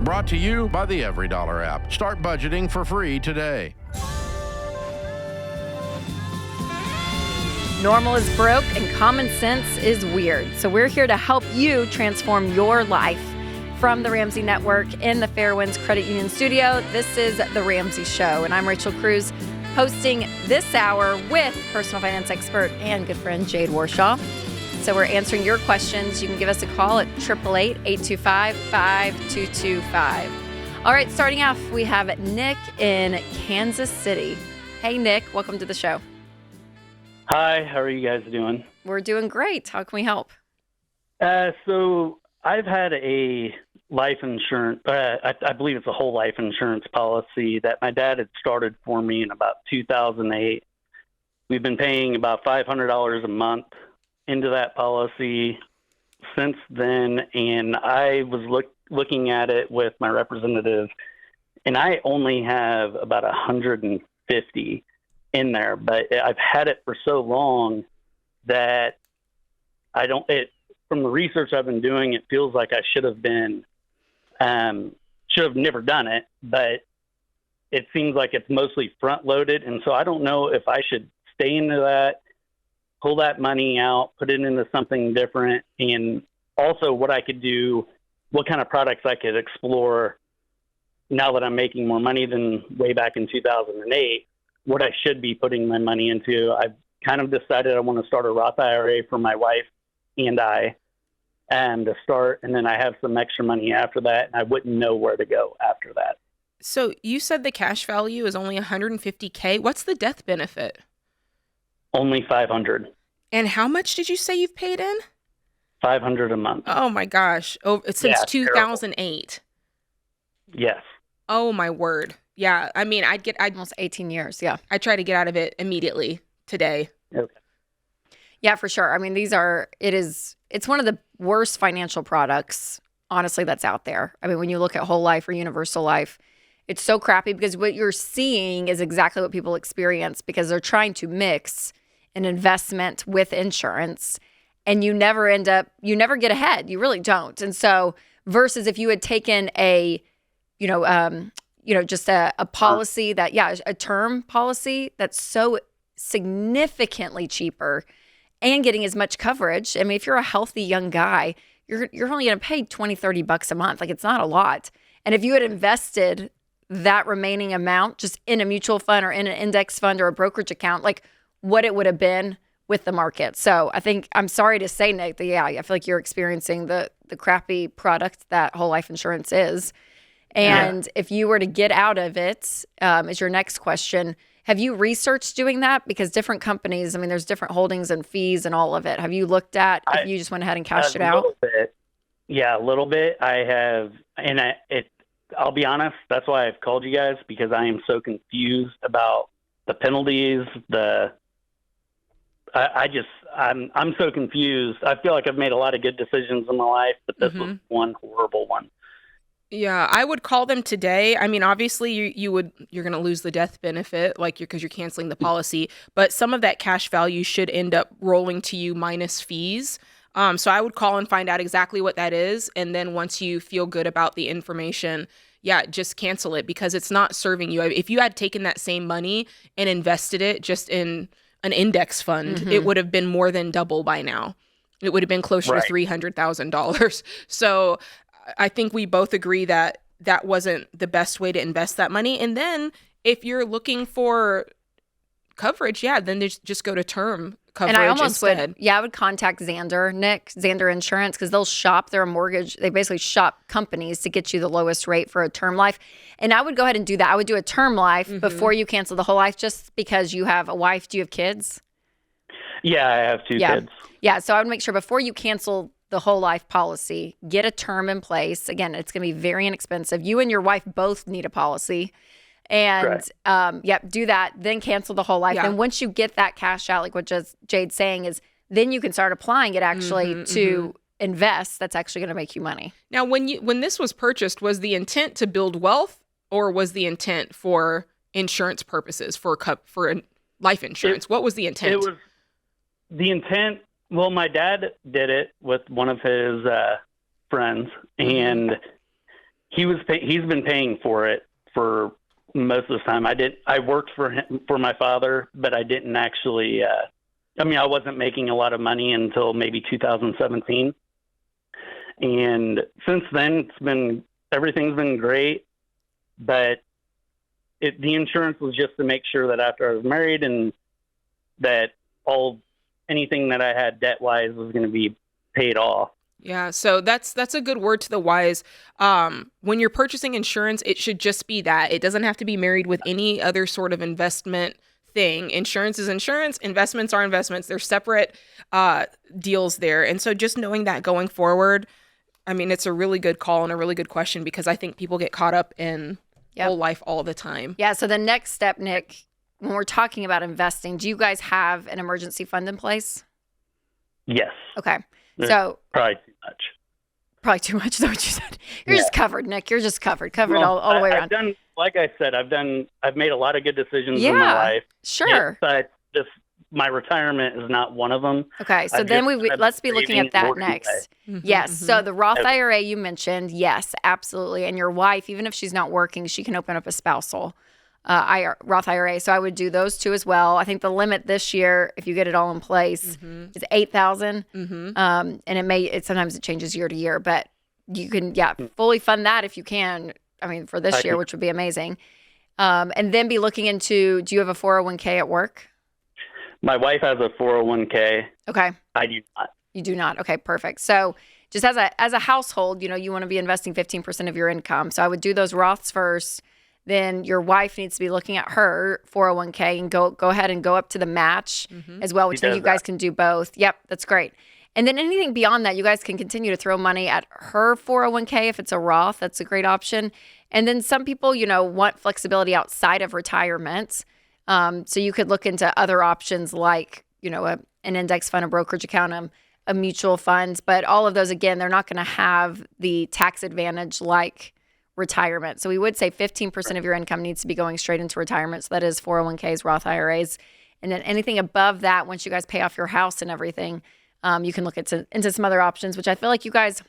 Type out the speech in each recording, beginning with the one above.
Brought to you by the Every Dollar app. Start budgeting for free today. Normal is broke and common sense is weird. So we're here to help you transform your life. From the Ramsey Network in the Fairwinds Credit Union studio, this is The Ramsey Show. And I'm Rachel Cruze, hosting this hour with personal finance expert and good friend Jade Warshaw. So we're answering your questions. You can give us a call at 888-825-5225. All right, starting off, we have Nick in Kansas City. Hey, Nick, welcome to the show. Hi, how are you guys doing? We're doing great. How can we help? So I've had a life insurance, I believe it's a whole life insurance policy that my dad had started for me in about 2008. We've been paying about $500 a month into that policy since then, and I was looking at it with my representative, and I only have about 150 in there, but I've had it for so long that from the research I've been doing, it feels like I should have never done it, but it seems like it's mostly front loaded. And so I don't know if I should stay into that, pull that money out, put it into something different. And also what I could do, what kind of products I could explore now that I'm making more money than way back in 2008, what I should be putting my money into. I've kind of decided I want to start a Roth IRA for my wife and I, to start, and then I have some extra money after that, and I wouldn't know where to go after that. So you said the cash value is only $150K. What's the death benefit? Only $500. And how much did you say you've paid in? $500 a month. Oh my gosh. Oh, since 2008. Yes. Oh my word. Yeah. I mean, I'd almost 18 years. Yeah. I try to get out of it immediately today. Okay. Yeah, for sure. I mean, it's one of the worst financial products, honestly, that's out there. I mean, when you look at whole life or universal life, it's so crappy because what you're seeing is exactly what people experience because they're trying to mix an investment with insurance and you never get ahead. You really don't. And so versus if you had taken a policy a term policy that's so significantly cheaper and getting as much coverage. I mean, if you're a healthy young guy, you're only going to pay $20-$30 a month. Like it's not a lot. And if you had invested that remaining amount just in a mutual fund or in an index fund or a brokerage account, like what it would have been with the market. So I think, I'm sorry to say, Nick, that I feel like you're experiencing the crappy product that whole life insurance is. And if you were to get out of it, is your next question, have you researched doing that? Because different companies, I mean, there's different holdings and fees and all of it. Have you looked at if you just went ahead and cashed it out? A little bit. Yeah, a little bit. I have, and I'll be honest, that's why I've called you guys, because I am so confused about the penalties, I'm so confused. I feel like I've made a lot of good decisions in my life, but this was one horrible one. Yeah, I would call them today. I mean, obviously you're going to lose the death benefit because you're canceling the policy, but some of that cash value should end up rolling to you minus fees. So I would call and find out exactly what that is. And then once you feel good about the information, just cancel it because it's not serving you. If you had taken that same money and invested it just in an index fund, it would have been more than double by now. It would have been closer to $300,000. So I think we both agree that that wasn't the best way to invest that money. And then if you're looking for coverage, then just go to term coverage. And I almost instead. I would contact Zander Insurance, because they'll shop their mortgage. They basically shop companies to get you the lowest rate for a term life. And I would go ahead and do that. I would do a term life before you cancel the whole life, just because you have a wife. Do you have kids? Yeah, I have two kids. Yeah, so I would make sure before you cancel the whole life policy, get a term in place. Again, it's going to be very inexpensive. You and your wife both need a policy. And do that, then cancel the whole life. And once you get that cash out, like what Jade's saying, is then you can start applying it actually to invest. That's actually going to make you money. Now, when this was purchased, was the intent to build wealth, or was the intent for insurance purposes, for life insurance? What was the intent? It was the intent. Well, my dad did it with one of his friends, and he's been paying for it for most of the time. I worked for my father, but I didn't actually, I wasn't making a lot of money until maybe 2017. And since then everything's been great, but the insurance was just to make sure that after I was married and that anything that I had debt wise was going to be paid off. Yeah, so that's a good word to the wise. When you're purchasing insurance, it should just be that. It doesn't have to be married with any other sort of investment thing. Insurance is insurance. Investments are investments. They're separate deals there. And so just knowing that going forward, I mean, it's a really good call and a really good question, because I think people get caught up in whole life all the time. Yeah, so the next step, Nick, when we're talking about investing, do you guys have an emergency fund in place? Yes. Okay. So probably too much. Probably too much, is that what you said? You're just covered, Nick. You're just covered all the way around. I've made a lot of good decisions in my life. Sure. But my retirement is not one of them. Okay, so let's be looking at that next. Yes, so the Roth IRA you mentioned, yes, absolutely. And your wife, even if she's not working, she can open up a spousal Roth IRA. So I would do those two as well. I think the limit this year, if you get it all in place, is $8,000. And sometimes it changes year to year, but you can fully fund that if you can. I mean, for this year, which would be amazing. And then be looking into, do you have a 401k at work? My wife has a 401k. Okay. I do not. You do not. Okay, perfect. So just as a household, you want to be investing 15% of your income. So I would do those Roths first. Then your wife needs to be looking at her 401k and go ahead and go up to the match as well, which then you guys can do both. Yep, that's great. And then anything beyond that, you guys can continue to throw money at her 401k if it's a Roth. That's a great option. And then some people, want flexibility outside of retirement. So you could look into other options like, an index fund, a brokerage account, a mutual fund. But all of those, again, they're not going to have the tax advantage like retirement. So we would say 15% of your income needs to be going straight into retirement. So that is 401ks, Roth IRAs. And then anything above that, once you guys pay off your house and everything, you can look into some other options, which I feel like you guys,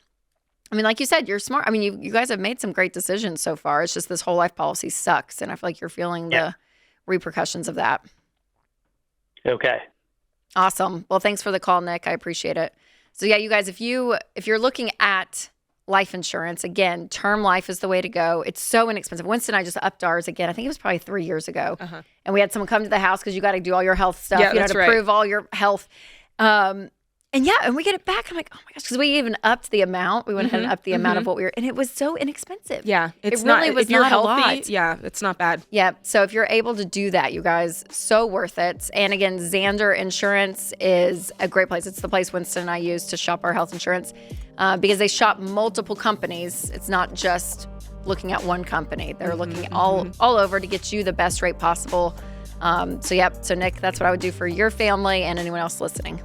like you said, you're smart. I mean, you guys have made some great decisions so far. It's just this whole life policy sucks. And I feel like you're feeling the repercussions of that. Okay. Awesome. Well, thanks for the call, Nick. I appreciate it. So you guys, if you're looking at life insurance, again, term life is the way to go. It's so inexpensive. Winston and I just upped ours again. I think it was probably 3 years ago. And we had someone come to the house because you got to do all your health stuff. Yeah, to prove all your health. And we get it back. I'm like, oh my gosh, because we even upped the amount. We went ahead and upped the amount of what we were, and it was so inexpensive. Yeah, it really was if you're not healthy, a lot. Yeah, it's not bad. Yeah, so if you're able to do that, you guys, so worth it. And again, Zander Insurance is a great place. It's the place Winston and I use to shop our health insurance because they shop multiple companies. It's not just looking at one company. They're looking all over to get you the best rate possible. So Nick, that's what I would do for your family and anyone else listening.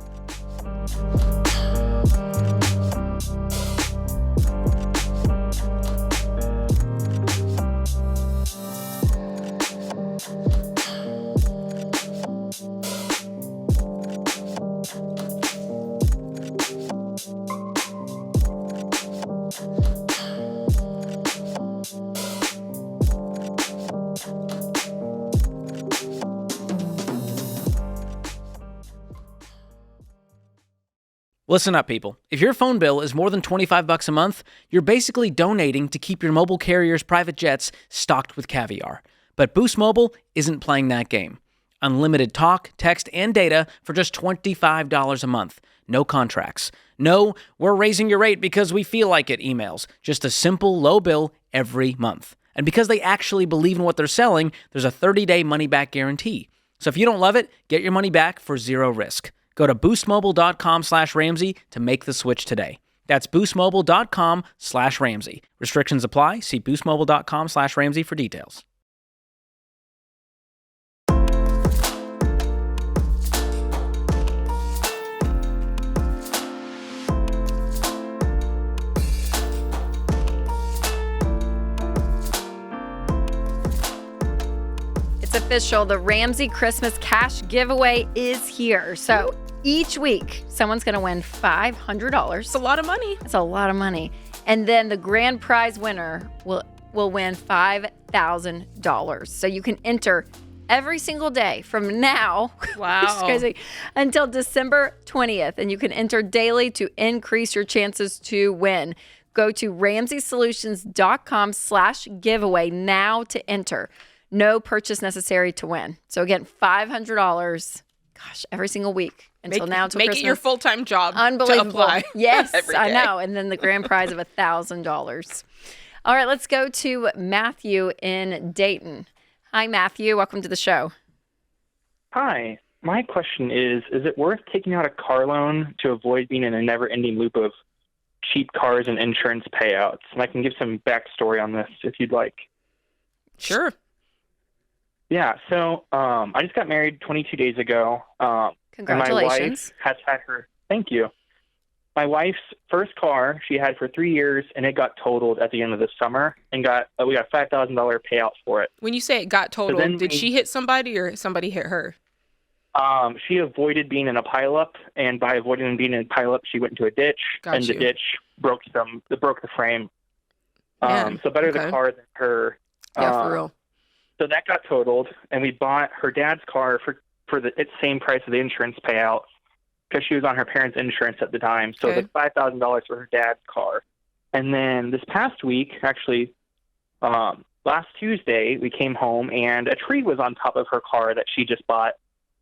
Listen up, people. If your phone bill is more than $25 a month, you're basically donating to keep your mobile carrier's private jets stocked with caviar. But Boost Mobile isn't playing that game. Unlimited talk, text, and data for just $25 a month. No contracts. No, we're raising your rate because we feel like it emails. Just a simple, low bill every month. And because they actually believe in what they're selling, there's a 30-day money-back guarantee. So if you don't love it, get your money back for zero risk. Go to boostmobile.com/Ramsey to make the switch today. That's boostmobile.com/Ramsey. Restrictions apply. See boostmobile.com/Ramsey for details. It's official. The Ramsey Christmas cash giveaway is here. So Each week, someone's going to win $500. It's a lot of money. That's a lot of money. And then the grand prize winner will win $5,000. So you can enter every single day from now Wow. which is crazy, until December 20th. And you can enter daily to increase your chances to win. Go to RamseySolutions.com/giveaway now to enter. No purchase necessary to win. So again, $500, gosh, every single week until now, till Make Christmas. it your full-time job. Unbelievable. To apply Yes, every I day. know. And then the grand prize of $1,000. All right, let's go to Matthew in Dayton. Hi, Matthew. Welcome to the show. Hi. My question is it worth taking out a car loan to avoid being in a never-ending loop of cheap cars and insurance payouts? And I can give some backstory on this if you'd like. Sure. Yeah, so I just got married 22 days ago. Congratulations. And my wife has had her, thank you. My wife's first car she had for 3 years, and it got totaled at the end of the summer, and we got a $5,000 payout for it. When you say it got totaled, then did she hit somebody or somebody hit her? She avoided being in a pileup, and by avoiding being in a pileup, she went into a ditch, Got and you. the ditch broke the frame. Man, So better okay. the car than her. Yeah, for real. So that got totaled, and we bought her dad's car for the same price of the insurance payout because she was on her parents' insurance at the time. So Okay. the $5,000 for her dad's car. And then this past week, actually, last Tuesday, we came home, and a tree was on top of her car that she just bought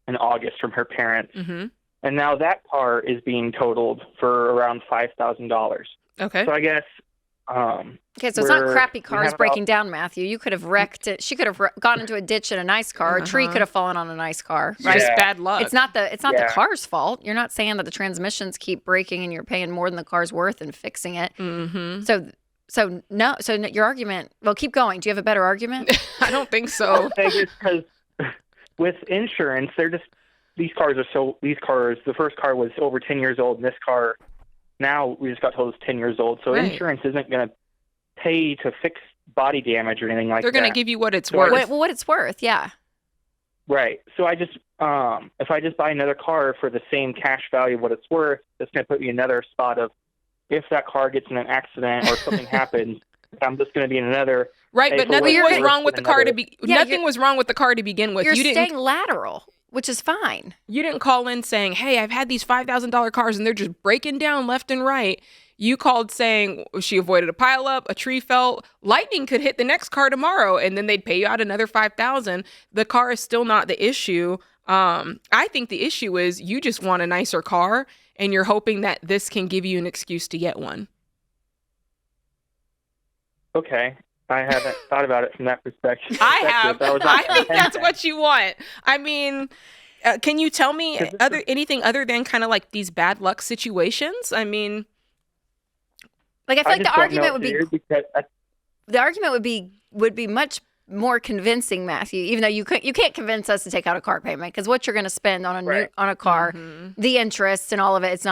in August from her parents. Mm-hmm. And now that car is being totaled for around $5,000. Okay. So I guess Okay, so it's not crappy we cars have breaking down, Matthew. You could have wrecked it. She could have gone into a ditch in a nice car. A tree could have fallen on a nice car, right? Just Yeah. bad luck. It's not the Yeah. car's fault. You're not saying that the transmissions keep breaking and you're paying more than the car's worth and fixing it. Mm-hmm. So your argument. Well, keep going. Do you have a better argument? I don't think so. Because with insurance, these cars, the first car was over 10 years old, and this car, now we just got told it's 10 years old. So Right. insurance isn't going to pay to fix body damage or anything like They're that. going to give you what it's So worth. What it's worth, yeah. Right. So I just, if I just buy another car for the same cash value of what it's worth, that's going to put me in another spot of if that car gets in an accident or something happens, I'm just going to be in another. Right, but Hey, for nothing what was it's wrong worth with the in car to another- be. Yeah, Nothing was wrong with the car to begin with. You're You staying didn't. lateral, which is fine. You didn't call in saying, "Hey, I've had these $5,000 cars and they're just breaking down left and right." You called saying she avoided a pileup, a tree fell, lightning could hit the next car tomorrow, and then they'd pay you out another $5,000. The car is still not the issue. I think the issue is you just want a nicer car, and you're hoping that this can give you an excuse to get one. Okay. I haven't thought about it from that perspective. I have. That was I think that's okay. what you want. I mean, can you tell me anything other than kind of like these bad luck situations? I mean, Like I feel like just the don't argument know would be here because would be much more convincing, Matthew. Even though you can't convince us to take out a car payment because what you're going to spend on a car, the interest and all of it, it's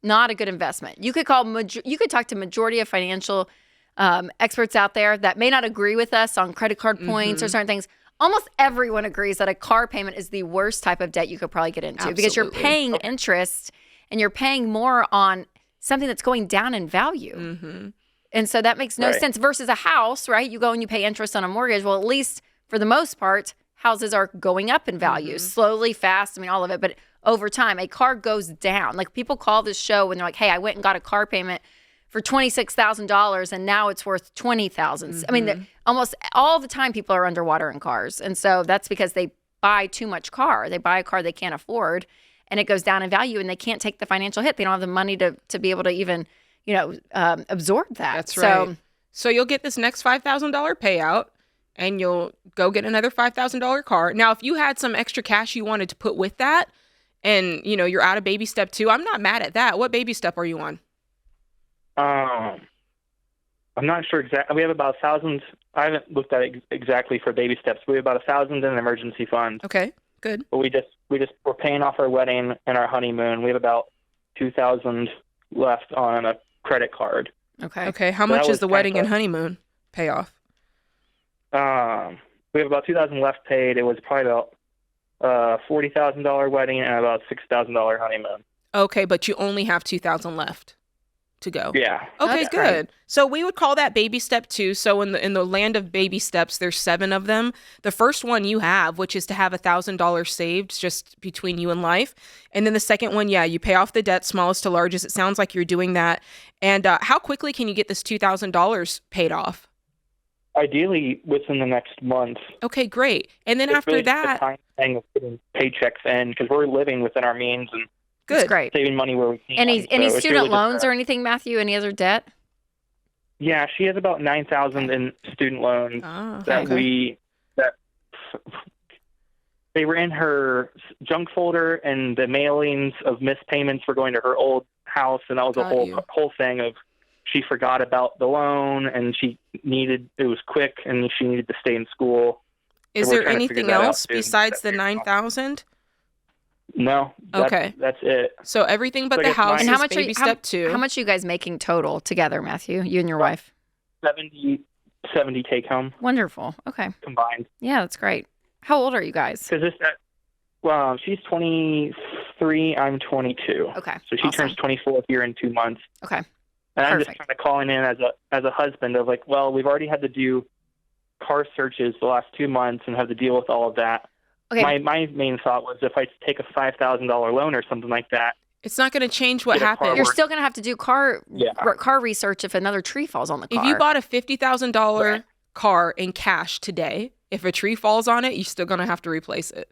not a good investment. You could talk to majority of financial experts out there that may not agree with us on credit card points or certain things. Almost everyone agrees that a car payment is the worst type of debt you could probably get into because you're Absolutely. paying interest and you're paying more on something that's going down in value. And so that makes no Right. sense versus a house, right? You go and you pay interest on a mortgage. Well, at least for the most part, houses are going up in value slowly, fast. I mean, all of it. But over time, a car goes down. Like people call this show when they're like, hey, I went and got a car payment for $26,000 and now it's worth $20,000. I mean, almost all the time people are underwater in cars. And so that's because they buy too much car. They buy a car they can't afford and it goes down in value and they can't take the financial hit. They don't have the money to be able to even, absorb that. that's right. So you'll get this next $5,000 payout and you'll go get another $5,000 car. Now, if you had some extra cash you wanted to put with that and, you're out of baby step 2, I'm not mad at that. What baby step are you on? I'm not sure exactly. We have about 1,000. I haven't looked at it exactly for baby steps. We have about 1,000 in an emergency fund. Okay, good. But we're paying off our wedding and our honeymoon. We have about 2,000 left on a credit card. Okay, how So that much was is the wedding kind and honeymoon payoff? We have about 2,000 left paid. It was probably about $40,000 wedding and about $6,000 honeymoon. Okay, but you only have $2,000 left to go. Yeah. Okay, That's good. great. So we would call that baby step 2. So in the land of baby steps, there's 7 of them. The first one you have, which is to have $1,000 saved just between you and life. And then the second one, you pay off the debt, smallest to largest. It sounds like you're doing that. And how quickly can you get this $2,000 paid off? Ideally within the next month. Okay, great. And then It's after really just that, a time thing of putting paychecks in because we're living within our means and That's good. great. saving money where we can. Any So it's student really just loans that. or anything, Matthew? Any other debt? Yeah, she has about $9,000 in student loans Oh, that okay. they were in her junk folder, and the mailings of missed payments were going to her old house, and that was Got a you. whole thing of she forgot about the loan, and it was quick, and she needed to stay in school. Is So we're there trying to figure anything that out else soon. besides the 9,000? No, Okay. that's it. So everything but So I the guess house mine- And how is much are baby you, step 2. how much are you guys making total together, Matthew? You and your wife? 70 take home Wonderful. Okay. combined. Yeah, that's great. How old are you guys? Because well, she's 23, I'm 22. Okay. So she awesome. turns 24 here in 2 months. Okay. And I'm just Perfect. kind of calling in as a husband of like, well, we've already had to do car searches the last 2 months and have to deal with all of that. Okay. My main thought was if I take a $5,000 loan or something like that. It's not going to change what Get a car happened. You're work. still going to have to do car research if another tree falls on the car. If you bought a $50,000 Right. car in cash today, if a tree falls on it, you're still going to have to replace it.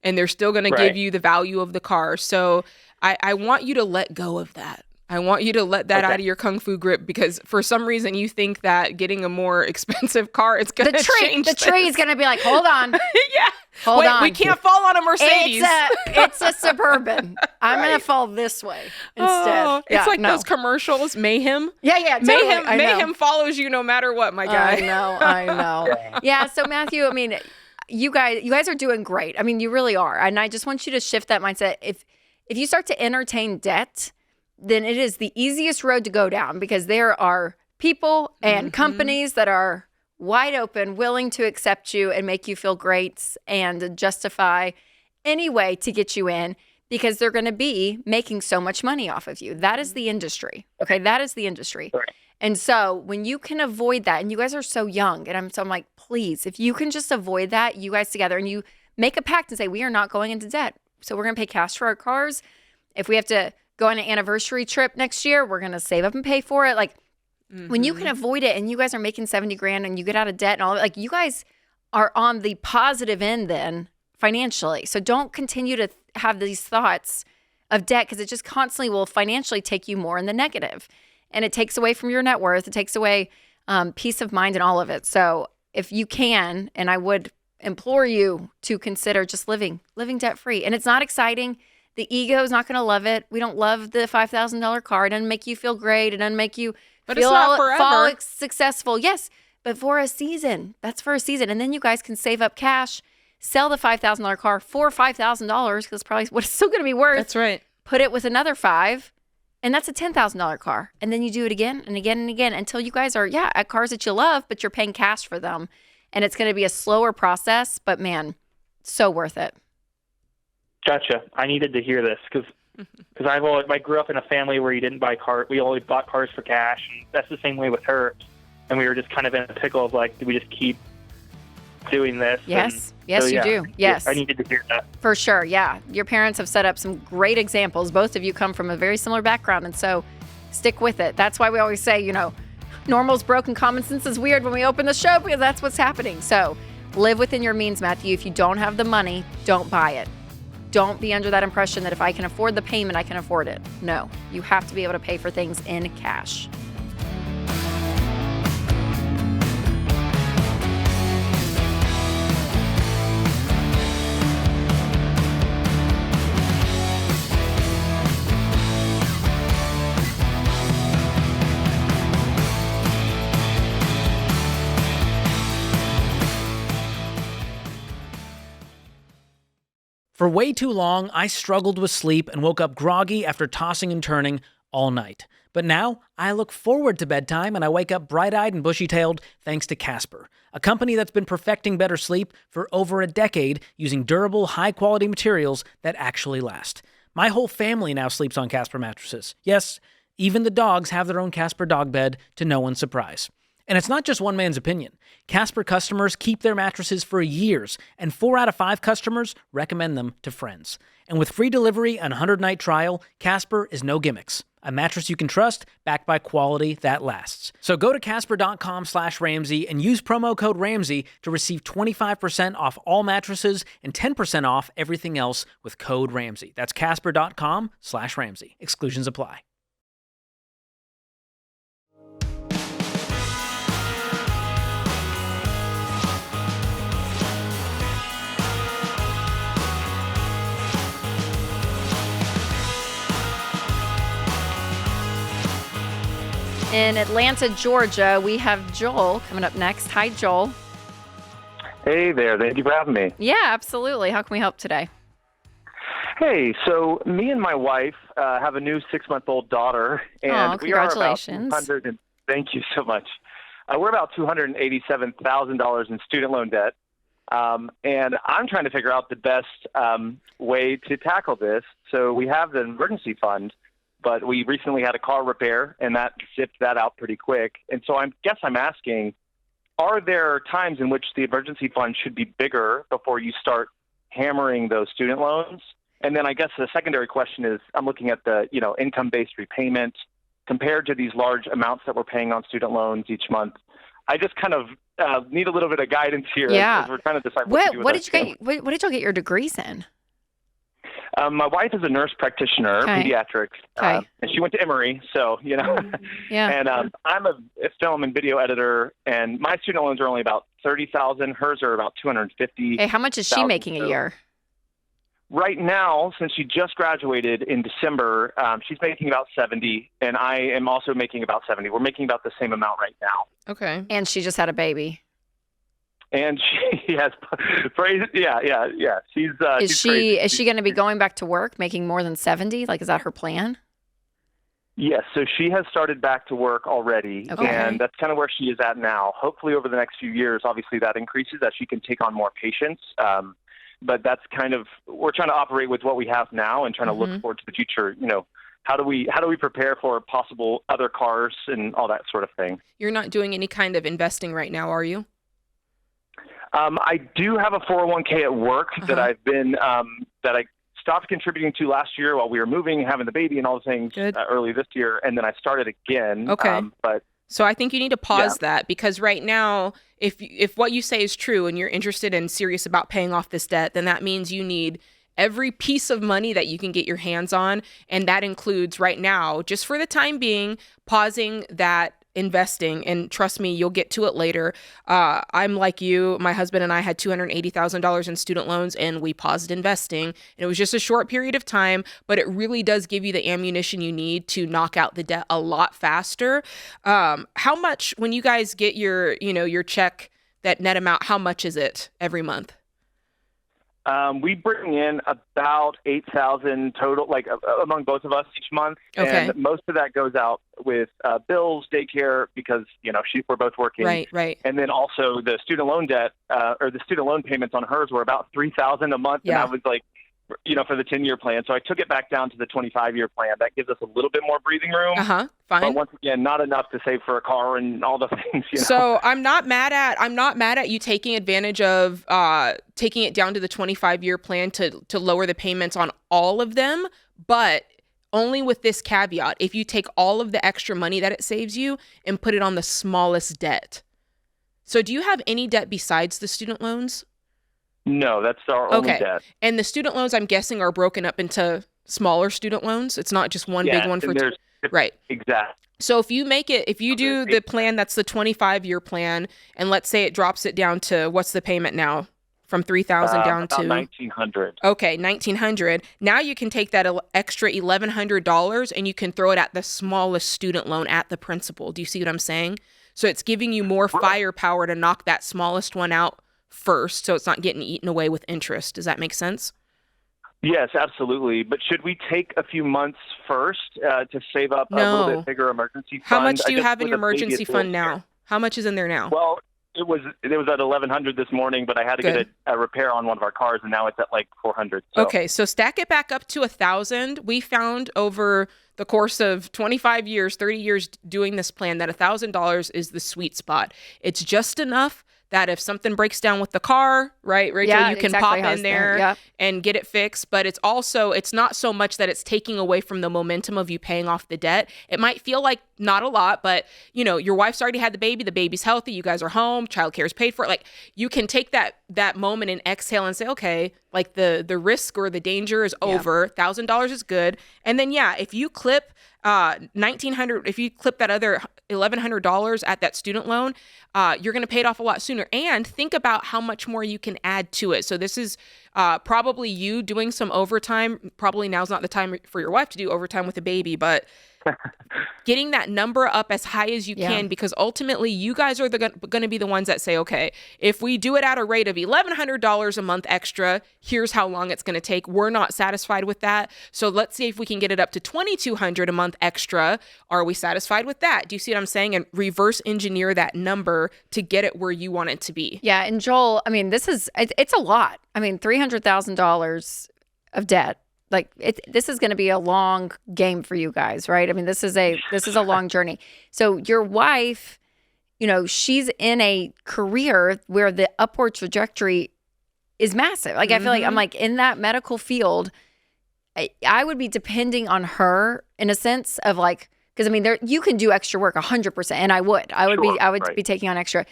And they're still going to Right. give you the value of the car. So I want you to let go of that. I want you to let that Okay. out of your kung fu grip because for some reason you think that getting a more expensive car is going to change the tree is going to be like, hold on. yeah. Hold Wait, on. we can't fall on a Mercedes. It's a Suburban. I'm going to fall this way instead. Oh, Yeah, it's like no. those commercials, Mayhem. Yeah, totally. Mayhem, I know. Mayhem follows you no matter what, my guy. I know. Yeah, so Matthew, I mean, you guys are doing great. I mean, you really are. And I just want you to shift that mindset. If you start to entertain debt, then it is the easiest road to go down because there are people and companies that are wide open, willing to accept you and make you feel great and justify any way to get you in because they're going to be making so much money off of you. That is the industry. Okay, that is the industry. Right. And so when you can avoid that, and you guys are so young, and I'm like, please, if you can just avoid that, you guys together, and you make a pact and say, we are not going into debt. So we're going to pay cash for our cars. If we have to go on an anniversary trip next year, we're going to save up and pay for it. Like when you can avoid it and you guys are making 70 grand and you get out of debt and all that, like you guys are on the positive end then financially. So don't continue to have these thoughts of debt because it just constantly will financially take you more in the negative. And it takes away from your net worth. It takes away peace of mind and all of it. So if you can, and I would implore you to consider just living debt free. And it's not exciting. The ego is not going to love it. We don't love the $5,000 car. It doesn't make you feel great. It doesn't make you But feel it's not forever. successful. Yes, but for a season. That's for a season. And then you guys can save up cash, sell the $5,000 car for $5,000 because probably what it's still going to be worth. That's right. Put it with another $5,000. And that's a $10,000 car. And then you do it again and again and again until you guys are, at cars that you love, but you're paying cash for them. And it's going to be a slower process, but man, so worth it. Gotcha. I needed to hear this because I grew up in a family where you didn't buy cars. We always bought cars for cash, and that's the same way with her. And we were just kind of in a pickle of like, do we just keep doing this? Yes. And Yes, so, you yeah, do. Yes. I needed to hear that. For sure. Yeah. Your parents have set up some great examples. Both of you come from a very similar background. And so stick with it. That's why we always say, normal's broken, common sense is weird when we open the show because that's what's happening. So live within your means, Matthew. If you don't have the money, don't buy it. Don't be under that impression that if I can afford the payment, I can afford it. No, you have to be able to pay for things in cash. For way too long, I struggled with sleep and woke up groggy after tossing and turning all night. But now, I look forward to bedtime and I wake up bright-eyed and bushy-tailed thanks to Casper, a company that's been perfecting better sleep for over a decade using durable, high-quality materials that actually last. My whole family now sleeps on Casper mattresses. Yes, even the dogs have their own Casper dog bed, to no one's surprise. And it's not just one man's opinion. Casper customers keep their mattresses for years, and 4 out of 5 customers recommend them to friends. And with free delivery and a 100-night trial, Casper is no gimmicks. A mattress you can trust, backed by quality that lasts. So go to casper.com/Ramsey and use promo code Ramsey to receive 25% off all mattresses and 10% off everything else with code Ramsey. That's casper.com/Ramsey. Exclusions apply. In Atlanta, Georgia, we have Joel coming up next. Hi, Joel. Hey there. Thank you for having me. Yeah, absolutely. How can we help today? Hey, so me and my wife have a new 6-month-old daughter, and Oh, congratulations. Thank you so much. We're about $287,000 in student loan debt, and I'm trying to figure out the best way to tackle this. So we have the emergency fund, but we recently had a car repair, and that zipped that out pretty quick. And so I'm asking, are there times in which the emergency fund should be bigger before you start hammering those student loans? And then I guess the secondary question is, I'm looking at the income-based repayment compared to these large amounts that we're paying on student loans each month. I just kind of need a little bit of guidance here as we're trying to decide what to do with what did y'all get your degrees in? My wife is a nurse practitioner, pediatrics, and she went to Emory, so, Yeah. And I'm a film and video editor, and my student loans are only about $30,000. Hers are about $250,000. Hey, how much is she making a year? Right now, since she just graduated in December, she's making about $70,000, and I am also making about $70,000. We're making about the same amount right now. Okay. And she just had a baby. And she has praise. Yeah. She's Is she going to be going back to work, making more than 70? Like, is that her plan? Yes. So she has started back to work already, and that's kind of where she is at now. Hopefully, over the next few years, obviously that increases as she can take on more patients. But that's kind of, we're trying to operate with what we have now and trying to look forward to the future. How do we prepare for possible other cars and all that sort of thing? You're not doing any kind of investing right now, are you? I do have a 401k at work that I've been that I stopped contributing to last year while we were moving, having the baby, and all the things early this year, and then I started again. Okay. But so I think you need to pause that, because right now, if what you say is true and you're interested and serious about paying off this debt, then that means you need every piece of money that you can get your hands on, and that includes right now, just for the time being, pausing that investing. And trust me, you'll get to it later. I'm like you. My husband and I had $280,000 in student loans, and we paused investing. And it was just a short period of time, but it really does give you the ammunition you need to knock out the debt a lot faster. How much, when you guys get your check, that net amount, how much is it every month? We bring in about $8,000 total, like among both of us each month. Okay. And most of that goes out with bills, daycare, because we're both working. Right. And then also the student loan debt or the student loan payments on hers were about $3,000 a month, and I was like, for the 10-year plan. So I took it back down to the 25-year plan. That gives us a little bit more breathing room. Fine. But once again, not enough to save for a car and all the things. So I'm not mad at you taking advantage of taking it down to the 25-year plan to lower the payments on all of them, but only with this caveat: if you take all of the extra money that it saves you and put it on the smallest debt. So do you have any debt besides the student loans? No, that's our only debt. And the student loans, I'm guessing, are broken up into smaller student loans. It's not just one big one for right. Exactly. So if you do the plan that's the 25-year plan, and let's say it drops it down to, what's the payment now? From $3,000 down to $1,900. Okay, $1,900. Now you can take that extra $1,100 and you can throw it at the smallest student loan at the principal. Do you see what I'm saying? So it's giving you more firepower to knock that smallest one out first, so it's not getting eaten away with interest. Does that make sense? Yes, absolutely. But should we take a few months first to save up a No. little bit bigger emergency fund? How much do I you guess have in with your a baby, emergency it's a little fund now? How much is in there now? Well, it was at 1,100 this morning, but I had to Good. get a repair on one of our cars, and now it's at like 400. So. Okay, so stack it back up to 1,000. We found over the course of 25 years, 30 years doing this plan that $1,000 is the sweet spot. It's just enough that if something breaks down with the car, right, Rachel, Yeah, you can exactly pop how in it's there Yep. and get it fixed. But it's not so much that it's taking away from the momentum of you paying off the debt. It might feel like not a lot, but your wife's already had the baby's healthy, you guys are home, childcare is paid for. Like, you can take that moment and exhale and say, okay, like the risk or the danger is over. $1,000 is good. And then if you clip $1,900, if you clip that other $1,100 at that student loan, you're going to pay it off a lot sooner. And think about how much more you can add to it. So this is probably you doing some overtime. Probably now's not the time for your wife to do overtime with a baby, but getting that number up as high as you can, because ultimately you guys are going to be the ones that say, okay, if we do it at a rate of $1,100 a month extra, here's how long it's going to take. We're not satisfied with that. So let's see if we can get it up to $2,200 a month extra. Are we satisfied with that? Do you see what I'm saying? And reverse engineer that number to get it where you want it to be. Yeah. And Joel, I mean, it's a lot. I mean, $300,000 of debt. Like this is going to be a long game for you guys, right? I mean, this is a long journey. So your wife, she's in a career where the upward trajectory is massive. Like I feel like I'm like in that medical field, I would be depending on her in a sense of like, because I mean, you can do extra work 100%, and I would be taking on extra.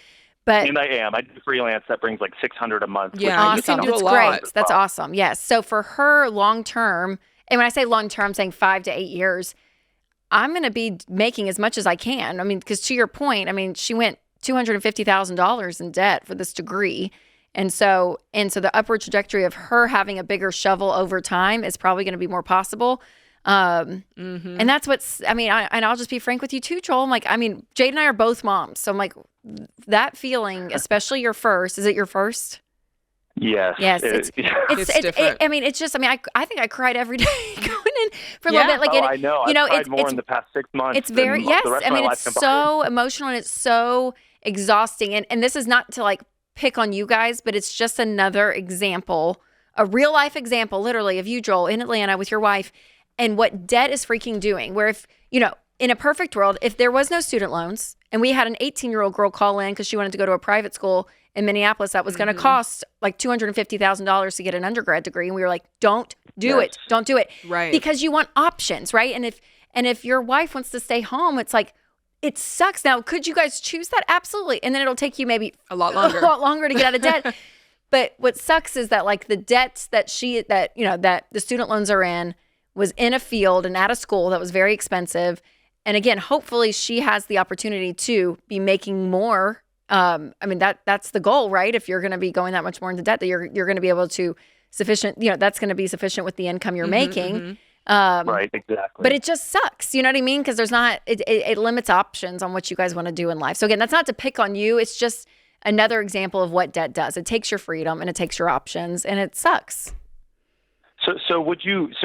But, and I am. I do freelance that brings like $600 a month. Yeah, awesome. That's great. That's awesome. Yes. So for her long term, and when I say long term, I'm saying 5 to 8 years, I'm going to be making as much as I can. I mean, because to your point, I mean, she went $250,000 in debt for this degree. And so the upward trajectory of her having a bigger shovel over time is probably going to be more possible. And that's what's, I mean, and I'll just be frank with you too, Joel. I'm like, I mean, Jade and I are both moms. So I'm like, that feeling, especially your first, is it your first? Yes. Yes. It's different. I mean, it's just, I mean, I think I cried every day going in for a little bit. Like, I know. I've cried more in the past 6 months. It's very, yes. The rest I of my mean, life it's so emotional and it's so exhausting. And this is not to like pick on you guys, but it's just another example, a real life example, literally, of you, Joel, in Atlanta with your wife and what debt is freaking doing. Where if, in a perfect world, if there was no student loans and we had an 18-year-old girl call in because she wanted to go to a private school in Minneapolis that was going to cost like $250,000 to get an undergrad degree. And we were like, don't do it. Don't do it. Right. Because you want options, right? And if your wife wants to stay home, it's like, it sucks. Now, could you guys choose that? Absolutely. And then it'll take you maybe a lot longer to get out of debt. But what sucks is that like the debts that that the student loans are in was in a field and at a school that was very expensive. And again, hopefully she has the opportunity to be making more. I mean, that's the goal, right? If you're going to be going that much more into debt, that you're going to be able to that's going to be sufficient with the income you're making. Right, exactly. But it just sucks. You know what I mean? Because there's not, it limits options on what you guys want to do in life. So again, that's not to pick on you. It's just another example of what debt does. It takes your freedom and it takes your options and it sucks. So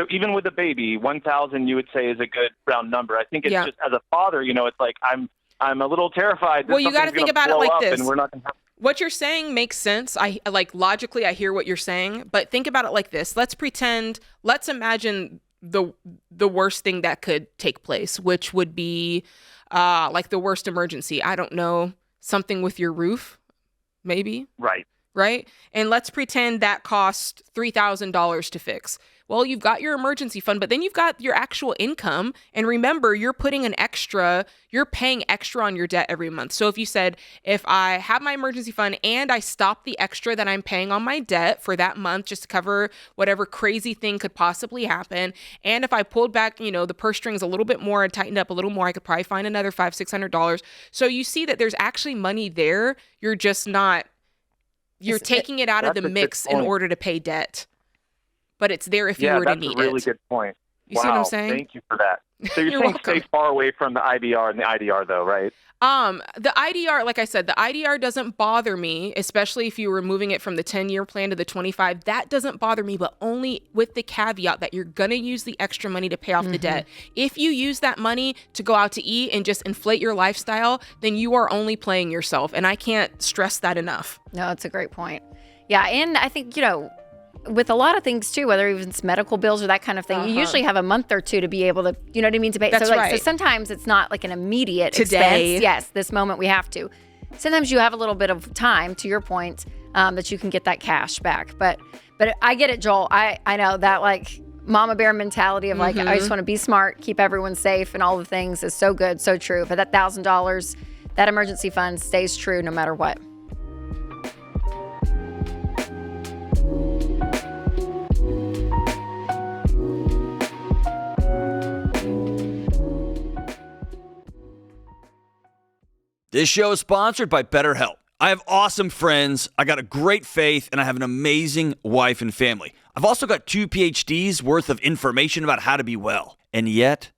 even with a baby, 1,000 you would say is a good round number. I think it's just as a father, it's like I'm a little terrified. Well, you got to think about it like this. And we're not gonna have... What you're saying makes sense. I like logically, I hear what you're saying, but think about it like this. Let's imagine the worst thing that could take place, which would be like the worst emergency. I don't know, something with your roof, maybe. Right? And let's pretend that cost $3,000 to fix. Well, you've got your emergency fund, but then you've got your actual income. And remember, you're paying extra on your debt every month. So if you said, if I have my emergency fund and I stop the extra that I'm paying on my debt for that month just to cover whatever crazy thing could possibly happen, and if I pulled back, the purse strings a little bit more and tightened up a little more, I could probably find another $500-$600. So you see that there's actually money there. You're just not... You're taking it out of the mix in order to pay debt, but it's there if you were to need it. That's a really good point. You see what I'm saying? Thank you for that. So you're You're saying welcome. stay far away from the IDR and the IDR, though, right? The IDR, like I said, the IDR doesn't bother me, especially if you were moving it from the 10-year plan to the 25. That doesn't bother me, but only with the caveat that you're going to use the extra money to pay off the debt. If you use that money to go out to eat and just inflate your lifestyle, then you are only playing yourself. And I can't stress that enough. No, it's a great point. Yeah, and I think, with a lot of things too, whether even it's medical bills or that kind of thing, you usually have a month or two to be able to, you know what I mean, to pay. That's so, right. So sometimes it's not like an immediate Today. expense. Yes, this moment we have to. Sometimes you have a little bit of time, to your point, that you can get that cash back. But I get it, Joel. I know that like mama bear mentality of like, I just want to be smart, keep everyone safe and all the things is so good, so true. But that $1,000, that emergency fund stays true no matter what. This show is sponsored by BetterHelp. I have awesome friends, I got a great faith, and I have an amazing wife and family. I've also got 2 PhDs worth of information about how to be well. And yet,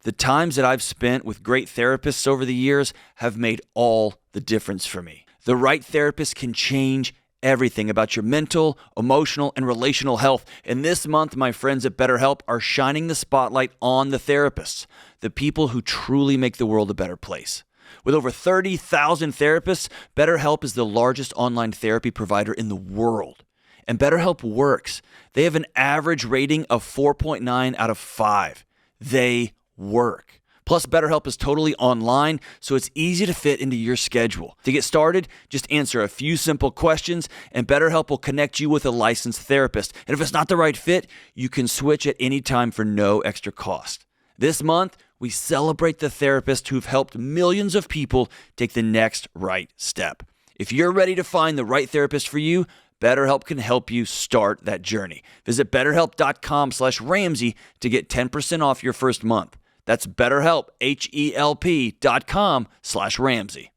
the times that I've spent with great therapists over the years have made all the difference for me. The right therapist can change everything about your mental, emotional, and relational health. And this month, my friends at BetterHelp are shining the spotlight on the therapists, the people who truly make the world a better place. With over 30,000 therapists, BetterHelp is the largest online therapy provider in the world. And BetterHelp works. They have an average rating of 4.9 out of 5. They work. Plus, BetterHelp is totally online, so it's easy to fit into your schedule. To get started, just answer a few simple questions, and BetterHelp will connect you with a licensed therapist. And if it's not the right fit, you can switch at any time for no extra cost. This month, we celebrate the therapists who've helped millions of people take the next right step. If you're ready to find the right therapist for you, BetterHelp can help you start that journey. Visit BetterHelp.com/Ramsey to get 10% off your first month. That's BetterHelp, HELP.com/Ramsey.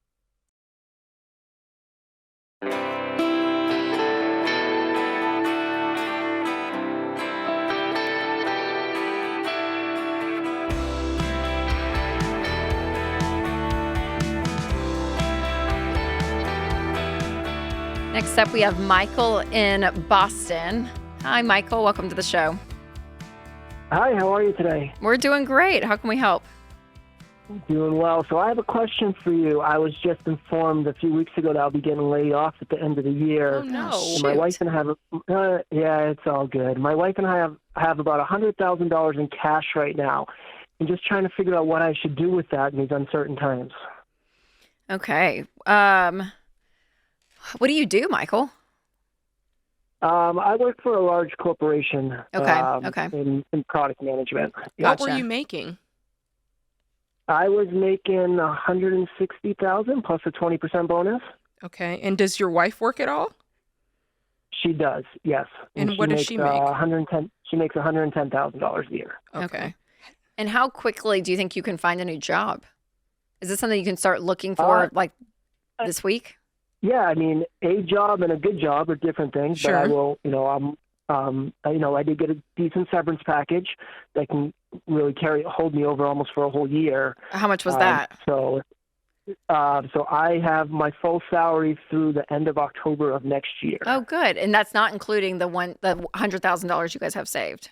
Next up, we have Michael in Boston. Hi, Michael. Welcome to the show. Hi, how are you today? We're doing great. How can we help? Doing well. So I have a question for you. I was just informed a few weeks ago that I'll be getting laid off at the end of the year. Oh, no. And my wife and I have, it's all good. My wife and I have about $100,000 in cash right now. I'm just trying to figure out what I should do with that in these uncertain times. Okay. What do you do, Michael? I work for a large corporation. Okay. In product management. What were Gotcha. you making? I was making $160,000 plus a 20% bonus. Okay. And does your wife work at all? She does, yes. And what does she make? 110. She makes $110,000 a year. Okay. And how quickly do you think you can find a new job? Is this something you can start looking for like this week? Yeah, I mean, a job and a good job are different things. Sure. But I will, I did get a decent severance package that can really hold me over almost for a whole year. How much was that? So I have my full salary through the end of October of next year. Oh, good. And that's not including the $100,000 you guys have saved.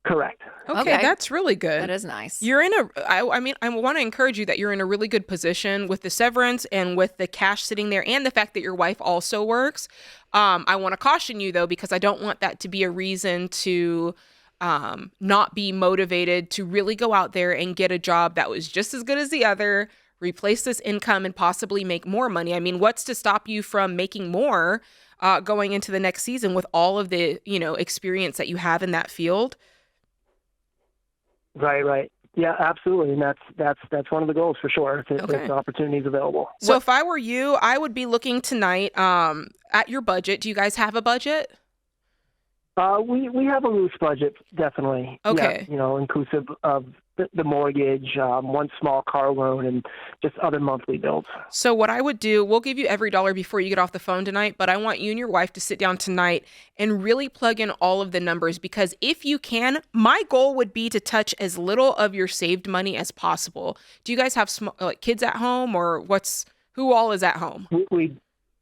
Correct. Okay, that's really good. That is nice. You're in I want to encourage you that you're in a really good position with the severance and with the cash sitting there and the fact that your wife also works. I want to caution you, though, because I don't want that to be a reason to not be motivated to really go out there and get a job that was just as good as the other, replace this income and possibly make more money. I mean, what's to stop you from making more going into the next season with all of the, experience that you have in that field? Right. Yeah, absolutely. And that's one of the goals for sure, if the opportunity is available. So if I were you, I would be looking tonight at your budget. Do you guys have a budget? We have a loose budget, definitely. Okay. Yeah, inclusive of the mortgage, one small car loan, and just other monthly bills. So what I would do, we'll give you every dollar before you get off the phone tonight, but I want you and your wife to sit down tonight and really plug in all of the numbers, because if you can, my goal would be to touch as little of your saved money as possible. Do you guys have kids at home, or who all is at home?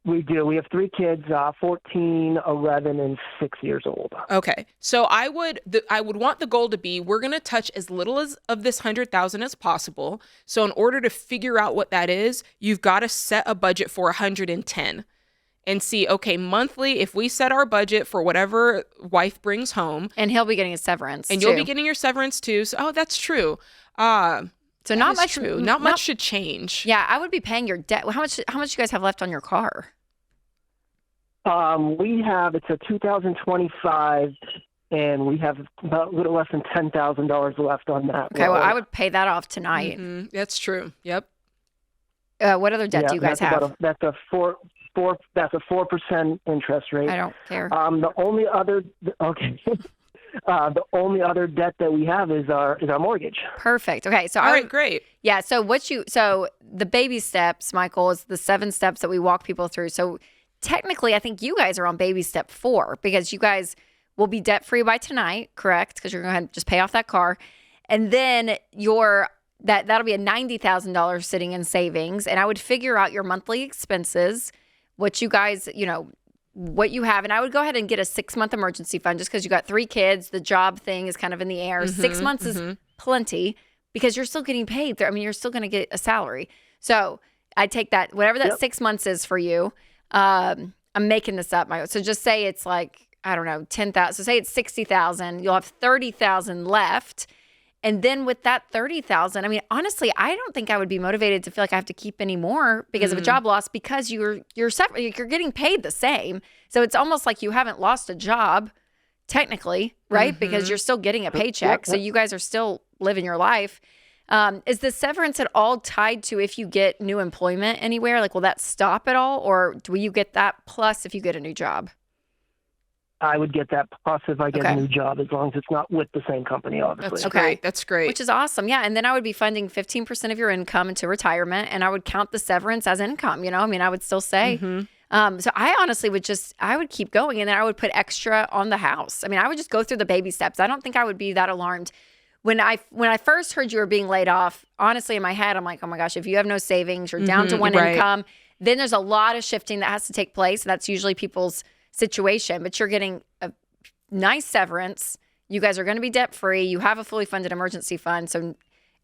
We do. We have 3 kids, 14, 11, and 6 years old. Okay. So I would want the goal to be, we're going to touch as little of this 100,000 as possible. So in order to figure out what that is, you've got to set a budget for 110 and see, okay, monthly, if we set our budget for whatever wife brings home. And he'll be getting a severance. And too. you'll be getting your severance too. So, that's true. So not much. True. Not much should change. Yeah, I would be paying your debt. How much you guys have left on your car? It's a 2025, and we have about a little less than $10,000 left on that. Okay, well, I would pay that off tonight. Mm-hmm. That's true. Yep. What other debt do you guys have? That's a 4% interest rate. I don't care. The only other other debt that we have is our mortgage. Perfect. Okay, so all right, great. Yeah, so the baby steps, Michael, is the 7 steps that we walk people through. So technically, I think you guys are on baby step 4, because you guys will be debt free by tonight, correct? Because you're going to just pay off that car, and then that'll be a $90,000 sitting in savings. And I would figure out your monthly expenses, what you guys, what you have, and I would go ahead and get a 6-month emergency fund, just because you got 3 kids. The job thing is kind of in the air. 6 months is plenty, because you're still getting paid. You're still going to get a salary. So I take that, whatever that 6 months is for you. I'm making this up, Michael. So just say it's like, I don't know, 10,000. So say it's 60,000. You'll have 30,000 left. And then with that 30,000, I mean, honestly, I don't think I would be motivated to feel like I have to keep any more because of a job loss, because you're getting paid the same. So it's almost like you haven't lost a job technically, right? Because you're still getting a paycheck. So you guys are still living your life. Is the severance at all tied to if you get new employment anywhere? Like, will that stop at all? Or will you get that plus if you get a new job? I would get that plus if I get a new job, as long as it's not with the same company, obviously. That's great. That's great. Which is awesome. Yeah. And then I would be funding 15% of your income into retirement, and I would count the severance as income. I would still say. So I honestly I would keep going, and then I would put extra on the house. I mean, I would just go through the baby steps. I don't think I would be that alarmed. When I first heard you were being laid off, honestly, in my head, I'm like, oh my gosh, if you have no savings, you're down to one income, then there's a lot of shifting that has to take place. And that's usually people's situation. But you're getting a nice severance. You guys are going to be debt free. You have a fully funded emergency fund. So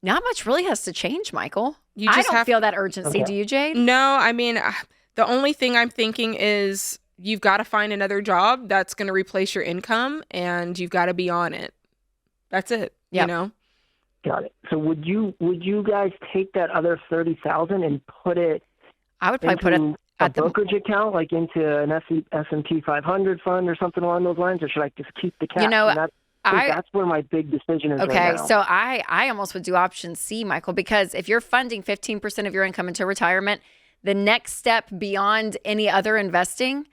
not much really has to change, Michael. I don't feel that urgency. Do you, Jade? No, I mean, the only thing I'm thinking is you've got to find another job that's going to replace your income, and you've got to be on it. That's it. Yep. Got it. So would you guys take that other 30,000 and put it? I would probably put it at the brokerage account, like into an S&P 500 fund or something along those lines, or should I just keep the cash? That's where my big decision is. Okay, right now. so I almost would do option C, Michael, because if you're funding 15% of your income into retirement, the next step beyond any other investing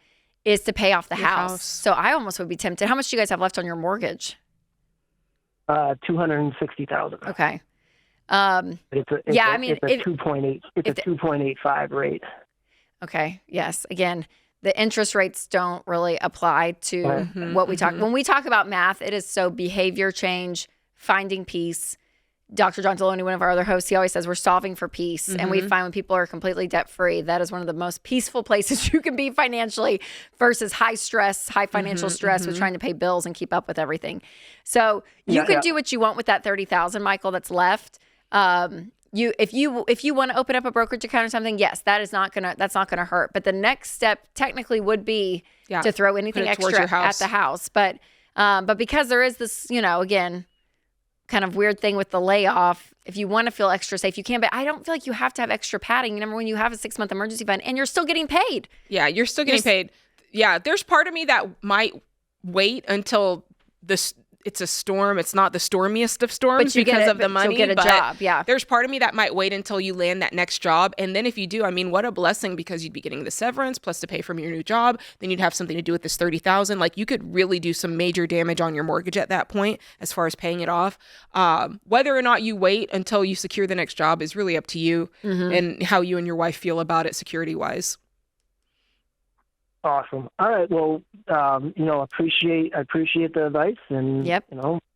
is to pay off the house. So I almost would be tempted. How much do you guys have left on your mortgage? $260,000. Okay. It's a 2.8. It's a 2.85 rate. Okay. Yes. Again, the interest rates don't really apply to what we talk. When we talk about math, it is so behavior change, finding peace. Dr. John Deloney, one of our other hosts, he always says we're solving for peace. And we find when people are completely debt free, that is one of the most peaceful places you can be financially versus high stress, high financial stress with trying to pay bills and keep up with everything. So you can do what you want with that 30,000, Michael, that's left. If you want to open up a brokerage account or something, yes, that's not gonna hurt. But the next step technically would be to throw anything extra at the house. But because there is this, again, kind of weird thing with the layoff, if you want to feel extra safe, you can, but I don't feel like you have to have extra padding. Remember when you have a 6-month emergency fund and you're still getting paid. Yeah, you're still getting paid. Yeah, there's part of me that might wait until this it's a storm. It's not the stormiest of storms because of the money. You'll get a job, yeah. There's part of me that might wait until you land that next job. And then if you do, I mean, what a blessing, because you'd be getting the severance plus to pay from your new job. Then you'd have something to do with this $30,000. Like, you could really do some major damage on your mortgage at that point as far as paying it off. Whether or not you wait until you secure the next job is really up to you and how you and your wife feel about it security-wise. Awesome. All right. Well, I appreciate the advice, and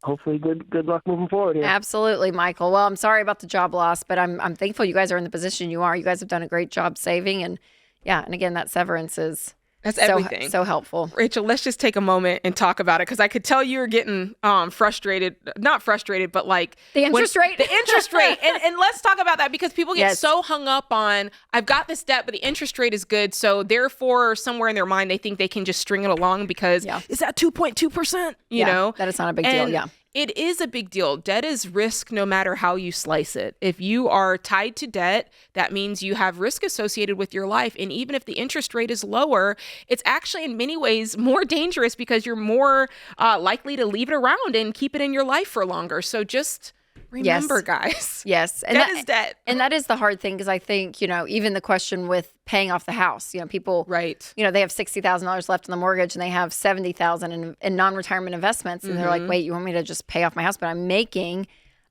hopefully good luck moving forward here. Absolutely, Michael. Well, I'm sorry about the job loss, but I'm thankful you guys are in the position you are. You guys have done a great job saving, and again, that severance is everything. So helpful. Rachel, let's just take a moment and talk about it, because I could tell you're getting frustrated. Not frustrated, but like the interest rate. The interest rate. And let's talk about that, because people get so hung up on, I've got this debt, but the interest rate is good. So therefore, somewhere in their mind, they think they can just string it along because is that 2.2%? You know? That is not a big deal. Yeah. It is a big deal. Debt is risk no matter how you slice it. If you are tied to debt, that means you have risk associated with your life. And even if the interest rate is lower, it's actually in many ways more dangerous, because you're more likely to leave it around and keep it in your life for longer. So just remember, guys. Yes. And debt is debt. And that is the hard thing, because I think, even the question with paying off the house, people, they have $60,000 left in the mortgage and they have $70,000 in non-retirement investments. And they're like, wait, you want me to just pay off my house? But I'm making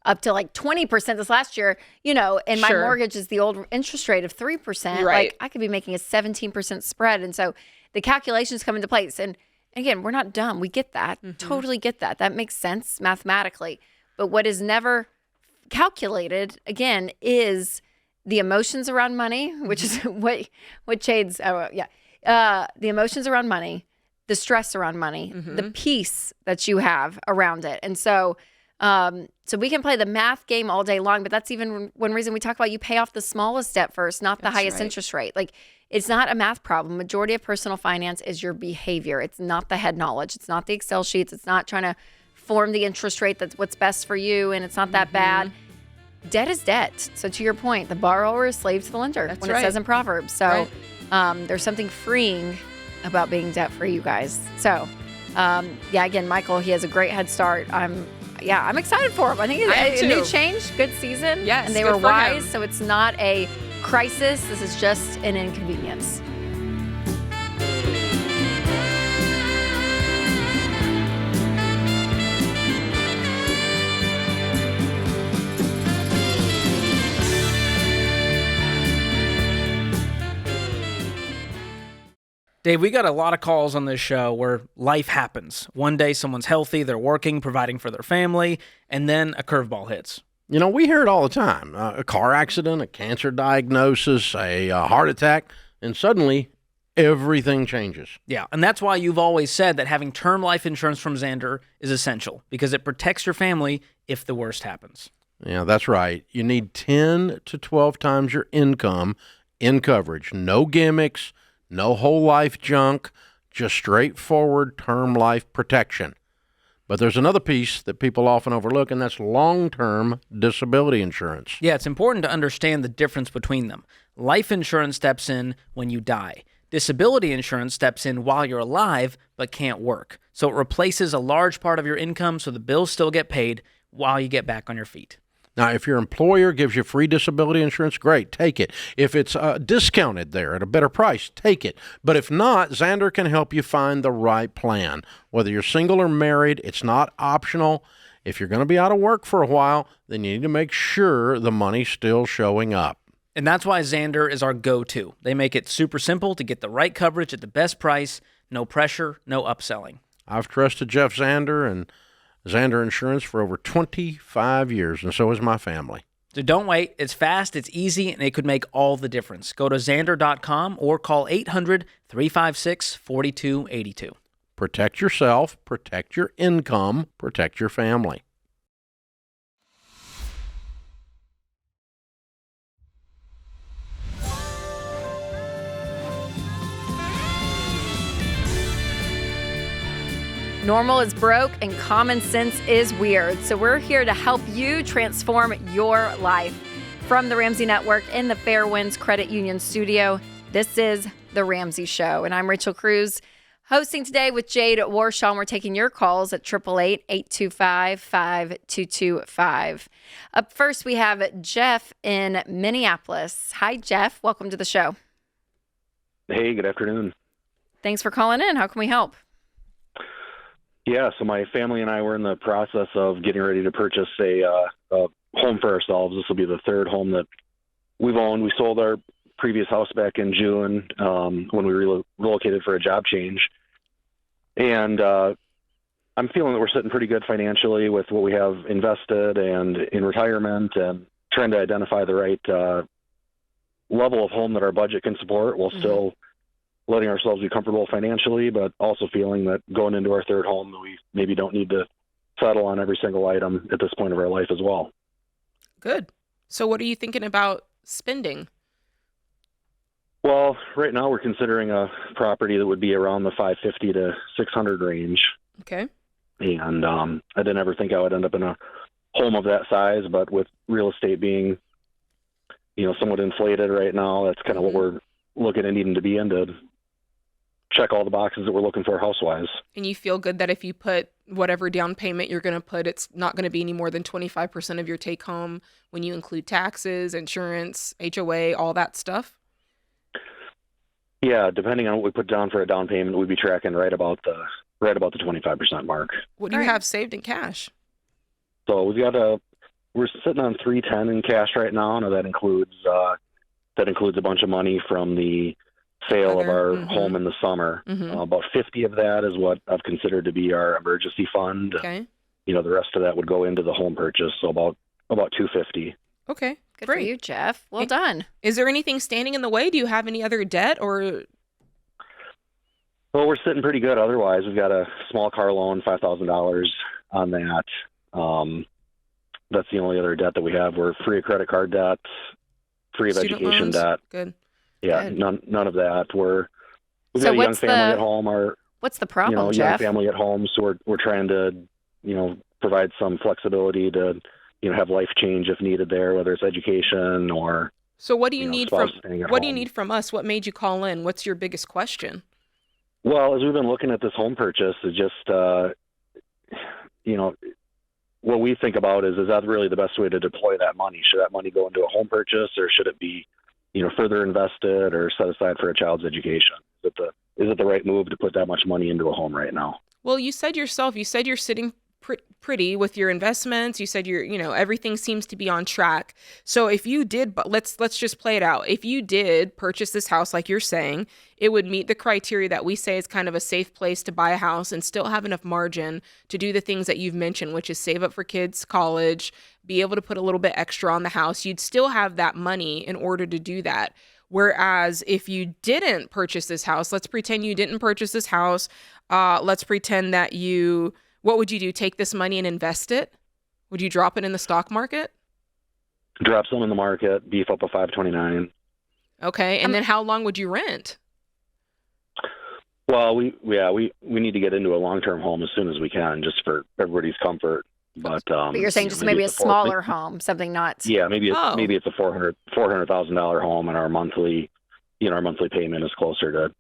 up to like 20% this last year, and my mortgage is the old interest rate of 3%. Like, I could be making a 17% spread. And so the calculations come into place. And again, we're not dumb. We get that. Totally get that. That makes sense mathematically. But what is never calculated, again, is the emotions around money, which is what Jade's, the emotions around money, the stress around money, the peace that you have around it. And so we can play the math game all day long, but that's even one reason we talk about you pay off the smallest debt first, not the highest interest rate. Like, it's not a math problem. Majority of personal finance is your behavior. It's not the head knowledge. It's not the Excel sheets. It's not trying to form the interest rate that's what's best for you, and it's not that bad. Debt is debt. So to your point, the borrower is slave to the lender. That's when it says in Proverbs. So there's something freeing about being debt free, you guys. So again, Michael, he has a great head start. I'm excited for him. I think a new change, good season. Yes, and they were wise. So it's not a crisis. This is just an inconvenience. Dave, we got a lot of calls on this show where life happens. One day someone's healthy, they're working, providing for their family, and then a curveball hits. We hear it all the time. A car accident, a cancer diagnosis, a heart attack, and suddenly everything changes. Yeah, and that's why you've always said that having term life insurance from Zander is essential, because it protects your family if the worst happens. Yeah, that's right. You need 10 to 12 times your income in coverage. No gimmicks. No whole life junk, just straightforward term life protection. But there's another piece that people often overlook, and that's long-term disability insurance. Yeah, it's important to understand the difference between them. Life insurance steps in when you die. Disability insurance steps in while you're alive but can't work. So it replaces a large part of your income so the bills still get paid while you get back on your feet. Now, if your employer gives you free disability insurance, great, take it. If it's discounted there at a better price, take it. But if not, Zander can help you find the right plan. Whether you're single or married, it's not optional. If you're going to be out of work for a while, then you need to make sure the money's still showing up. And that's why Zander is our go-to. They make it super simple to get the right coverage at the best price, no pressure, no upselling. I've trusted Jeff Zander and Zander Insurance for over 25 years, and so has my family. So don't wait. It's fast, it's easy, and it could make all the difference. Go to Zander.com or call 800-356-4282. Protect yourself, protect your income, protect your family. Normal is broke and common sense is weird. So we're here to help you transform your life. From the Ramsey Network in the Fairwinds Credit Union studio, this is The Ramsey Show. And I'm Rachel Cruze. Hosting today with Jade Warshaw, and we're taking your calls at 888-825-5225. Up first, we have Jeff in Minneapolis. Hi, Jeff. Welcome to the show. Hey, good afternoon. Thanks for calling in. How can we help? Yeah, so my family and I were in the process of getting ready to purchase a home for ourselves. This will be the third home that we've owned. We sold our previous house back in June when we relocated for a job change. And I'm feeling that we're sitting pretty good financially with what we have invested and in retirement, and trying to identify the right level of home that our budget can support while still letting ourselves be comfortable financially, but also feeling that going into our third home, we maybe don't need to settle on every single item at this point of our life as well. Good. So what are you thinking about spending? Well, right now we're considering a property that would be around the 550 to 600 range. Okay. And I didn't ever think I would end up in a home of that size, but with real estate being, somewhat inflated right now, that's kind of what we're looking at needing to be in to check all the boxes that we're looking for house-wise. And you feel good that if you put whatever down payment you're going to put, it's not going to be any more than 25% of your take home when you include taxes, insurance, HOA, all that stuff? Yeah, depending on what we put down for a down payment, we'd be tracking right about the 25% mark. What do you have saved in cash? So we're sitting on $310 in cash right now. Now that includes a bunch of money from the sale of our home in the summer. About 50 of that is what I've considered to be our emergency fund. Okay. The rest of that would go into the home purchase, so about $250. Okay. Good Great. for you, Jeff. Well done. Is there anything standing in the way? Do you have any other debt or? Well, we're sitting pretty good otherwise. We've got a small car loan, $5,000 on that. That's the only other debt that we have. We're free of credit card debt, free of Student education loans? debt. Good. Yeah, Good. none of that. We've So got a young what's family the- at home. What's the problem, young Jeff? family at home, so we're trying to, provide some flexibility to, have life change if needed there, whether it's education or. So what do you need spouse from staying at what do you home. need from us? What made you call in? What's your biggest question? Well, as we've been looking at this home purchase, it's just, what we think about is that really the best way to deploy that money? Should that money go into a home purchase, or should it be, further invested or set aside for a child's education? Is it the right move to put that much money into a home right now? Well, you said you're sitting pretty with your investments. You said everything seems to be on track. So if you did, but let's just play it out. If you did purchase this house, like you're saying, it would meet the criteria that we say is kind of a safe place to buy a house and still have enough margin to do the things that you've mentioned, which is save up for kids' college, be able to put a little bit extra on the house. You'd still have that money in order to do that. Whereas if you didn't purchase this house, let's pretend you didn't purchase this house. Let's pretend that what would you do? Take this money and invest it? Would you drop it in the stock market? Drop some in the market, beef up a 529. Okay. And then how long would you rent? Well, we need to get into a long-term home as soon as we can, just for everybody's comfort. But you're saying just maybe a smaller home, something not. Yeah, maybe it's a $400,000 home, and our monthly payment is closer to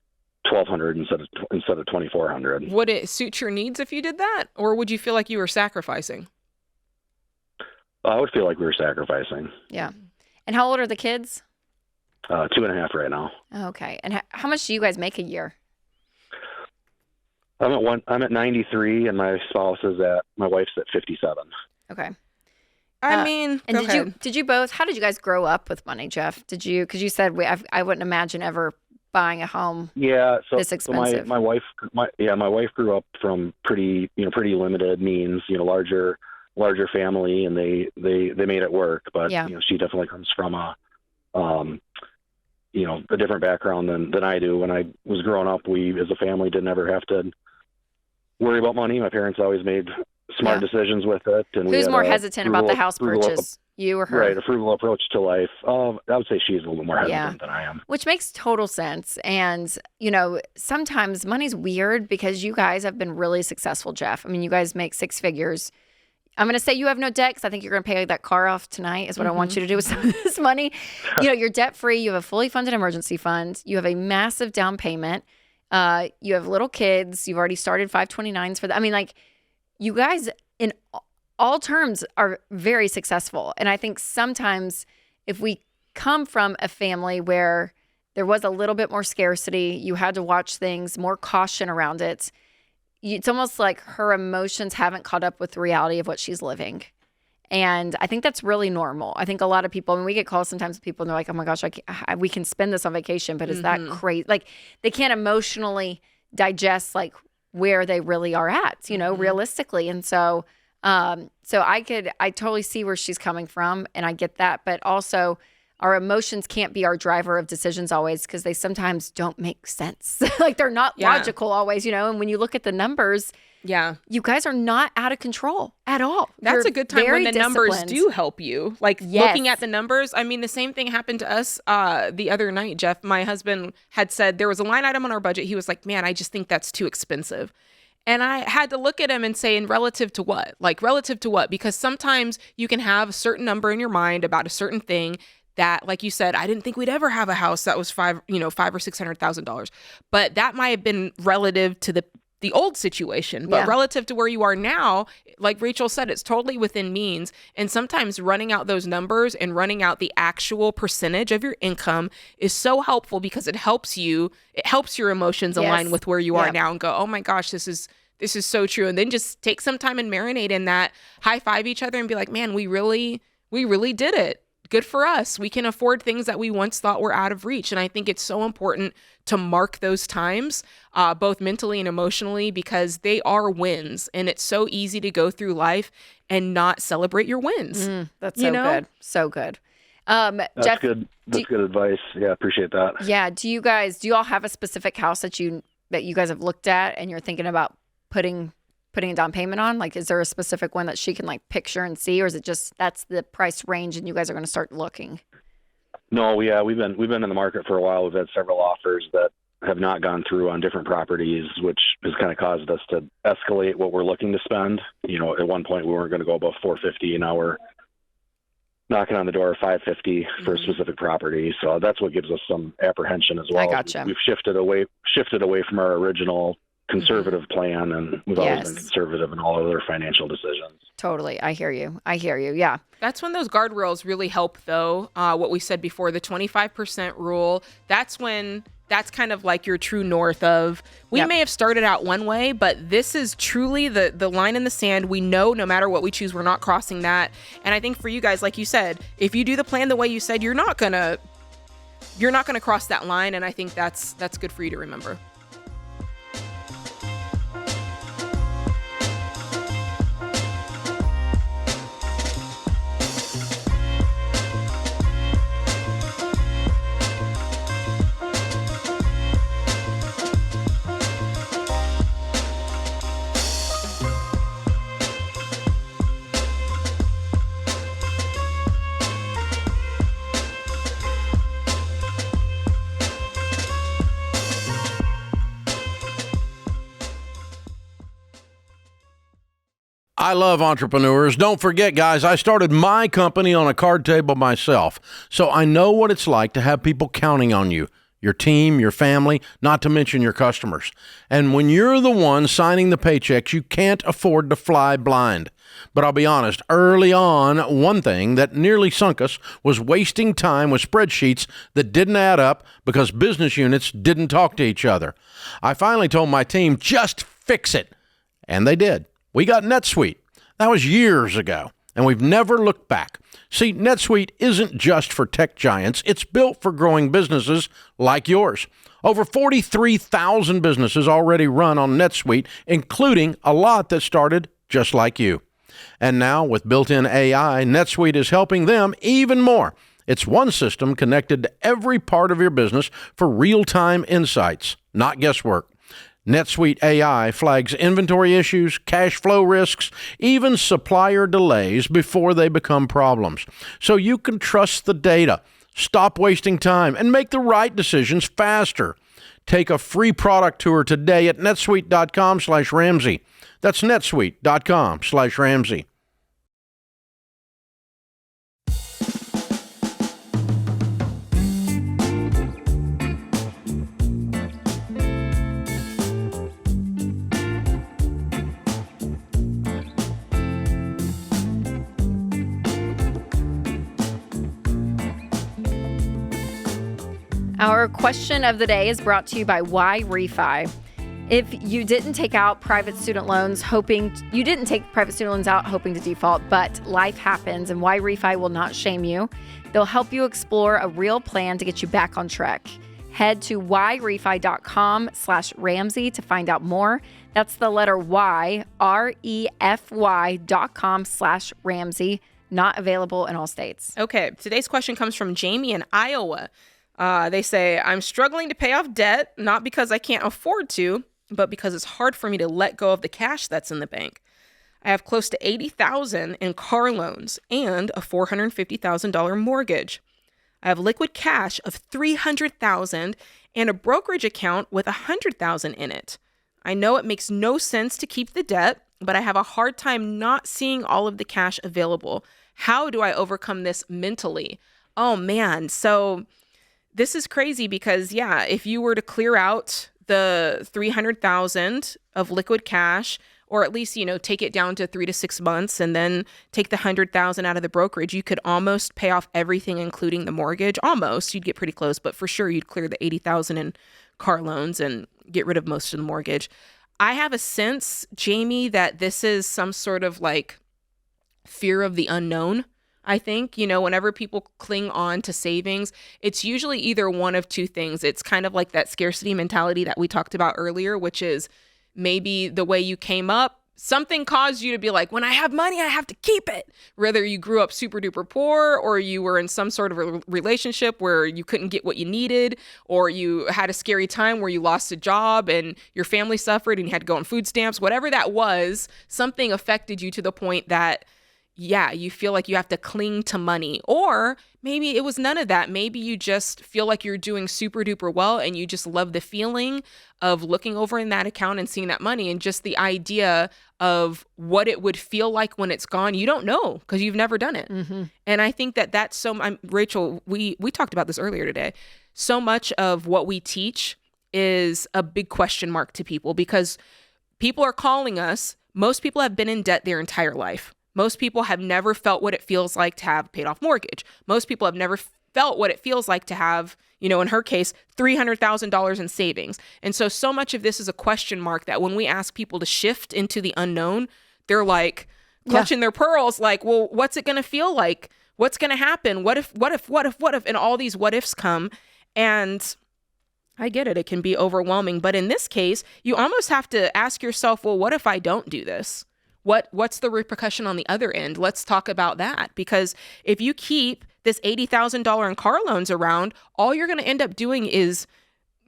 $1,200 instead of $2,400. Would it suit your needs if you did that, or would you feel like you were sacrificing? I would feel like we were sacrificing. Yeah. And how old are the kids? 2.5 right now. Okay. And how much do you guys make a year? I'm at 93, and my wife's at 57. Okay. I mean, and did you both? How did you guys grow up with money, Jeff? Did you? Because you said I wouldn't imagine ever buying a home. Yeah, so this expensive. My wife grew up from pretty limited means, larger family, and they made it work. But she definitely comes from a different background than I do. When I was growing up, we as a family didn't ever have to worry about money. My parents always made smart decisions with it. And who's more hesitant about the house purchase, you or her? Right, a frugal approach to life. I would say she's a little more hesitant than I am. Which makes total sense. And, sometimes money's weird because you guys have been really successful, Jeff. I mean, you guys make six figures. I'm going to say you have no debt because I think you're going to pay that car off tonight is what I want you to do with some of this money. You're debt-free. You have a fully funded emergency fund. You have a massive down payment. You have little kids. You've already started 529s for that. I mean, like, you guys in all terms are very successful. And I think sometimes if we come from a family where there was a little bit more scarcity, you had to watch things, more caution around it, it's almost like her emotions haven't caught up with the reality of what she's living. And I think that's really normal. I think a lot of people, when we get calls sometimes with people and they're like, oh my gosh, we can spend this on vacation, but is that crazy? Like, they can't emotionally digest like where they really are at, realistically. And so, I totally see where she's coming from, and I get that. But also, our emotions can't be our driver of decisions always, because they sometimes don't make sense. Like, they're not logical always, and when you look at the numbers, you guys are not out of control at all. That's You're a good time when the numbers disciplined. do help you. Like, looking at the numbers. I mean, the same thing happened to us the other night, Jeff. My husband had said there was a line item on our budget. He was like, man, I just think that's too expensive. And I had to look at him and say, relative to what? Like, relative to what? Because sometimes you can have a certain number in your mind about a certain thing that, like you said, I didn't think we'd ever have a house that was $500,000 or $600,000, but that might have been relative to the old situation. But relative to where you are now, like Rachel said, it's totally within means. And sometimes running out those numbers and running out the actual percentage of your income is so helpful, because it helps your emotions align with where you are now and go, oh my gosh, this is so true. And then just take some time and marinate in that, high five each other and be like, man, we really did it. Good for us. We can afford things that we once thought were out of reach. And I think it's so important to mark those times, both mentally and emotionally, because they are wins. And it's so easy to go through life and not celebrate your wins. That's so good. So good. That's Jeff, good. That's good advice. Yeah, appreciate that. Yeah. Do you all have a specific house that you guys have looked at and you're thinking about putting a down payment on? Like, is there a specific one that she can like picture and see, or is it just that's the price range and you guys are going to start looking? No, we've been in the market for a while. We've had several offers that have not gone through on different properties, which has kind of caused us to escalate what we're looking to spend. At one point we weren't going to go above $450, and now we're knocking on the door of $550 for a specific property. So that's what gives us some apprehension as well. I gotcha. We've shifted away from our original conservative plan, and we've always been conservative in all other financial decisions. Totally. I hear you. Yeah. That's when those guardrails really help, though. What we said before, the 25% rule, that's kind of like your true north of, we may have started out one way, but this is truly the line in the sand. We know no matter what we choose, we're not crossing that. And I think for you guys, like you said, if you do the plan the way you said, you're not gonna cross that line. And I think that's good for you to remember. I love entrepreneurs. Don't forget, guys, I started my company on a card table myself, so I know what it's like to have people counting on you, your team, your family, not to mention your customers. And when you're the one signing the paychecks, you can't afford to fly blind. But I'll be honest, early on, one thing that nearly sunk us was wasting time with spreadsheets that didn't add up because business units didn't talk to each other. I finally told my team, just fix it. And they did. We got NetSuite. That was years ago, and we've never looked back. See, NetSuite isn't just for tech giants. It's built for growing businesses like yours. Over 43,000 businesses already run on NetSuite, including a lot that started just like you. And now, with built-in AI, NetSuite is helping them even more. It's one system connected to every part of your business for real-time insights, not guesswork. NetSuite AI flags inventory issues, cash flow risks, even supplier delays before they become problems. So you can trust the data, stop wasting time, and make the right decisions faster. Take a free product tour today at netsuite.com/Ramsey. That's netsuite.com/Ramsey. Our question of the day is brought to you by Why Refi. If you didn't take out private student loans hoping to default, but life happens, and Why Refi will not shame you. They'll help you explore a real plan to get you back on track. Head to whyrefi.com/Ramsey to find out more. That's the letter Y, REFY.com/Ramsey. Not available in all states. Okay, today's question comes from Jamie in Iowa. They say, I'm struggling to pay off debt, not because I can't afford to, but because it's hard for me to let go of the cash that's in the bank. I have close to $80,000 in car loans and a $450,000 mortgage. I have liquid cash of $300,000 and a brokerage account with $100,000 in it. I know it makes no sense to keep the debt, but I have a hard time not seeing all of the cash available. How do I overcome this mentally? Oh man, so this is crazy because if you were to clear out the $300,000 of liquid cash, or at least, take it down to 3 to 6 months and then take the $100,000 out of the brokerage, you could almost pay off everything, including the mortgage. Almost, you'd get pretty close, but for sure you'd clear the $80,000 in car loans and get rid of most of the mortgage. I have a sense, Jamie, that this is some sort of like fear of the unknown. I think, whenever people cling on to savings, it's usually either one of two things. It's kind of like that scarcity mentality that we talked about earlier, which is maybe the way you came up, something caused you to be like, when I have money, I have to keep it. Whether you grew up super duper poor, or you were in some sort of a relationship where you couldn't get what you needed, or you had a scary time where you lost a job and your family suffered and you had to go on food stamps, whatever that was, something affected you to the point that you feel like you have to cling to money. Or maybe it was none of that. Maybe you just feel like you're doing super duper well and you just love the feeling of looking over in that account and seeing that money, and just the idea of what it would feel like when it's gone. You don't know because you've never done it. Mm-hmm. And I think that's so, Rachel, we talked about this earlier today. So much of what we teach is a big question mark to people because people are calling us. Most people have been in debt their entire life. Most people have never felt what it feels like to have paid off mortgage. Most people have never felt what it feels like to have, in her case, $300,000 in savings. And so much of this is a question mark that when we ask people to shift into the unknown, they're like clutching their pearls, like, well, what's it going to feel like? What's going to happen? What if, and all these what ifs come. And I get it. It can be overwhelming. But in this case, you almost have to ask yourself, well, what if I don't do this? What's the repercussion on the other end? Let's talk about that. Because if you keep this $80,000 in car loans around, all you're going to end up doing is,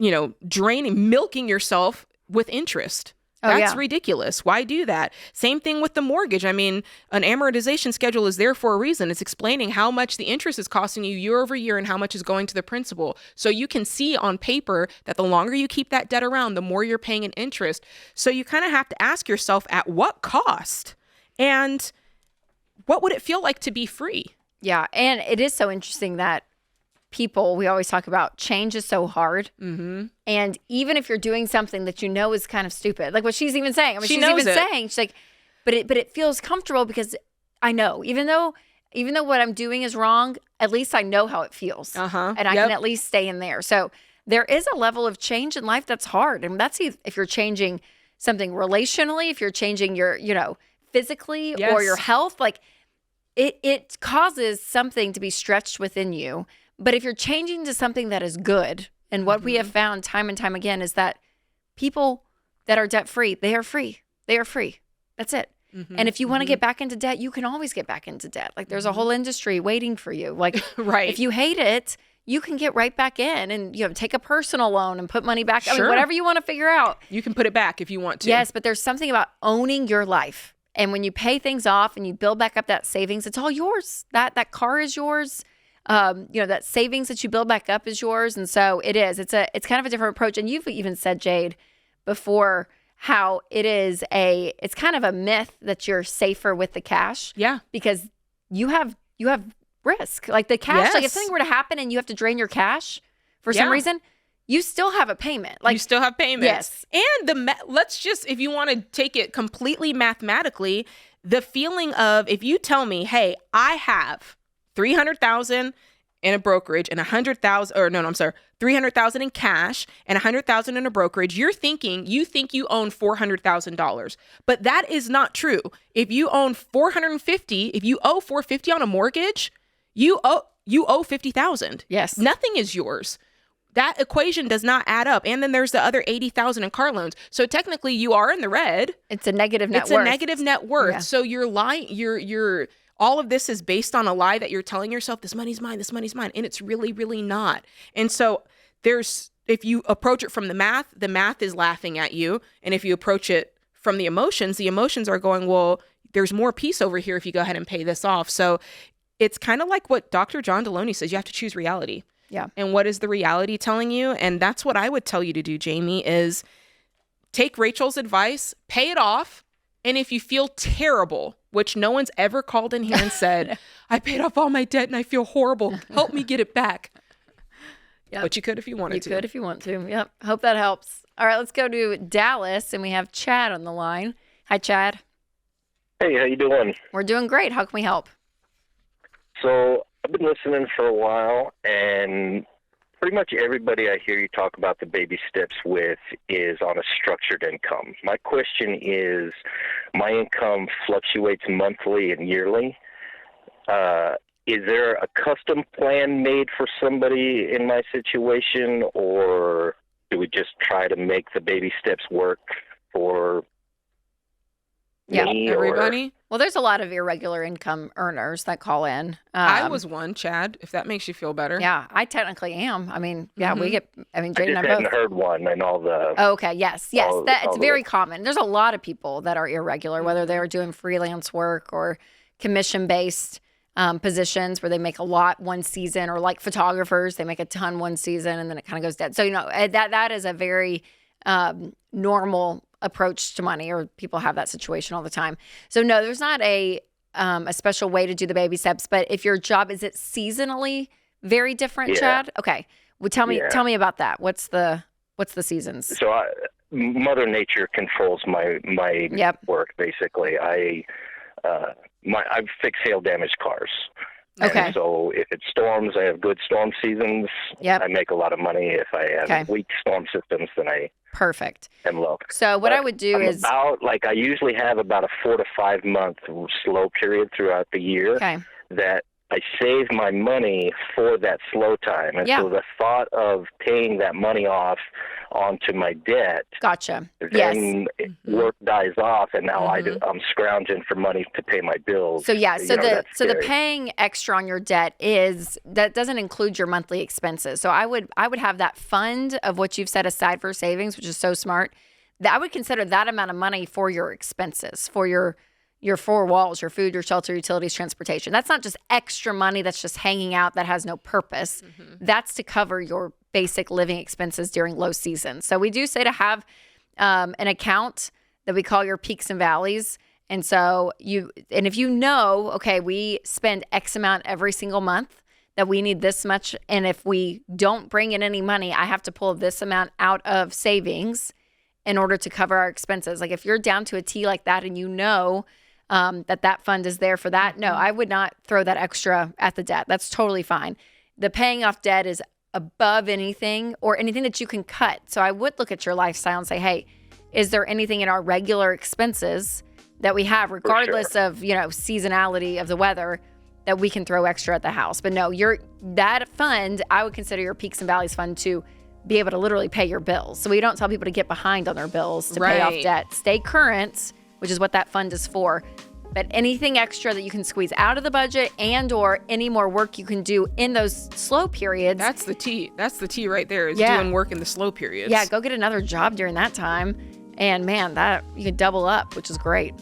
milking yourself with interest. That's ridiculous. Why do that? Same thing with the mortgage. I mean, an amortization schedule is there for a reason. It's explaining how much the interest is costing you year over year and how much is going to the principal. So you can see on paper that the longer you keep that debt around, the more you're paying in interest. So you kind of have to ask yourself, at what cost? And what would it feel like to be free? Yeah. And it is so interesting that we always talk about change is so hard. Mm-hmm. And even if you're doing something that is kind of stupid, like what she's even saying. I mean, she's like, but it feels comfortable because I know, even though what I'm doing is wrong, at least I know how it feels. Uh-huh. And I can at least stay in there. So there is a level of change in life that's hard. And that's if you're changing something relationally, if you're changing your, physically or your health, like it causes something to be stretched within you. But if you're changing to something that is good, and what we have found time and time again is that people that are debt-free, they are free. They are free. That's it. Mm-hmm. And if you want to get back into debt, you can always get back into debt. Like there's a whole industry waiting for you. Like if you hate it, you can get right back in and take a personal loan and put money back. Sure. I mean, whatever you want to figure out. You can put it back if you want to. Yes, but there's something about owning your life. And when you pay things off and you build back up that savings, it's all yours. That car is yours. That savings that you build back up is yours. And so it is. It's kind of a different approach. And you've even said, Jade, before how it's kind of a myth that you're safer with the cash. Yeah. Because you have risk. Like the cash, like if something were to happen and you have to drain your cash for some reason, you still have a payment. Like you still have payments. Yes. And let's just, if you want to take it completely mathematically, the feeling of if you tell me, hey, I have $300,000 in a brokerage and 300,000 in cash and 100,000 in a brokerage, you think you own $400,000. But that is not true. If you own 450, if you owe 450 on a mortgage, you owe 50,000. Yes. Nothing is yours. That equation does not add up. And then there's the other 80,000 in car loans. So technically you are in the red. It's a negative net worth. It's a negative net worth. Yeah. So you're lying. You're all of this is based on a lie that you're telling yourself, this money's mine. And it's really, really not. And so if you approach it from the math is laughing at you. And if you approach it from the emotions are going, well, there's more peace over here if you go ahead and pay this off. So it's kind of like what Dr. John Deloney says, you have to choose reality. Yeah. And what is the reality telling you? And that's what I would tell you to do, Jamie, is take Rachel's advice, pay it off. And if you feel terrible, which no one's ever called in here and said, I paid off all my debt and I feel horrible. Help me get it back. Yep. But you could if you wanted to. You could if you want to. Yep. Hope that helps. All right, let's go to Dallas, and we have Chad on the line. Hi, Chad. Hey, how you doing? We're doing great. How can we help? So I've been listening for a while, and pretty much everybody I hear you talk about the baby steps with is on a structured income. My question is, my income fluctuates monthly and yearly. Is there a custom plan made for somebody in my situation, or do we just try to make the baby steps work for me? Everybody? Well, there's a lot of irregular income earners that call in. I was one, Chad, if that makes you feel better. Yeah, I technically am. I mean, yeah, Mhm. Jade I and just I both. hadn't heard one and all the... Oh, okay, yes. all It's the- very common. There's a lot of people that are irregular, whether they're doing freelance work or commission-based positions where they make a lot one season, or like photographers, they make a ton one season and then it kind of goes dead. So, that is a very normal approach to money, or people have that situation all the time. So no, there's not a special way to do the baby steps. But if your job, is it seasonally very different, Yeah. Chad? Okay. Well, tell me about that. What's the seasons? So Mother Nature controls my Yep. work, basically. I fix hail damaged cars. Okay. And so if it storms, I have good storm seasons. Yep. I make a lot of money. If I have Okay. weak storm systems, then I Perfect. am low. So what But I would do I'm is I usually have about a 4 to 5 month slow period throughout the year okay. that I save my money for that slow time. And Yeah. so the thought of paying that money off onto my debt, Gotcha. Yes. then work dies off, and now Mhm. I'm scrounging for money to pay my bills. So yeah, You so know, the that's scary. paying extra on your debt that doesn't include your monthly expenses. So I would have that fund of what you've set aside for savings, which is so smart. That I would consider that amount of money for your expenses, for your four walls, your food, your shelter, utilities, transportation. That's not just extra money that's just hanging out that has no purpose. That's to cover your basic living expenses during low season. So we do say to have an account that we call your peaks and valleys. And so if you know, okay, we spend X amount every single month, that we need this much. And if we don't bring in any money, I have to pull this amount out of savings in order to cover our expenses. Like if you're down to a T like that, and that fund is there for that, no, I would not throw that extra at the debt. That's totally fine. The paying off debt is above anything, or anything that you can cut. So I would look at your lifestyle and say, hey, is there anything in our regular expenses that we have, regardless of, seasonality of the weather, that we can throw extra at the house? But no, that fund, I would consider your peaks and valleys fund to be able to literally pay your bills. So we don't tell people to get behind on their bills to pay off Right. debt. Stay current, which is what that fund is for. But anything extra that you can squeeze out of the budget, and or any more work you can do in those slow periods. That's the T. That's the T right there, is Yeah. doing work in the slow periods. Yeah, go get another job during that time. And man, that you could double up, which is great.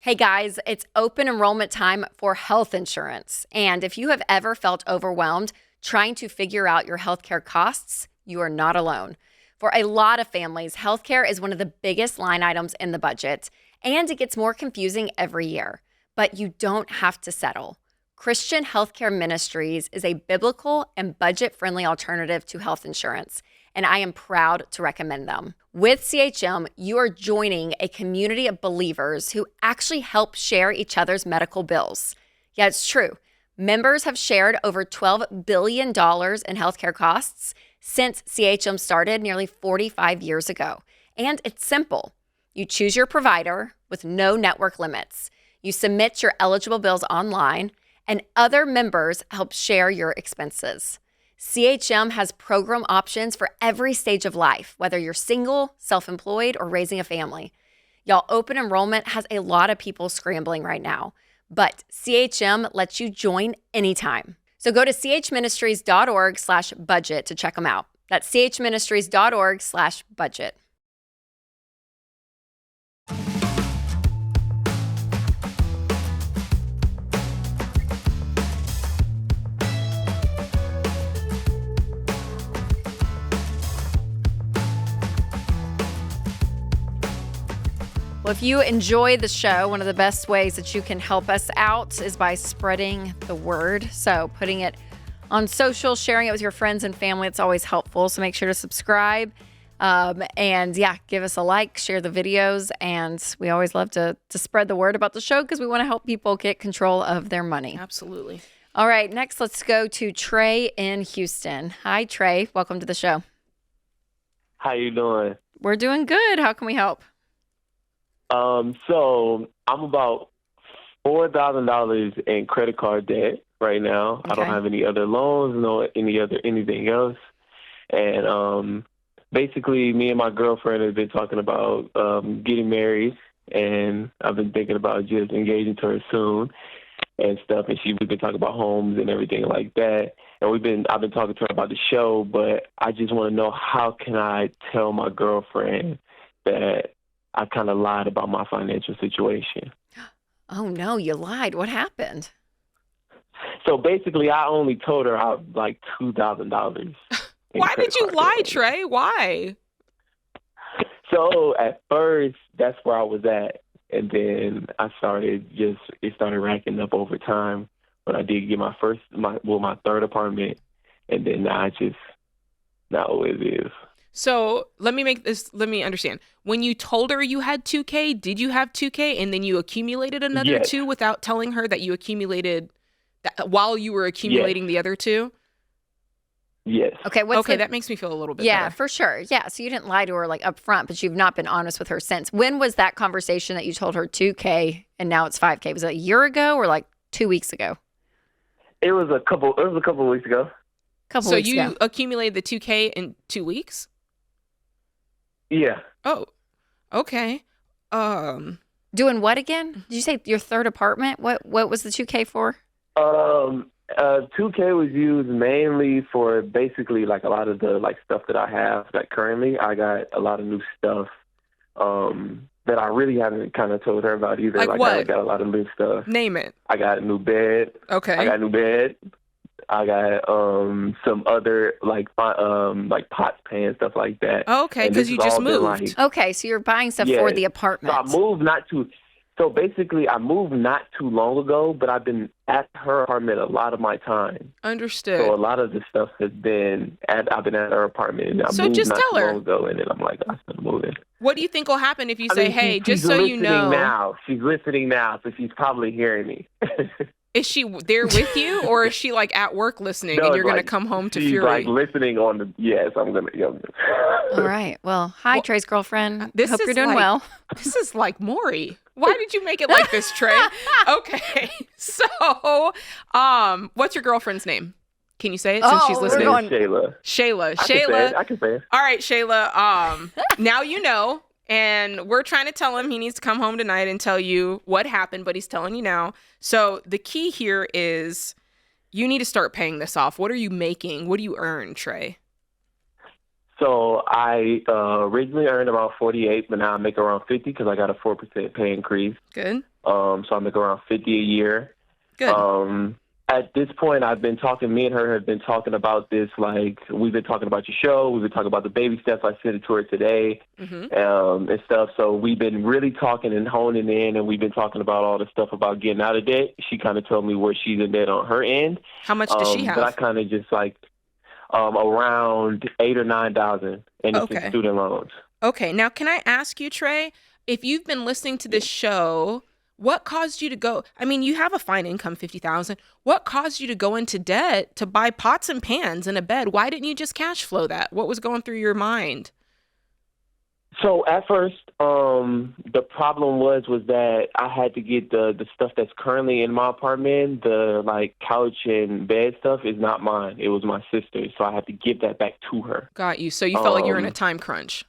Hey guys, it's open enrollment time for health insurance. And if you have ever felt overwhelmed trying to figure out your healthcare costs, you are not alone. For a lot of families, healthcare is one of the biggest line items in the budget, and it gets more confusing every year. But you don't have to settle. Christian Healthcare Ministries is a biblical and budget-friendly alternative to health insurance, and I am proud to recommend them. With CHM, you are joining a community of believers who actually help share each other's medical bills. Yeah, it's true. Members have shared over $12 billion in healthcare costs since CHM started nearly 45 years ago. And it's simple. You choose your provider with no network limits. You submit your eligible bills online, and other members help share your expenses. CHM has program options for every stage of life, whether you're single, self-employed, or raising a family. Y'all, open enrollment has a lot of people scrambling right now, but CHM lets you join anytime. So go to chministries.org/budget to check them out. That's chministries.org/budget. Well, if you enjoy the show, one of the best ways that you can help us out is by spreading the word. So putting it on social, sharing it with your friends and family, it's always helpful. So make sure to subscribe and give us a like, share the videos. And we always love to spread the word about the show because we want to help people get control of their money. Absolutely. All right, next let's go to Trey in Houston. Hi, Trey. Welcome to the show. How you doing? We're doing good. How can we help? So I'm about $4,000 in credit card debt right now. Okay. I don't have any other loans, anything else. And basically, me and my girlfriend have been talking about getting married, and I've been thinking about just engaging to her soon and stuff. And we've been talking about homes and everything like that. And I've been talking to her about the show, but I just want to know, how can I tell my girlfriend that I kind of lied about my financial situation? Oh, no, you lied. What happened? So basically, I only told her I had like $2,000. Why did you lie, Trey? Why? So at first, that's where I was at. And then it started racking up over time when I did get my third apartment. And then now it's just not what it is. So let me understand. When you told her you had 2K, did you have 2K and then you accumulated another Yes. 2 without telling her that you accumulated that while you were accumulating the other 2? Yes. Okay, that makes me feel a little bit Yeah, better. for sure. Yeah, so you didn't lie to her like up front, but you've not been honest with her since. When was that conversation that you told her 2K and now it's 5K? Was it a year ago or like 2 weeks ago? It was a couple of weeks ago. So you accumulated the 2K in 2 weeks? Yeah. Oh, okay. Doing what again? Did you say your third apartment? What was the 2K for? 2K was used mainly for basically like a lot of the like stuff that I have. Like currently, I got a lot of new stuff that I really haven't kind of told her about either. Like what? I got a lot of new stuff. Name it. I got a new bed. Okay. I got a new bed. I got some other like pots, pans, stuff like that. Oh, okay, And because this you has just all been, moved. like, Okay, so you're buying stuff Yeah. for the apartment. So basically, I moved not too long ago, but I've been at her apartment a lot of my time. Understood. So a lot of the stuff I've been at her apartment, and I So moved just not tell too her. long ago, and then I'm like, I started moving. What do you think will happen if you I say, mean, hey, she's just so you listening know, now. She's listening now, so she's probably hearing me. is she there with you or is she like at work listening No, and you're it's going to like, come home to she's fury? like listening on the. Yes, I'm gonna. All right. Well, hi, Trey's girlfriend. This Hope is you're doing like- well. This is like Maury. Why did you make it like this, Trey? Okay. So, what's your girlfriend's name? Can you say it since she's we're listening? going- Shayla. I can say it. All right, Shayla. Now you know, and we're trying to tell him he needs to come home tonight and tell you what happened, but he's telling you now. So the key here is you need to start paying this off. What are you making? What do you earn, Trey? So I originally earned around 48, but now I make around 50 because I got a 4% pay increase. Good. So I make around 50 a year. Good. at this point, me and her have been talking about this, like, we've been talking about your show, we've been talking about the baby steps. I sent it to her today, and stuff. So we've been really talking and honing in, and we've been talking about all the stuff about getting out of debt. She kind of told me where she's in debt on her end. How much does she have? But I kind of just like around $8,000 or $9,000, and it's in student loans. Okay. Now, can I ask you, Trey, if you've been listening to this show, what caused you to go? I mean, you have a fine income, $50,000. What caused you to go into debt to buy pots and pans and a bed? Why didn't you just cash flow that? What was going through your mind? So at first, the problem was that I had to get the stuff that's currently in my apartment, the like couch and bed stuff is not mine. It was my sister's, so I had to give that back to her. Got you. So you felt like you were in a time crunch.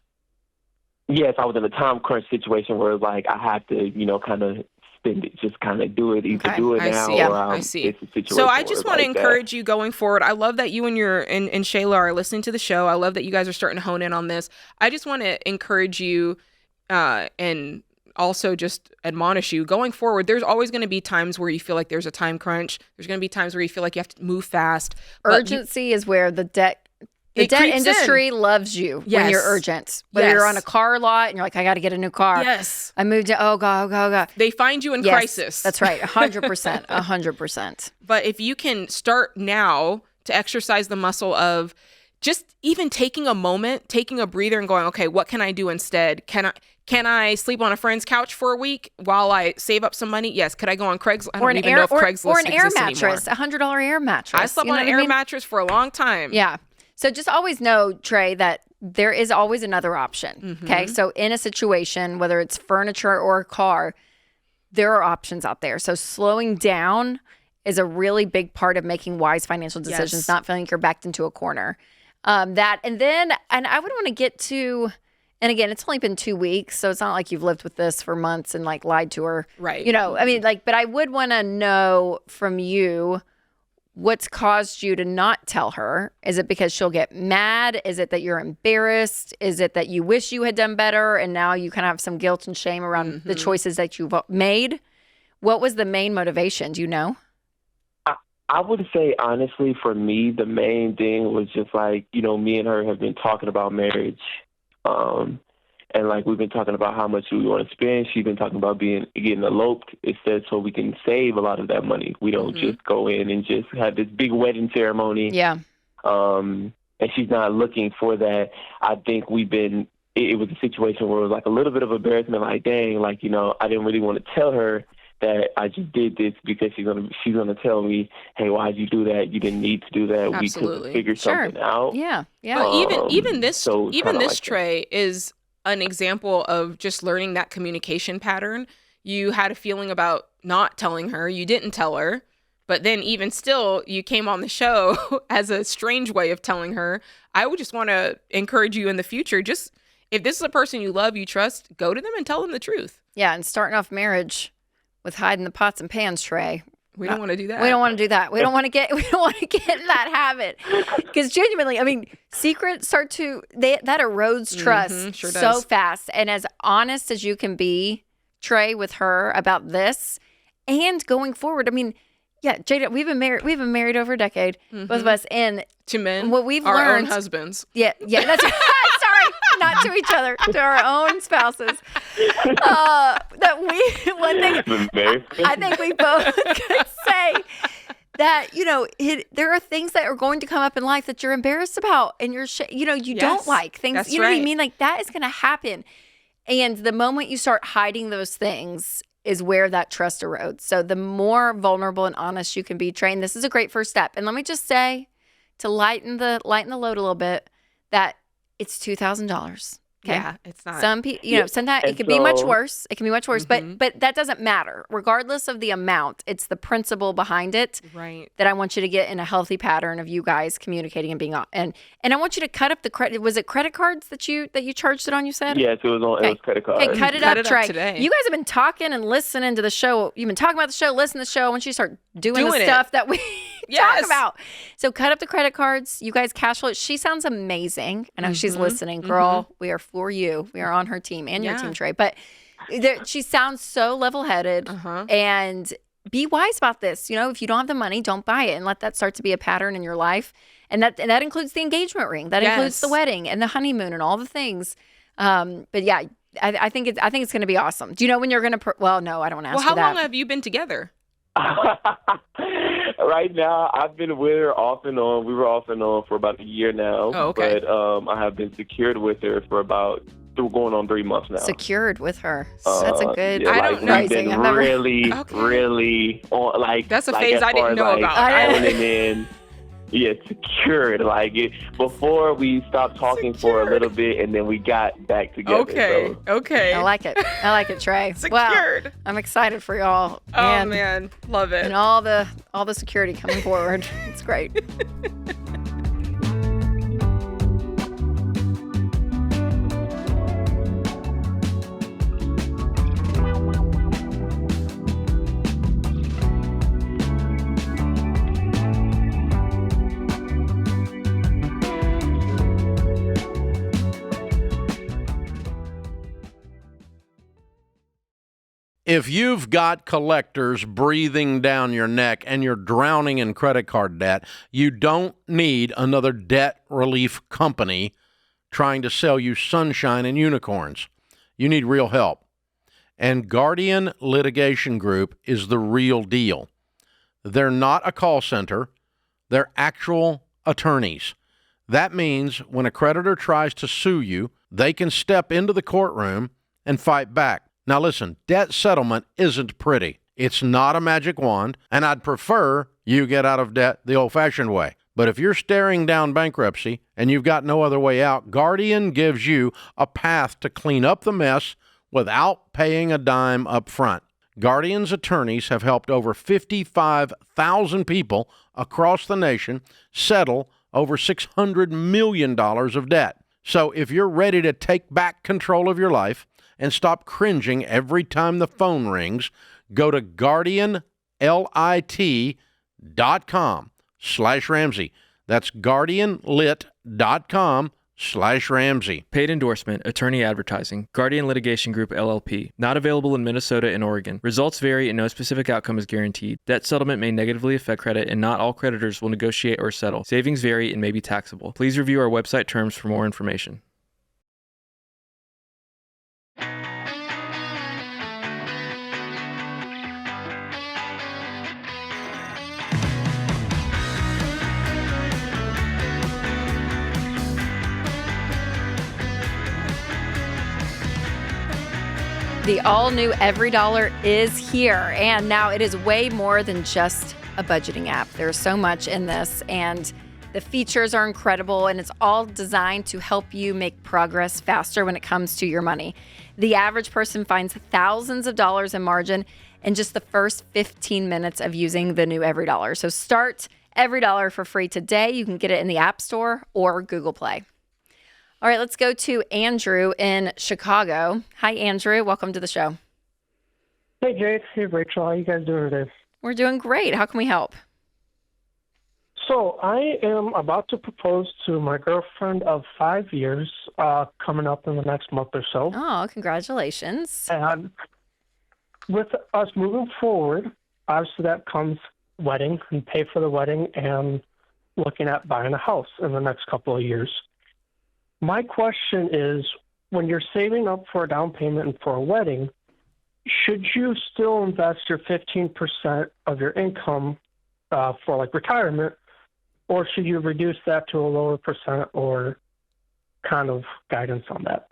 Yes, I was in a time crunch situation where like I had to, kind of spend it, just kind of do it, either do it now or I see. It's a situation. So I just want to like encourage you going forward. I love that you and and Shayla are listening to the show. I love that you guys are starting to hone in on this. I just want to encourage you and also just admonish you going forward. There's always going to be times where you feel like there's a time crunch. There's going to be times where you feel like you have to move fast. Urgency is where the debt industry loves you when you're urgent. Whether you're on a car lot and you're like, I got to get a new car. Yes. I moved to, oh God. They find you in crisis. That's right. 100%. 100%. But if you can start now to exercise the muscle of just even taking a moment, taking a breather and going, okay, what can I do instead? Can I sleep on a friend's couch for a week while I save up some money? Yes. Could I go on Craigslist? I don't even know if Craigslist or an air mattress, $100 air mattress. I slept on an air mattress for a long time. Yeah. So just always know, Trey, that there is always another option. Okay. So in a situation, whether it's furniture or a car, there are options out there. So slowing down is a really big part of making wise financial decisions, not feeling like you're backed into a corner. And I would want to get to, and again, it's only been 2 weeks, so it's not like you've lived with this for months and like lied to her. Right. But I would want to know from you what's caused you to not tell her. Is it because she'll get mad? Is it that you're embarrassed? Is it that you wish you had done better and now you kind of have some guilt and shame around the choices that you've made? What was the main motivation? Do you know? I would say, honestly, for me, the main thing was just like, me and her have been talking about marriage. And like we've been talking about how much we want to spend. She's been talking about getting eloped instead, so we can save a lot of that money. We don't just go in and just have this big wedding ceremony. Yeah. And she's not looking for that. I think it was a situation where it was like a little bit of embarrassment, like, dang, like, I didn't really want to tell her that I just did this because she's gonna tell me, hey, why'd you do that? You didn't need to do that. Absolutely. We could figure something out. Yeah. But even this like Trey is an example of just learning that communication pattern. You had a feeling about not telling her. You didn't tell her. But then even still, you came on the show as a strange way of telling her. I would just want to encourage you in the future, just if this is a person you love, you trust, go to them and tell them the truth. Yeah, and starting off marriage with hiding the pots and pans, Trey. We don't want to do that. We don't want to do that. We don't want to get in that habit. Because genuinely, secrets that erodes trust so fast. And as honest as you can be, Trey, with her about this and going forward, Jada, we've been married over a decade, both of us, and to men, what we've our learned, own husbands. Yeah, that's sorry, not to each other, to our own spouses. I think we both could say that there are things that are going to come up in life that you're embarrassed about, and you don't like things. That's what I mean? Like that is going to happen, and the moment you start hiding those things is where that trust erodes. So the more vulnerable and honest you can be, Trey, and this is a great first step. And let me just say, to lighten the load a little bit, that it's $2,000. Okay? Yeah, it's not. Some people, sometimes it can be much worse. It can be much worse, but that doesn't matter. Regardless of the amount, it's the principle behind it that I want you to get in a healthy pattern of you guys communicating and being on. And I want you to cut up the credit. Was it credit cards that you charged it on? You said yes. It was credit cards. Okay, cut it up, Trey. Today. You guys have been talking and listening to the show. You've been talking about the show, listening to the show. Once you start doing the stuff that we talk about, so cut up the credit cards. You guys cash flow. She sounds amazing. I know she's listening, girl. We are for you. We are on her team and your team, Trey. But she sounds so level-headed, and be wise about this. If you don't have the money, don't buy it, and let that start to be a pattern in your life. And that includes the engagement ring. That includes the wedding and the honeymoon and all the things. But yeah, I think it's going to be awesome. Do you know when you're going to? Well, no, I don't want to ask you that. Well, how long have you been together? Right now, I've been with her off and on. We were off and on for about a year now. Oh, okay. But I have been secured with her for going on 3 months now. Secured with her. That's a good. Yeah, I don't know. We've been really on, like. That's a phase I didn't know about. Ironing in. Yeah, secured. Before we stopped talking for a little bit, and then we got back together. Okay. I like it. Trey. Secured. Wow. I'm excited for y'all. Oh man, love it. And all the security coming forward. It's great. If you've got collectors breathing down your neck and you're drowning in credit card debt, you don't need another debt relief company trying to sell you sunshine and unicorns. You need real help. And Guardian Litigation Group is the real deal. They're not a call center. They're actual attorneys. That means when a creditor tries to sue you, they can step into the courtroom and fight back. Now listen, debt settlement isn't pretty. It's not a magic wand, and I'd prefer you get out of debt the old-fashioned way. But if you're staring down bankruptcy and you've got no other way out, Guardian gives you a path to clean up the mess without paying a dime up front. Guardian's attorneys have helped over 55,000 people across the nation settle over $600 million of debt. So if you're ready to take back control of your life and stop cringing every time the phone rings, go to guardianlit.com/Ramsey. That's guardianlit.com/Ramsey. Paid endorsement, attorney advertising, Guardian Litigation Group, LLP. Not available in Minnesota and Oregon. Results vary and no specific outcome is guaranteed. Debt settlement may negatively affect credit and not all creditors will negotiate or settle. Savings vary and may be taxable. Please review our website terms for more information. The all-new EveryDollar is here, and now it is way more than just a budgeting app. There's so much in this, and the features are incredible, and it's all designed to help you make progress faster when it comes to your money. The average person finds thousands of dollars in margin in just the first 15 minutes of using the new EveryDollar. So start EveryDollar for free today. You can get it in the App Store or Google Play. All right, let's go to Andrew in Chicago. Hi, Andrew. Welcome to the show. Hey, Jade. Hey, Rachel. How you guys doing today? We're doing great. How can we help? So I am about to propose to my girlfriend of 5 years coming up in the next month or so. Oh, congratulations. And with us moving forward, obviously that comes wedding and pay for the wedding and looking at buying a house in the next couple of years. My question is, when you're saving up for a down payment and for a wedding, should you still invest your 15% of your income for like retirement, or should you reduce that to a lower percent, or kind of guidance on that?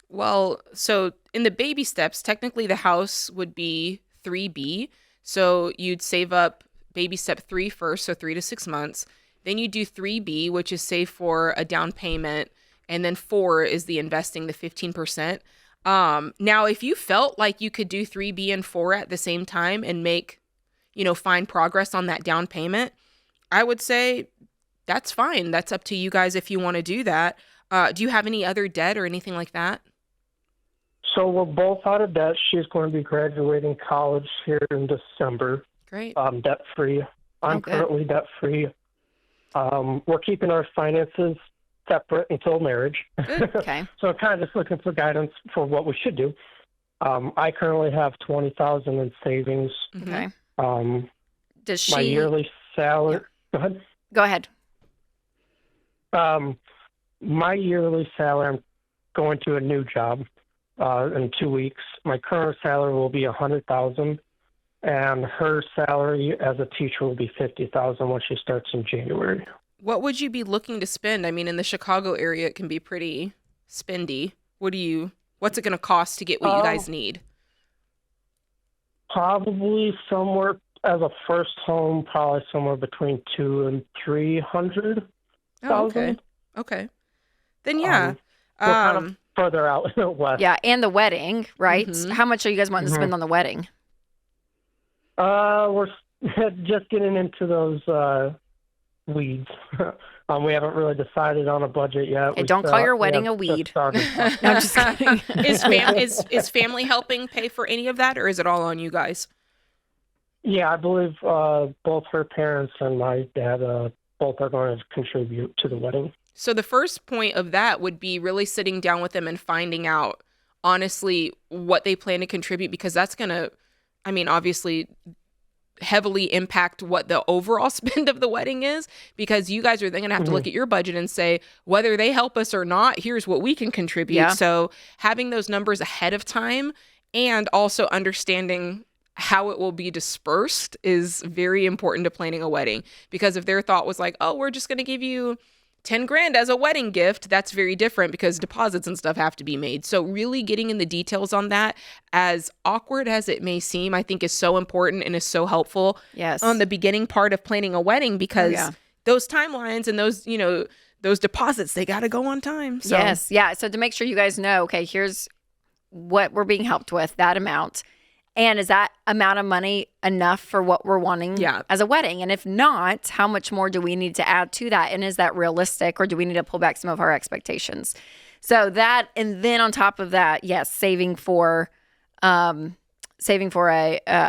Well, so in the baby steps, technically the house would be 3B. So you'd save up baby step 3 first, so 3 to 6 months. Then you do 3B, which is save for a down payment. And then 4 is the investing, the 15%. Now, if you felt like you could do 3B and 4 at the same time and make, find progress on that down payment, I would say that's fine. That's up to you guys if you want to do that. Do you have any other debt or anything like that? So we're both out of debt. She's going to be graduating college here in December. Great. Debt-free. I'm currently debt-free. We're keeping our finances separate until marriage. Good. Okay. So kind of just looking for guidance for what we should do. I currently have $20,000 in savings. Okay. Does she? My yearly salary. Go ahead. Go ahead. My yearly salary. I'm going to a new job in 2 weeks. My current salary will be $100,000, and her salary as a teacher will be $50,000 when she starts in January. What would you be looking to spend? I mean, in the Chicago area, it can be pretty spendy. What's it going to cost to get what you guys need? Probably somewhere as a first home, probably somewhere between $200,000 and $300,000. Oh, okay. Then yeah. We're kind of further out west. Yeah, and the wedding, right? Mhm. How much are you guys wanting to spend on the wedding? We're just getting into those weeds. We haven't really decided on a budget yet. Hey, don't call your wedding a weed. No, I'm just kidding. Is family helping pay for any of that, or is it all on you guys? Yeah, I believe both her parents and my dad both are going to contribute to the wedding. So the first point of that would be really sitting down with them and finding out, honestly, what they plan to contribute, because that's going to, I mean, obviously heavily impact what the overall spend of the wedding is, because you guys are then going to have to look at your budget and say, whether they help us or not, here's what we can contribute. Yeah. So having those numbers ahead of time and also understanding how it will be dispersed is very important to planning a wedding. Because if their thought was like, oh, we're just going to give you $10,000 as a wedding gift, that's very different because deposits and stuff have to be made. So really getting in the details on that, as awkward as it may seem, I think is so important and is so helpful on the beginning part of planning a wedding, because those timelines and those, those deposits, they got to go on time. So. Yes. Yeah. So to make sure you guys know, okay, here's what we're being helped with, that amount. And is that amount of money enough for what we're wanting as a wedding? And if not, how much more do we need to add to that? And is that realistic, or do we need to pull back some of our expectations? So that, and then on top of that, yes, saving for a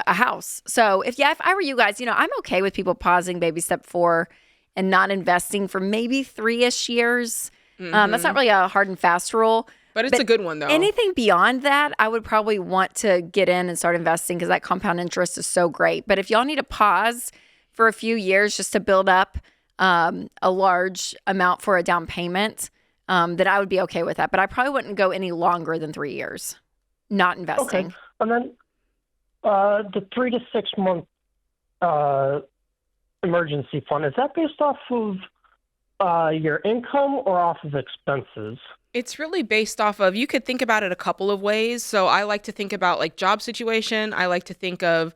house. So if I were you guys, I'm okay with people pausing baby step 4 and not investing for maybe 3-ish years. That's not really a hard and fast rule. But it's a good one, though. Anything beyond that, I would probably want to get in and start investing, because that compound interest is so great. But if y'all need to pause for a few years just to build up a large amount for a down payment, then I would be okay with that. But I probably wouldn't go any longer than 3 years not investing. Okay. And then the 3 to 6 month emergency fund, is that based off of your income or off of expenses? It's really based off of, you could think about it a couple of ways. So I like to think about like job situation. I like to think of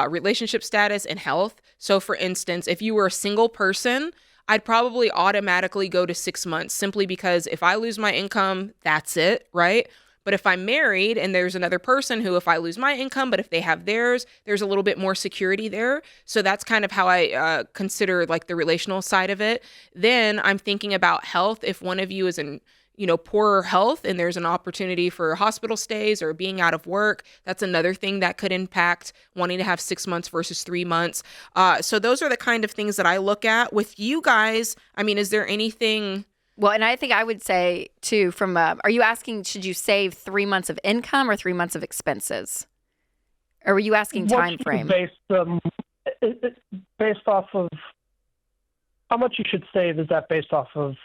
relationship status and health. So for instance, if you were a single person, I'd probably automatically go to 6 months, simply because if I lose my income, that's it, right? But if I'm married and there's another person who, if I lose my income, but if they have theirs, there's a little bit more security there. So that's kind of how I consider like the relational side of it. Then I'm thinking about health. If one of you is in poorer health and there's an opportunity for hospital stays or being out of work, that's another thing that could impact wanting to have 6 months versus 3 months. So those are the kind of things that I look at. With you guys, I mean, is there anything? Well, and I think I would say too, are you asking, should you save 3 months of income or 3 months of expenses? Or were you asking time frame? Based off of how much you should save, is that based off of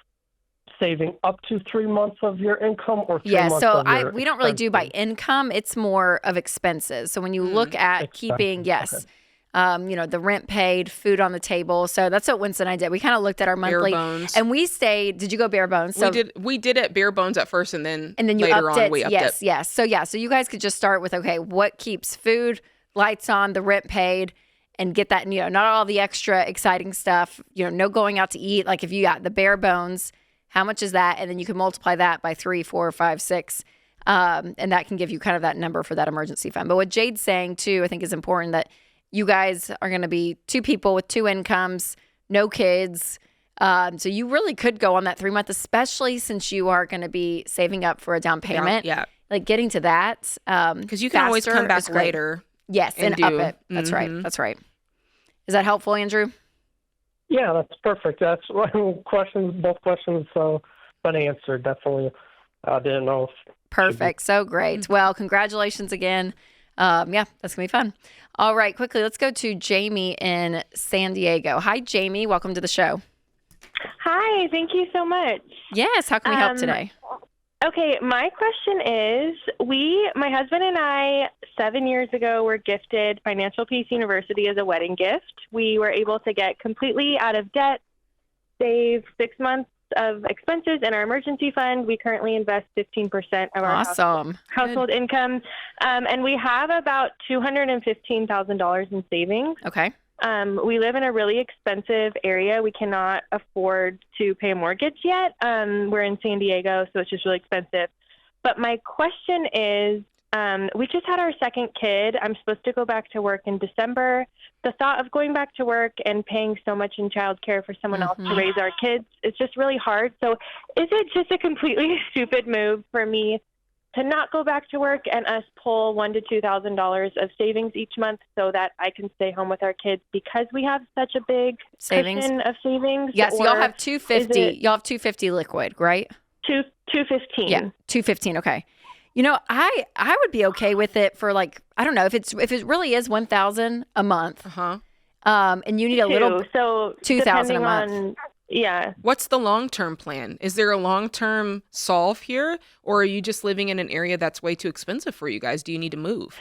saving up to 3 months of your income or 3 months so of your we don't really do by income. It's more of expenses. So when you look at keeping, the rent paid, food on the table. So that's what Winston and I did. We kind of looked at our monthly, bare bones. And we stayed. Did you go bare bones? So we did it bare bones at first, and then you later upped on it. we upped it. Yes. So you guys could just start with, okay, what keeps food, lights on, the rent paid, and get that. Not all the extra exciting stuff. No going out to eat. Like if you got the bare bones, how much is that? And then you can multiply that by 3, 4, 5, 6. And that can give you kind of that number for that emergency fund. But what Jade's saying too, I think is important, that you guys are going to be 2 people with 2 incomes, no kids. So you really could go on that 3 month, especially since you are going to be saving up for a down payment. Yeah. Like getting to that. Because you can always come back later. Yes. And up it. That's right. That's right. Is that helpful, Andrew? Yeah, that's perfect. That's both questions been answered. Definitely didn't know. Perfect. So great. Well, congratulations again. Yeah, that's going to be fun. All right, quickly, let's go to Jamie in San Diego. Hi, Jamie. Welcome to the show. Hi, thank you so much. Yes, how can we help today? Okay, my question is, my husband and I, 7 years ago, were gifted Financial Peace University as a wedding gift. We were able to get completely out of debt, save 6 months of expenses in our emergency fund. We currently invest 15% of our household income, and we have about $215,000 in savings. Okay. We live in a really expensive area. We cannot afford to pay a mortgage yet. We're in San Diego, so it's just really expensive. But my question is, we just had our second kid. I'm supposed to go back to work in December. The thought of going back to work and paying so much in childcare for someone else to raise our kids is just really hard. So is it just a completely stupid move for me to not go back to work and us pull $1,000 to $2,000 of savings each month so that I can stay home with our kids because we have such a big cushion of savings? Yes, or y'all have $250. Y'all have $250 liquid, right? $215. Yeah, $215. Okay. You know, I would be okay with it for like, I don't know, if it really is $1,000 a month. And you need a little $2,000 a month. Yeah. What's the long-term plan? Is there a long-term solve here, or are you just living in an area that's way too expensive for you guys? Do you need to move?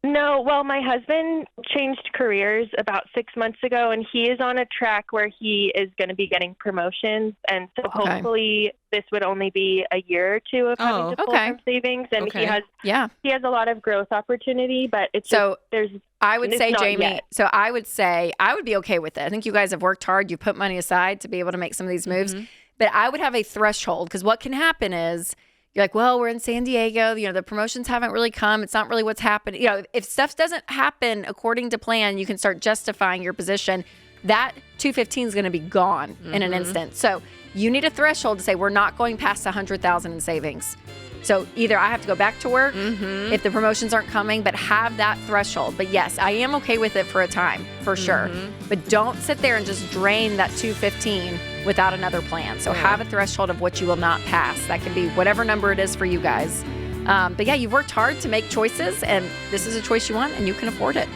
No, well, my husband changed careers about 6 months ago, and he is on a track where he is going to be getting promotions. And so hopefully this would only be a year or two of having to pull from savings. And he has a lot of growth opportunity, but it's I would say, Jamie, yet. so I would say I would be okay with it. I think you guys have worked hard. You put money aside to be able to make some of these moves. But I would have a threshold, because what can happen is you're like, well, we're in San Diego. You know, the promotions haven't really come. It's not really what's happening. You know, if stuff doesn't happen according to plan, you can start justifying your position. That $215 is going to be gone in an instant. So you need a threshold to say we're not going past $100,000 in savings. So either I have to go back to work if the promotions aren't coming, but have that threshold. But yes, I am okay with it for a time, for sure. But don't sit there and just drain that $215 without another plan. So have a threshold of what you will not pass. That can be whatever number it is for you guys. But yeah, you've worked hard to make choices, and this is a choice you want, and you can afford it.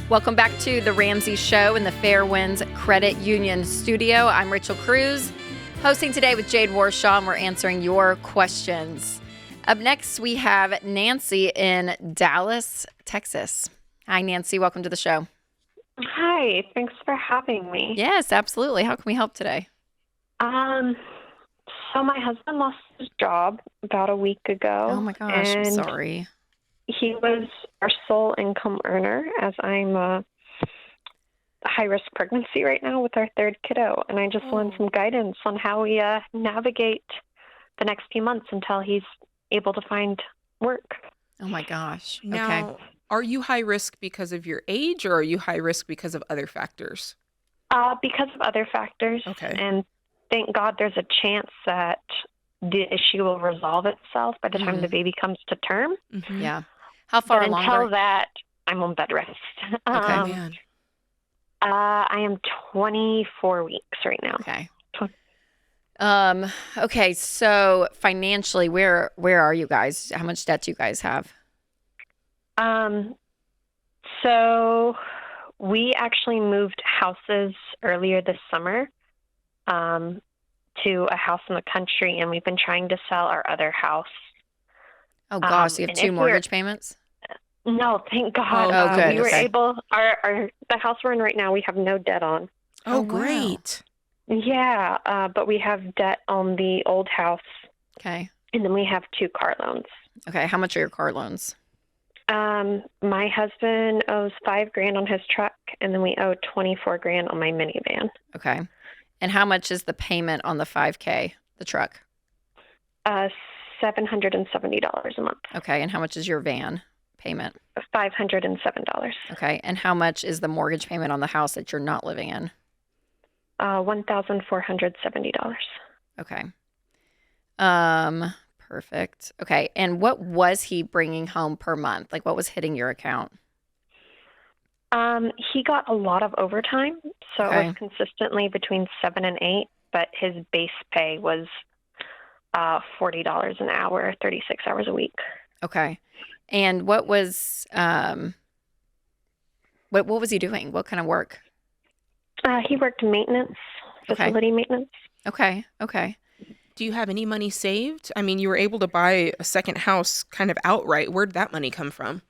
Welcome back to the Ramsey Show in the Fairwinds Credit Union studio. I'm Rachel Cruze, hosting today with Jade Warshaw, and we're answering your questions. Up next, we have Nancy in Dallas, Texas. Hi, Nancy. Welcome to the show. Hi. Thanks for having me. Yes, absolutely. How can we help today? So my husband lost his job about a week ago. Oh, my gosh. I'm sorry. He was our sole income earner, as I'm a high-risk pregnancy right now with our third kiddo. And I just want some guidance on how we navigate the next few months until he's able to find work. Oh, my gosh. Now, are you high risk because of your age, or are you high risk because of other factors? Because of other factors. Okay. And thank God there's a chance that the issue will resolve itself by the time the baby comes to term. Yeah. How far along? Until that, I'm on bed rest. Okay, man. I am 24 weeks right now. Okay. Okay. So financially, where are you guys? How much debt do you guys have? So we actually moved houses earlier this summer, to a house in the country, and we've been trying to sell our other house. Oh gosh, you have 2 mortgage payments? No, thank God. Oh, good. We were able, the house we're in right now, we have no debt on. Oh, great. Yeah, but we have debt on the old house. Okay. And then we have 2 car loans. Okay, how much are your car loans? My husband owes $5,000 on his truck, and then we owe $24,000 on my minivan. Okay. And how much is the payment on the $5,000, the truck? $770 a month. Okay, and how much is your van payment? $507. Okay, and how much is the mortgage payment on the house that you're not living in? $1,470. Okay. Perfect. Okay. And what was he bringing home per month? Like, what was hitting your account? He got a lot of overtime, so Okay. it was consistently between 7 and 8, but his base pay was $40 an hour, 36 hours a week. Okay. And what was what was he doing? What kind of work? He worked maintenance, facility maintenance. Okay. Okay. Do you have any money saved? I mean, you were able to buy a second house kind of outright. Where'd that money come from?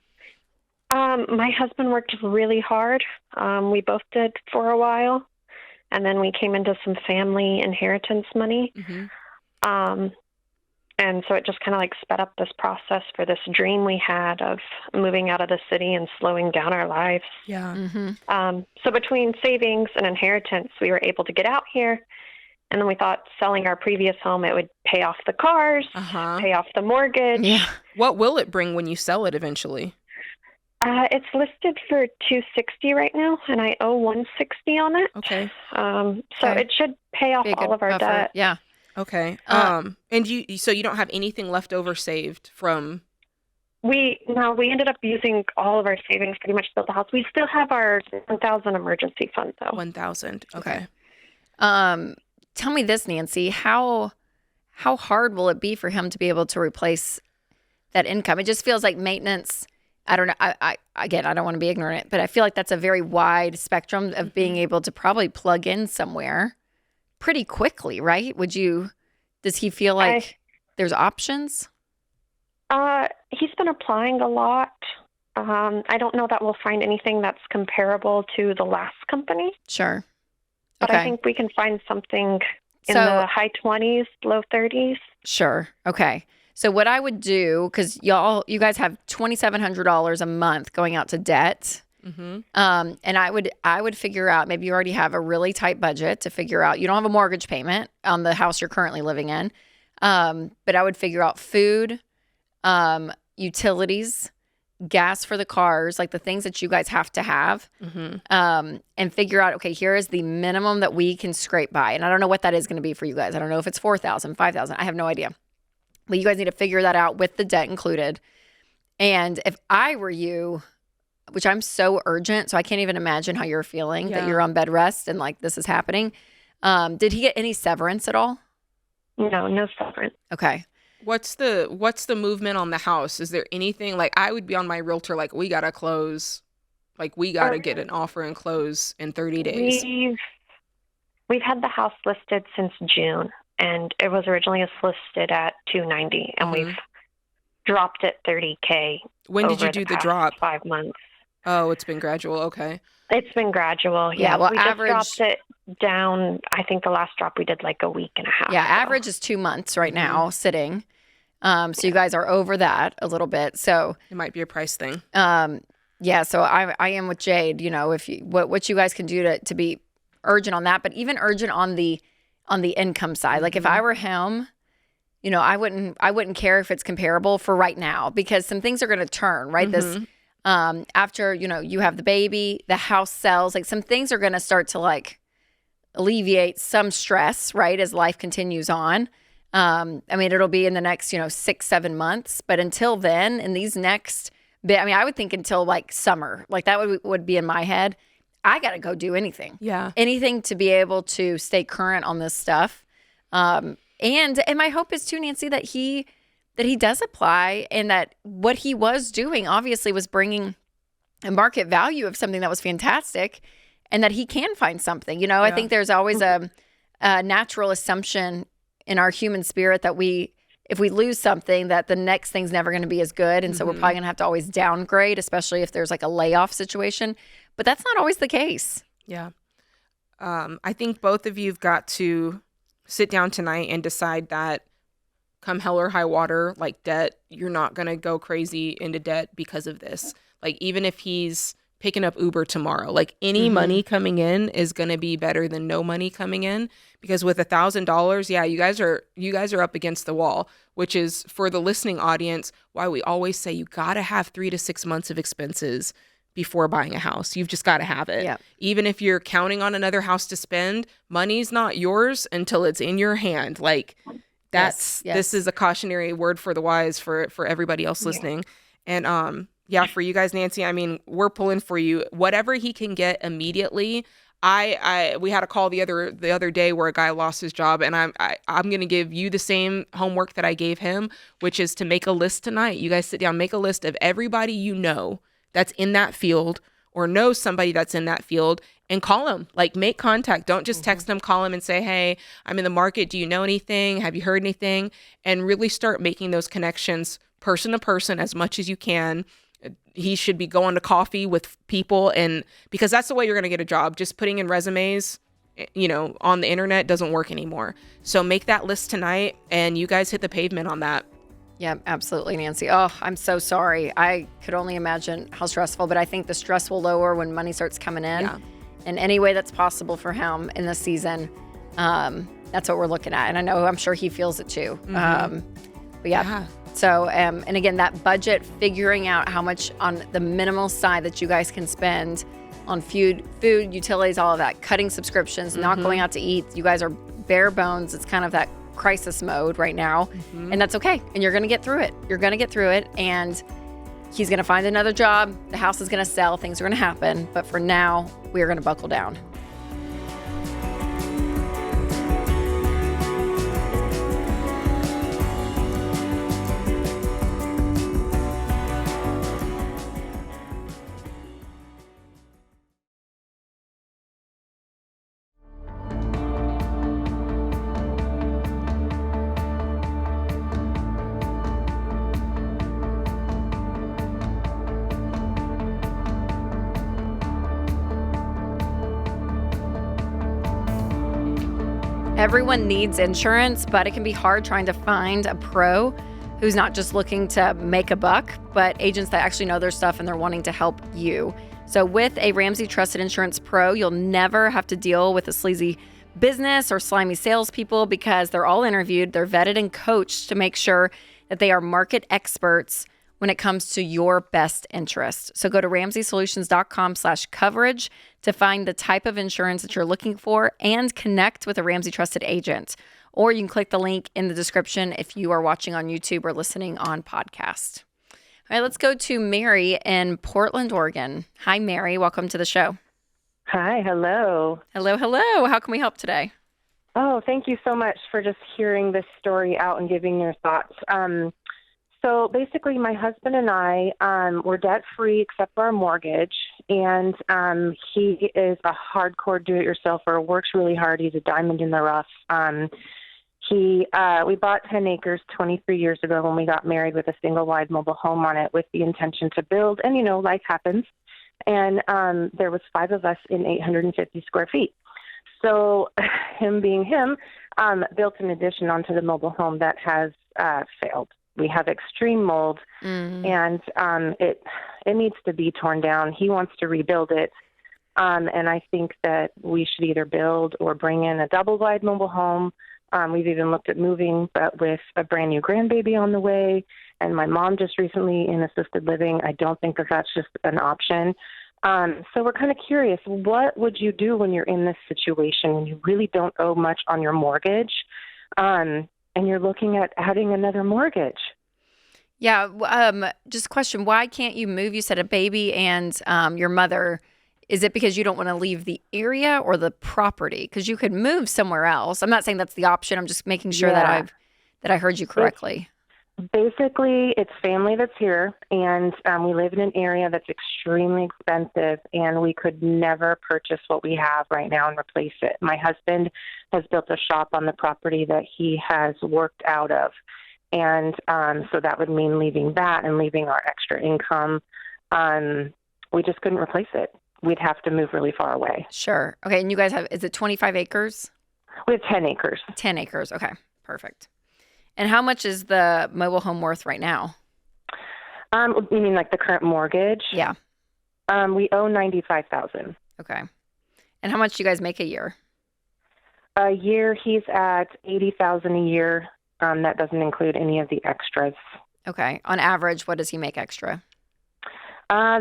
My husband worked really hard. We both did for a while, and then we came into some family inheritance money. And so it just kind of like sped up this process for this dream we had of moving out of the city and slowing down our lives. Yeah. So between savings and inheritance, we were able to get out here. And then we thought selling our previous home, it would pay off the cars, pay off the mortgage. Yeah. What will it bring when you sell it eventually? It's listed for $260 right now, and I owe $160 on it. Okay. So it should pay off all of our debt. Yeah. Okay. And so you don't have anything left over saved from? We ended up using all of our savings pretty much to build the house. We still have our $1,000 emergency fund though. $1,000. Okay. Tell me this, Nancy, how hard will it be for him to be able to replace that income? It just feels like maintenance. I don't know. I don't want to be ignorant, but I feel like that's a very wide spectrum of being able to probably plug in somewhere pretty quickly, right? Does he feel like there's options? He's been applying a lot. I don't know that we'll find anything that's comparable to the last company. Sure. But I think we can find something in the high 20s, low 30s. Sure. Okay. So what I would do, because you guys have $2,700 a month going out to debt. And I would figure out, maybe you already have a really tight budget to figure out, you don't have a mortgage payment on the house you're currently living in. But I would figure out food, utilities, gas for the cars, like the things that you guys have to have, and figure out, okay, here is the minimum that we can scrape by. And I don't know what that is going to be for you guys. I don't know if it's $4,000, $5,000. I have no idea. But you guys need to figure that out with the debt included. And if I were you, which I'm so urgent, so I can't even imagine how you're feeling that you're on bed rest and like this is happening. Did he get any severance at all? No severance. Okay. What's the movement on the house? Is there anything, like I would be on my realtor, like we got to close, like we got to get an offer and close in 30 days. We've had the house listed since June, and it was originally listed at $290, and we've dropped it $30K. When did you do the drop? 5 months. Oh, it's been gradual. Okay. It's been gradual. Yeah. Well, we average just dropped it down. I think the last drop we did like a week and a half. Yeah. Average is 2 months right now sitting. So you guys are over that a little bit. So it might be a price thing. Yeah. So I am with Jade, if you, what you guys can do to be urgent on that, but even urgent on the income side. Like if I were him, I wouldn't care if it's comparable for right now, because some things are going to turn, right? This, after, you have the baby, the house sells, like some things are going to start to like alleviate some stress, right? As life continues on. It'll be in the next, 6-7 months, but until then, in these next bit, I would think until like summer, like that would be in my head. I got to go do anything. Yeah. Anything to be able to stay current on this stuff. And my hope is too, Nancy, that he does apply, and that what he was doing obviously was bringing a market value of something that was fantastic, and that he can find something. I think there's always a natural assumption in our human spirit that if we lose something, that the next thing's never going to be as good. And so we're probably going to have to always downgrade, especially if there's like a layoff situation. But that's not always the case. Yeah. I think both of you've got to sit down tonight and decide that come hell or high water, like debt, you're not going to go crazy into debt because of this. Like even if he's picking up Uber tomorrow, like any money coming in is going to be better than no money coming in, because with $1,000, yeah, you guys are up against the wall, which is, for the listening audience, why we always say you got to have 3 to 6 months of expenses before buying a house. You've just got to have it. Yeah. Even if you're counting on another house to spend, money's not yours until it's in your hand. Like that's this is a cautionary word for the wise for everybody else listening. And for you guys, Nancy, I mean, we're pulling for you. Whatever he can get immediately. We had a call the other day where a guy lost his job, and I'm going to give you the same homework that I gave him, which is to make a list tonight. You guys sit down, make a list of everybody you know that's in that field or know somebody that's in that field, and call them. Like, make contact. Don't just text them, call them and say, hey, I'm in the market. Do you know anything? Have you heard anything? And really start making those connections person to person as much as you can. He should be going to coffee with people, and because that's the way you're going to get a job. Just putting in resumes, on the internet doesn't work anymore. So make that list tonight, and you guys hit the pavement on that. Yeah, absolutely, Nancy. Oh, I'm so sorry. I could only imagine how stressful, but I think the stress will lower when money starts coming in. Yeah. In any way that's possible for him in this season. That's what we're looking at. And I'm sure he feels it too. But yeah. So, and again, that budget, figuring out how much on the minimal side that you guys can spend on food, utilities, all of that, cutting subscriptions, not going out to eat. You guys are bare bones. It's kind of that crisis mode right now. And that's okay. And you're going to get through it. You're going to get through it. And he's going to find another job. The house is going to sell. Things are going to happen. But for now, we are going to buckle down. Everyone needs insurance, but it can be hard trying to find a pro who's not just looking to make a buck, but agents that actually know their stuff and they're wanting to help you. So with a Ramsey Trusted Insurance Pro, you'll never have to deal with a sleazy business or slimy salespeople because they're all interviewed, they're vetted and coached to make sure that they are market experts when it comes to your best interest. So go to RamseySolutions.com/coverage to find the type of insurance that you're looking for and connect with a Ramsey Trusted agent. Or you can click the link in the description if you are watching on YouTube or listening on podcast. All right, let's go to Mary in Portland, Oregon. Hi, Mary. Welcome to the show. Hi. Hello. Hello. Hello. How can we help today? Oh, thank you so much for just hearing this story out and giving your thoughts. So basically, my husband and I, we're debt-free except for our mortgage, and he is a hardcore do-it-yourselfer, works really hard. He's a diamond in the rough. We bought 10 acres 23 years ago when we got married with a single-wide mobile home on it with the intention to build, and, life happens. And there was 5 of us in 850 square feet. So him being him, built an addition onto the mobile home that has failed. We have extreme mold, and it needs to be torn down. He wants to rebuild it, and I think that we should either build or bring in a double-wide mobile home. We've even looked at moving, but with a brand-new grandbaby on the way, and my mom just recently in assisted living, I don't think that that's just an option. So we're kind of curious, what would you do when you're in this situation when you really don't owe much on your mortgage? And you're looking at adding another mortgage. Yeah. Just a question. Why can't you move? You said a baby and your mother. Is it because you don't want to leave the area or the property? Because you could move somewhere else. I'm not saying that's the option. I'm just making sure that I heard you correctly. Basically, it's family that's here, and we live in an area that's extremely expensive, and we could never purchase what we have right now and replace it. My husband has built a shop on the property that he has worked out of, and so that would mean leaving that and leaving our extra income. We just couldn't replace it. We'd have to move really far away. Sure. Okay, and you guys have, is it 25 acres? We have 10 acres. 10 acres. Okay, perfect. And how much is the mobile home worth right now? You mean like the current mortgage? Yeah. We owe $95,000. Okay. And how much do you guys make a year? A year, he's at $80,000 a year. That doesn't include any of the extras. Okay. On average, what does he make extra?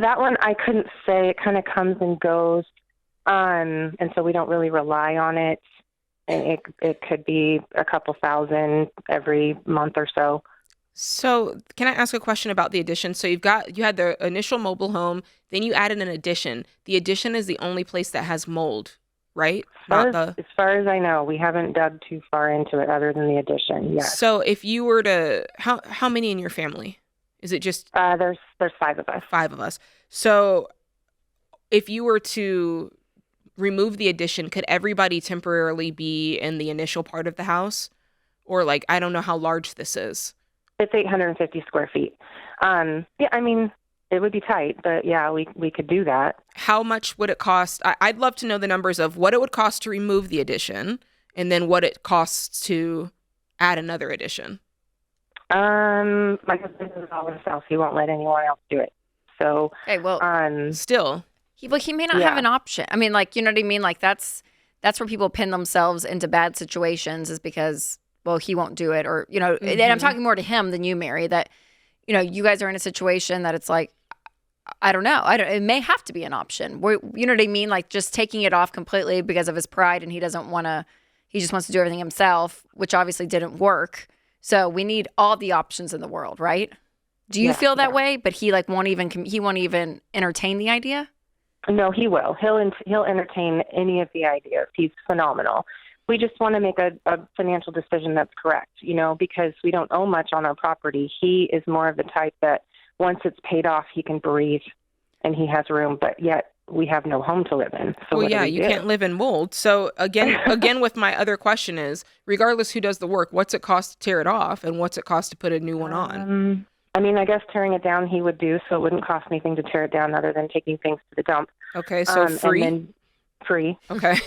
That one I couldn't say. It kind of comes and goes, and so we don't really rely on it. And it could be a couple thousand every month or so. So can I ask a question about the addition? So you had the initial mobile home, then you added an addition. The addition is the only place that has mold, right? As far as I know, we haven't dug too far into it other than the addition. Yeah. So if you were to, how many in your family? Is it just? There's 5 of us. 5 of us. So if you were to remove the addition, could everybody temporarily be in the initial part of the house? Or like, I don't know how large this is. It's 850 square feet. Yeah, I mean, it would be tight, but yeah, we could do that. How much would it cost? I'd love to know the numbers of what it would cost to remove the addition and then what it costs to add another addition. My husband does it all himself. He won't let anyone else do it. So, okay, well, still. He may not have an option. I mean, like, you know what I mean? Like, that's where people pin themselves into bad situations is because, well, he won't do it. Or, you know, and I'm talking more to him than you, Mary, that, you know, you guys are in a situation that it's like, I don't know. It may have to be an option. You know what I mean? Like just taking it off completely because of his pride and he just wants to do everything himself, which obviously didn't work. So we need all the options in the world, right? Do you feel that way? But he won't even entertain the idea? No, he will. He'll entertain any of the ideas. He's phenomenal. We just want to make a financial decision that's correct, you know, because we don't owe much on our property. He is more of the type that once it's paid off, he can breathe and he has room, but yet we have no home to live in. So well, yeah, you can't live in mold. So again, with my other question is, regardless who does the work, what's it cost to tear it off and what's it cost to put a new one on? I mean, I guess tearing it down he would do, so it wouldn't cost anything to tear it down other than taking things to the dump. Okay, so free? And then free. Okay.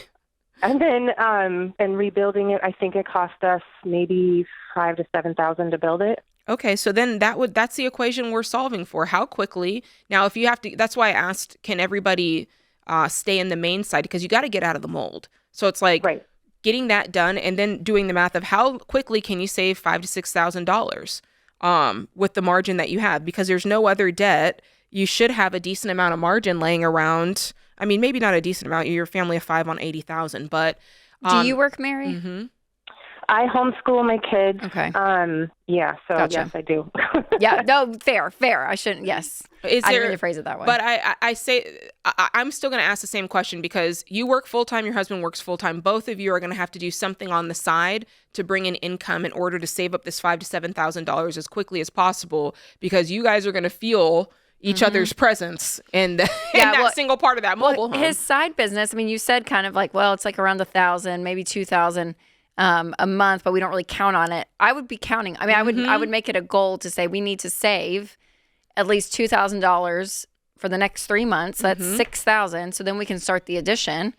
And then and rebuilding it, I think it cost us maybe $5,000 to $7,000 to build it. Okay, so then that's the equation we're solving for. How quickly? Now, if you have to, that's why I asked, can everybody stay in the main side? Because you got to get out of the mold. So it's like getting that done and then doing the math of how quickly can you save $5,000 to $6,000 with the margin that you have? Because there's no other debt. You should have a decent amount of margin laying around. I mean, maybe not a decent amount. You're a family of 5 on 80,000, but do you work, Mary? Mm-hmm. I homeschool my kids. Okay. Yeah. So Gotcha. yes, I do. Yeah. No. Fair. I shouldn't. Yes. I didn't mean to phrase it that way. But I say I'm still going to ask the same question because you work full time. Your husband works full time. Both of you are going to have to do something on the side to bring in income in order to save up this $5,000 to $7,000 as quickly as possible because you guys are going to feel each other's presence in that single part of that mobile home. His side business, I mean, you said kind of like, well, it's like around 1,000, maybe 2,000 a month, but we don't really count on it. I would be counting. I mean, I would make it a goal to say we need to save at least $2,000 for the next 3 months. That's $6,000. So then we can start the addition,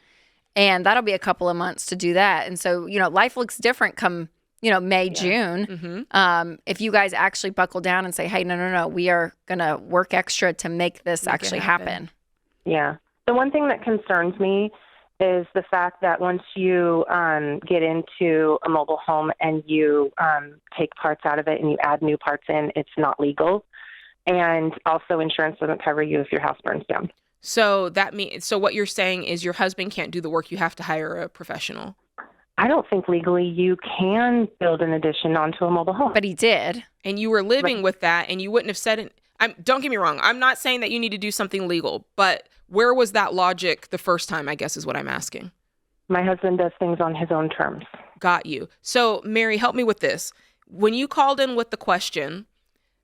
and that'll be a couple of months to do that. And so, you know, life looks different come, you know, May, June. If you guys actually buckle down and say, hey, no, we are going to work extra to make this actually happen. Yeah. The one thing that concerns me is the fact that once you get into a mobile home and you take parts out of it and you add new parts in, it's not legal. And also insurance doesn't cover you if your house burns down. So so what you're saying is your husband can't do the work. You have to hire a professional. I don't think legally you can build an addition onto a mobile home. But he did. And you were living with that and you wouldn't have said it. Don't get me wrong. I'm not saying that you need to do something legal, but where was that logic the first time, I guess is what I'm asking. My husband does things on his own terms. Got you. So, Mary, help me with this. When you called in with the question,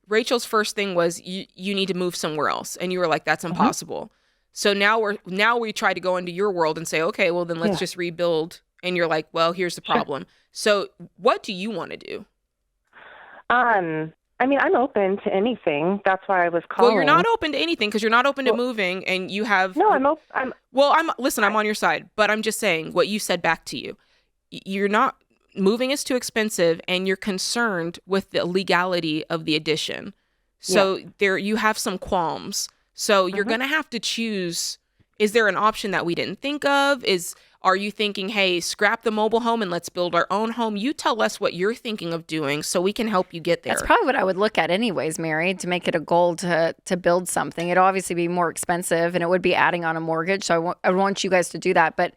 Rachel's first thing was you need to move somewhere else. And you were like, that's impossible. So now we try to go into your world and say, okay, well, then let's just rebuild. And you're like, well, here's the problem. So what do you want to do? I mean, I'm open to anything. That's why I was calling. Well, you're not open to anything because you're not open to moving and you have... No, I'm open. Listen, I'm on your side, but I'm just saying what you said back to you. You're not... Moving is too expensive and you're concerned with the legality of the addition. So you have some qualms. So you're going to have to choose... Is there an option that we didn't think of? Are you thinking, hey, scrap the mobile home and let's build our own home? You tell us what you're thinking of doing so we can help you get there. That's probably what I would look at anyways, Mary, to make it a goal to build something. It'd obviously be more expensive and it would be adding on a mortgage. So I want you guys to do that. But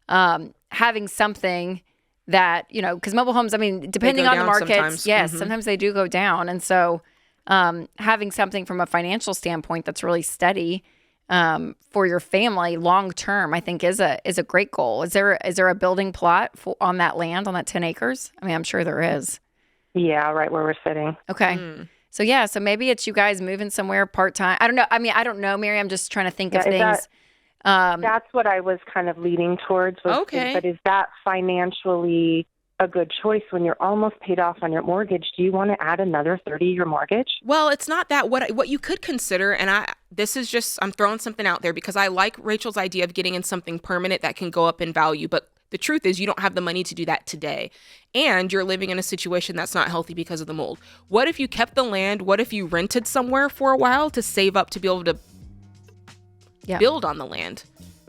having something that, you know, because mobile homes, I mean, depending on the markets, sometimes. yes, sometimes they do go down. And so having something from a financial standpoint that's really steady for your family long term, I think is a great goal. Is there a building plot on that land, on that 10 acres? I mean, I'm sure there is. Yeah, right where we're sitting. Okay. So maybe it's you guys moving somewhere part-time. I don't know. I mean, I don't know, Mary. I'm just trying to think of things. That's what I was kind of leaning towards. But is that financially a good choice when you're almost paid off on your mortgage? Do you want to add another 30-year mortgage? Well, it's not that. What you could consider, and I'm throwing something out there because I like Rachel's idea of getting in something permanent that can go up in value, but the truth is you don't have the money to do that today. And you're living in a situation that's not healthy because of the mold. What if you kept the land? What if you rented somewhere for a while to save up to be able to build on the land?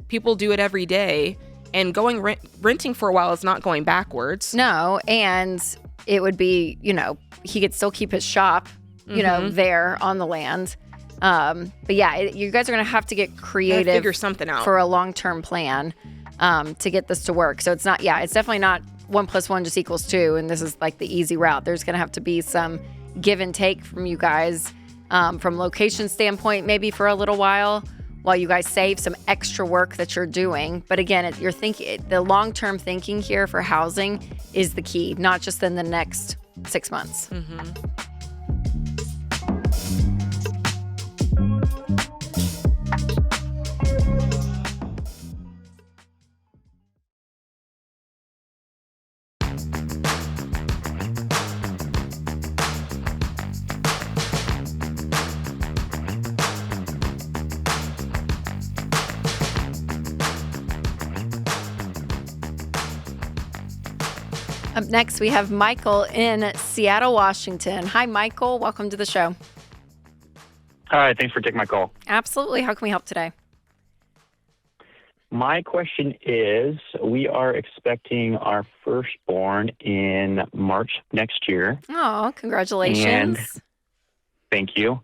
People do it every day. And going renting for a while is not going backwards. No, and it would be, you know, he could still keep his shop, you know, there on the land. But yeah, you guys are going to have to get creative, figure something out for a long-term plan to get this to work. So it's definitely not 1 + 1 just equals 2. And this is like the easy route. There's going to have to be some give and take from you guys from location standpoint, maybe for a little while you guys save some extra work that you're doing. But again, you're thinking the long-term thinking here for housing is the key, not just in the next 6 months. Up next, we have Michael in Seattle, Washington. Hi, Michael. Welcome to the show. Hi, thanks for taking my call. Absolutely. How can we help today? My question is, we are expecting our firstborn in March next year. Oh, congratulations. Thank you.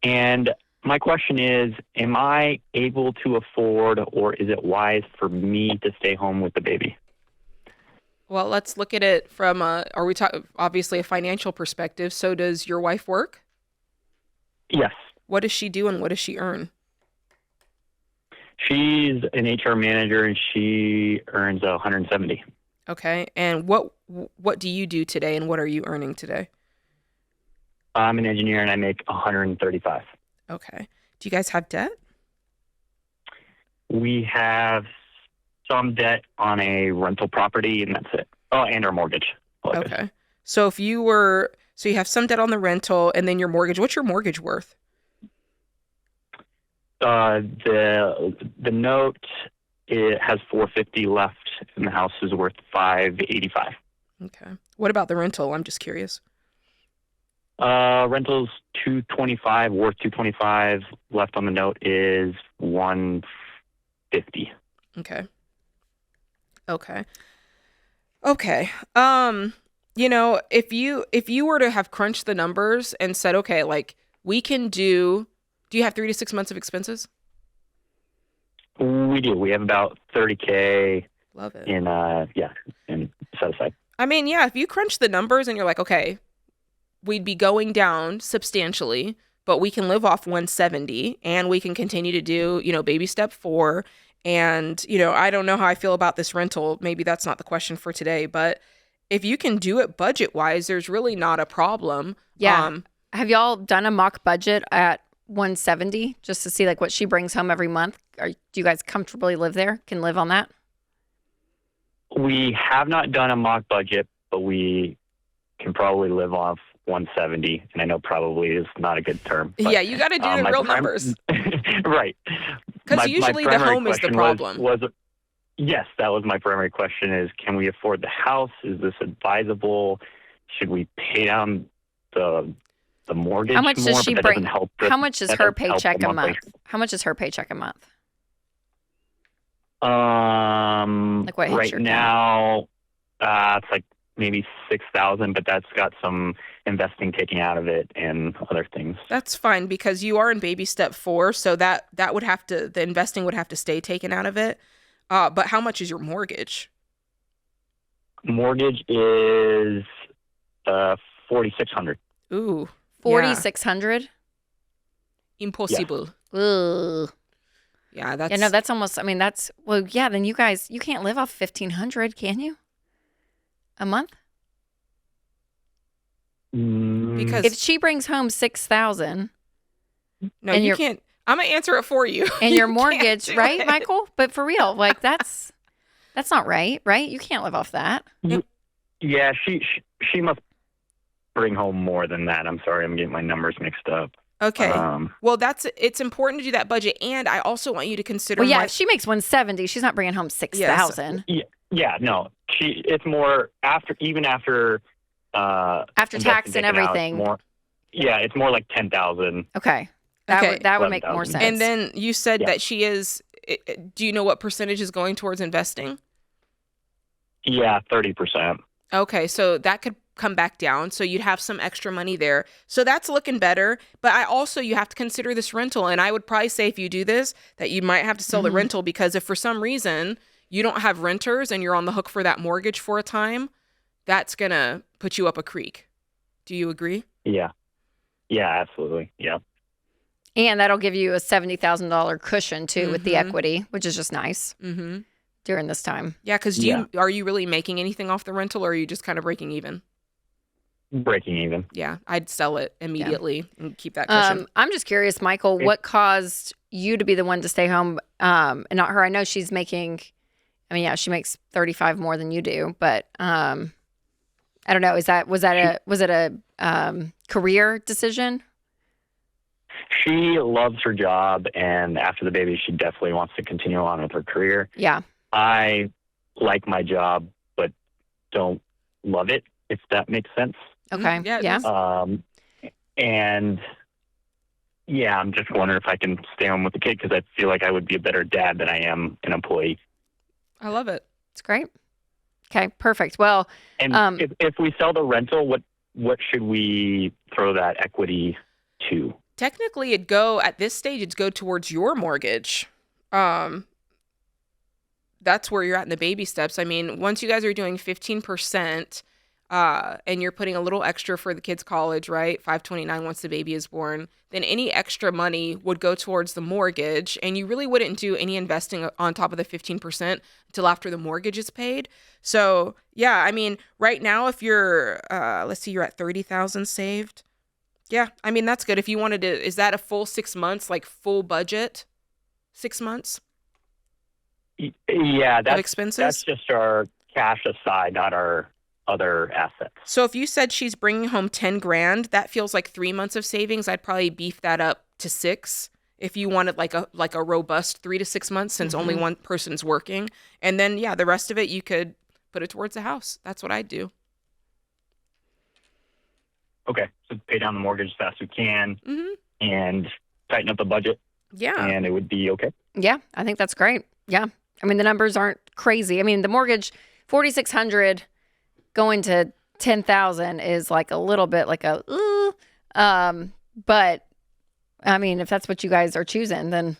And my question is, am I able to afford, or is it wise for me to stay home with the baby? Well, let's look at it from are we talking obviously a financial perspective? So does your wife work? Yes. What does she do and what does she earn? She's an HR manager and she earns $170. Okay. And what do you do today and what are you earning today? I'm an engineer and I make $135. Okay. Do you guys have debt? We have some debt on a rental property, and that's it. Oh, and our mortgage. Okay. So you have some debt on the rental, and then your mortgage. What's your mortgage worth? The note, it has $450 left, and the house is worth $585. Okay. What about the rental? I'm just curious. Rental's $225, worth $225. Left on the note is $150. Okay. You know, if you were to have crunched the numbers and said, okay, like we can do you have 3 to 6 months of expenses? We do. We have about $30K. Love it. In set aside. I mean, yeah, if you crunch the numbers and you're like, okay, we'd be going down substantially, but we can live off 170 and we can continue to do, you know, baby step 4. And, you know, I don't know how I feel about this rental. Maybe that's not the question for today, but if you can do it budget wise, there's really not a problem. Yeah. Have y'all done a mock budget at 170 just to see like what she brings home every month? Do you guys comfortably live there? Can live on that? We have not done a mock budget, but we can probably live off 170. And I know probably is not a good term. But, yeah, you got to do the real numbers. Right. Because usually the home is the problem. Yes, that was my primary question is, can we afford the house? Is this advisable? Should we pay down the mortgage? How much more? does she bring? How much is her help paycheck the a monthly. month? How much is her paycheck a month? Like what hits Right your now, it's like maybe 6,000, but that's got some investing taken out of it and other things. That's fine because you are in baby step 4, so that would have to, the investing would have to stay taken out of it. But how much is your mortgage? Mortgage is 4,600. Ooh, 4,600. Impossible. Ugh. Yeah, that's. Yeah, no, that's almost. I mean, that's well. Yeah, then you can't live off 1,500, can you? A month? Because if she brings home 6,000, no, and you can't. I'm gonna answer it for you. And You your can't mortgage, do right, it. Michael? But for real, like that's not right, right? You can't live off that. Yeah, she must bring home more than that. I'm sorry, I'm getting my numbers mixed up. Okay. Well, it's important to do that budget, and I also want you to consider. Well, yeah, if she makes 170, she's not bringing home 6,000. Yeah, no, it's more after after tax and everything. It's more like 10,000. Okay. That would make more sense. And then you said that she is. Do you know what percentage is going towards investing? Yeah, 30%. Okay, so that could come back down. So you'd have some extra money there. So that's looking better. But you have to consider this rental. And I would probably say if you do this, that you might have to sell the rental, because if for some reason you don't have renters and you're on the hook for that mortgage for a time, that's going to put you up a creek. Do you agree? Yeah. Yeah, absolutely. Yeah. And that'll give you a $70,000 cushion too with the equity, which is just nice during this time. Yeah, because are you really making anything off the rental, or are you just kind of breaking even? Breaking even. Yeah, I'd sell it immediately and keep that cushion. I'm just curious, Michael, what caused you to be the one to stay home and not her? I know she's making, she makes 35 more than you do, but I don't know. Was it a career decision? She loves her job, and after the baby, she definitely wants to continue on with her career. Yeah. I like my job, but don't love it, if that makes sense. Okay. Yeah. And yeah, I'm just wondering if I can stay home with the kid, because I feel like I would be a better dad than I am an employee. I love it. It's great. Okay, perfect. Well, and if we sell the rental, what should we throw that equity to? Technically, at this stage, it'd go towards your mortgage. That's where you're at in the baby steps. I mean, once you guys are doing 15%, and you're putting a little extra for the kid's college, right? $529 once the baby is born, then any extra money would go towards the mortgage, and you really wouldn't do any investing on top of the 15% until after the mortgage is paid. So, yeah, I mean, right now, if you're, let's see, you're at 30,000 saved. Yeah, I mean, that's good. If you wanted to, is that a full 6 months, like full budget 6 months? Yeah, of expenses? That's just our cash aside, not our other assets. So if you said she's bringing home 10 grand, that feels like 3 months of savings. I'd probably beef that up to 6 if you wanted like a robust 3 to 6 months, since only one person's working. And then, yeah, the rest of it, you could put it towards the house. That's what I'd do. Okay, so pay down the mortgage as fast as we can and tighten up the budget. Yeah. And it would be okay. Yeah, I think that's great. Yeah. I mean, the numbers aren't crazy. I mean, the mortgage, 4,600 going to 10,000 is like a little bit like but I mean, if that's what you guys are choosing, then,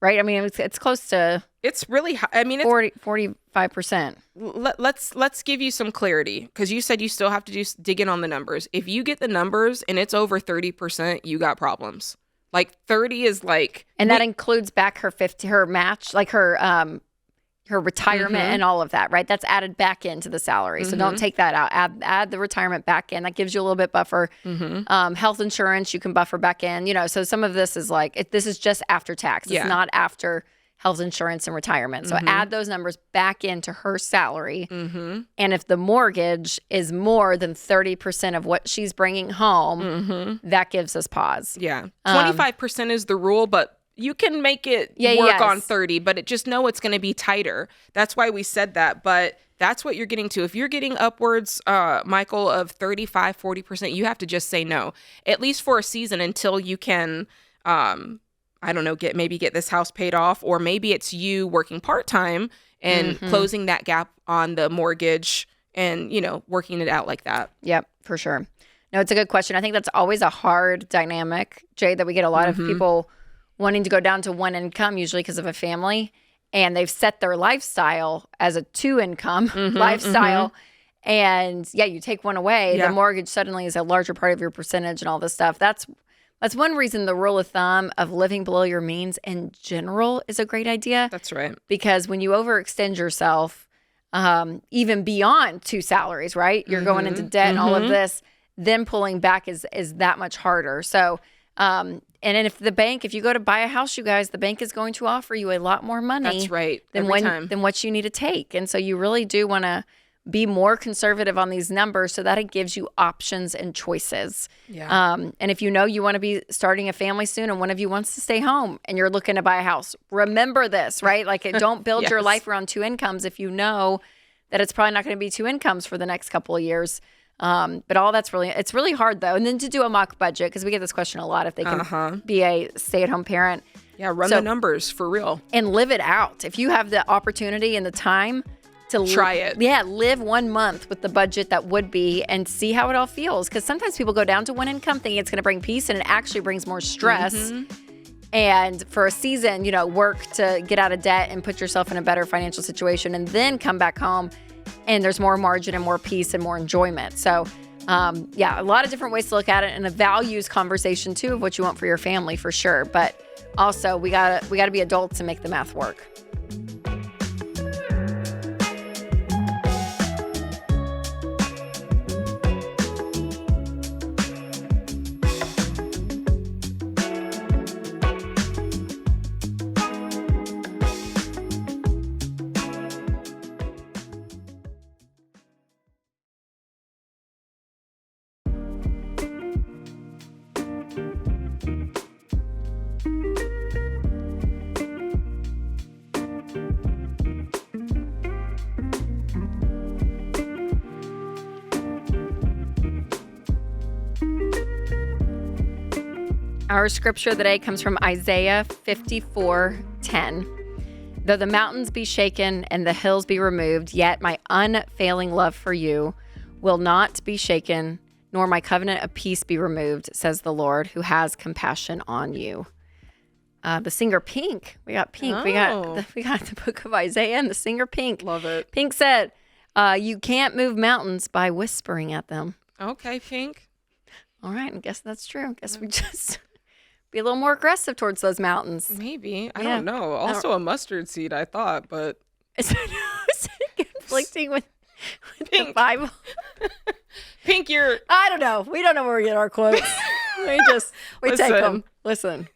right? I mean, it's close to. It's really high. I mean, it's 45%. Let's give you some clarity, because you said you still have to dig in on the numbers. If you get the numbers and it's over 30%, you got problems. Like 30 is like, and that includes back her match, like her retirement and all of that, right? That's added back into the salary. So don't take that out. Add the retirement back in. That gives you a little bit buffer. Health insurance, you can buffer back in, so some of this is like, this is just after tax. It's not after health insurance and retirement. So add those numbers back into her salary. And if the mortgage is more than 30% of what she's bringing home, that gives us pause. Yeah. 25% is the rule, but you can make it work on 30, but just know it's going to be tighter. That's why we said that. But that's what you're getting to. If you're getting upwards, Michael, of 35, 40%, you have to just say no, at least for a season, until you can, I don't know, get this house paid off, or maybe it's you working part-time and closing that gap on the mortgage and, working it out like that. Yep, for sure. No, it's a good question. I think that's always a hard dynamic, Jade, that we get a lot of people wanting to go down to one income, usually because of a family, and they've set their lifestyle as a 2-income lifestyle. And yeah, you take one away, the mortgage suddenly is a larger part of your percentage and all this stuff. That's one reason the rule of thumb of living below your means in general is a great idea. That's right. Because when you overextend yourself, even beyond 2 salaries, right? You're going into debt and all of this, then pulling back is that much harder. So, and then if you go to buy a house, you guys, the bank is going to offer you a lot more money. That's right. Than what you need to take. And so you really do want to be more conservative on these numbers so that it gives you options and choices. Yeah. And if you know you want to be starting a family soon and one of you wants to stay home and you're looking to buy a house, remember this, right? Like, don't build your life around 2 incomes if you know that it's probably not going to be 2 incomes for the next couple of years. But all that's it's really hard though. And then to do a mock budget, because we get this question a lot, if they can be a stay-at-home parent. Yeah, run the numbers for real. And live it out. If you have the opportunity and the time to try it. Yeah, live 1 month with the budget that would be and see how it all feels. Because sometimes people go down to 1 income thinking it's going to bring peace, and it actually brings more stress. And for a season, work to get out of debt and put yourself in a better financial situation, and then come back home and there's more margin and more peace and more enjoyment. So, a lot of different ways to look at it, and a values conversation too of what you want for your family for sure. But also we gotta be adults and make the math work. Our scripture today comes from Isaiah 54:10. Though the mountains be shaken and the hills be removed, yet my unfailing love for you will not be shaken, nor my covenant of peace be removed, says the Lord, who has compassion on you. The singer Pink. We got Pink. Oh. We got the book of Isaiah and the singer Pink. Love it. Pink said, you can't move mountains by whispering at them. Okay, Pink. All right, I guess that's true. I guess we just be a little more aggressive towards those mountains. Maybe. I don't know. Also a mustard seed, I thought, but is it conflicting with the Bible? Pink, you're... I don't know. We don't know where we get our quotes. we take them. Listen,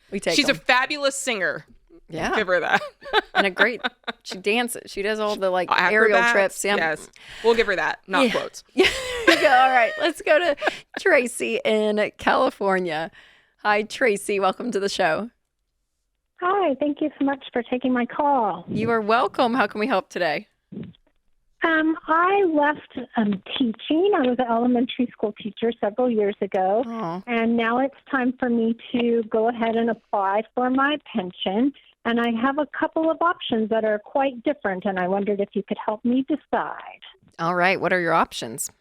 we take She's them. a fabulous singer. Yeah. Give her that. And she dances. She does all the aerial trips. Yeah. Yes. We'll give her that. Not quotes. Yeah. All right. Let's go to Tracy in California. Hi, Tracy. Welcome to the show. Hi. Thank you so much for taking my call. You are welcome. How can we help today? I left teaching. I was an elementary school teacher several years ago. Oh. And now it's time for me to go ahead and apply for my pension. And I have a couple of options that are quite different, and I wondered if you could help me decide. All right. What are your options?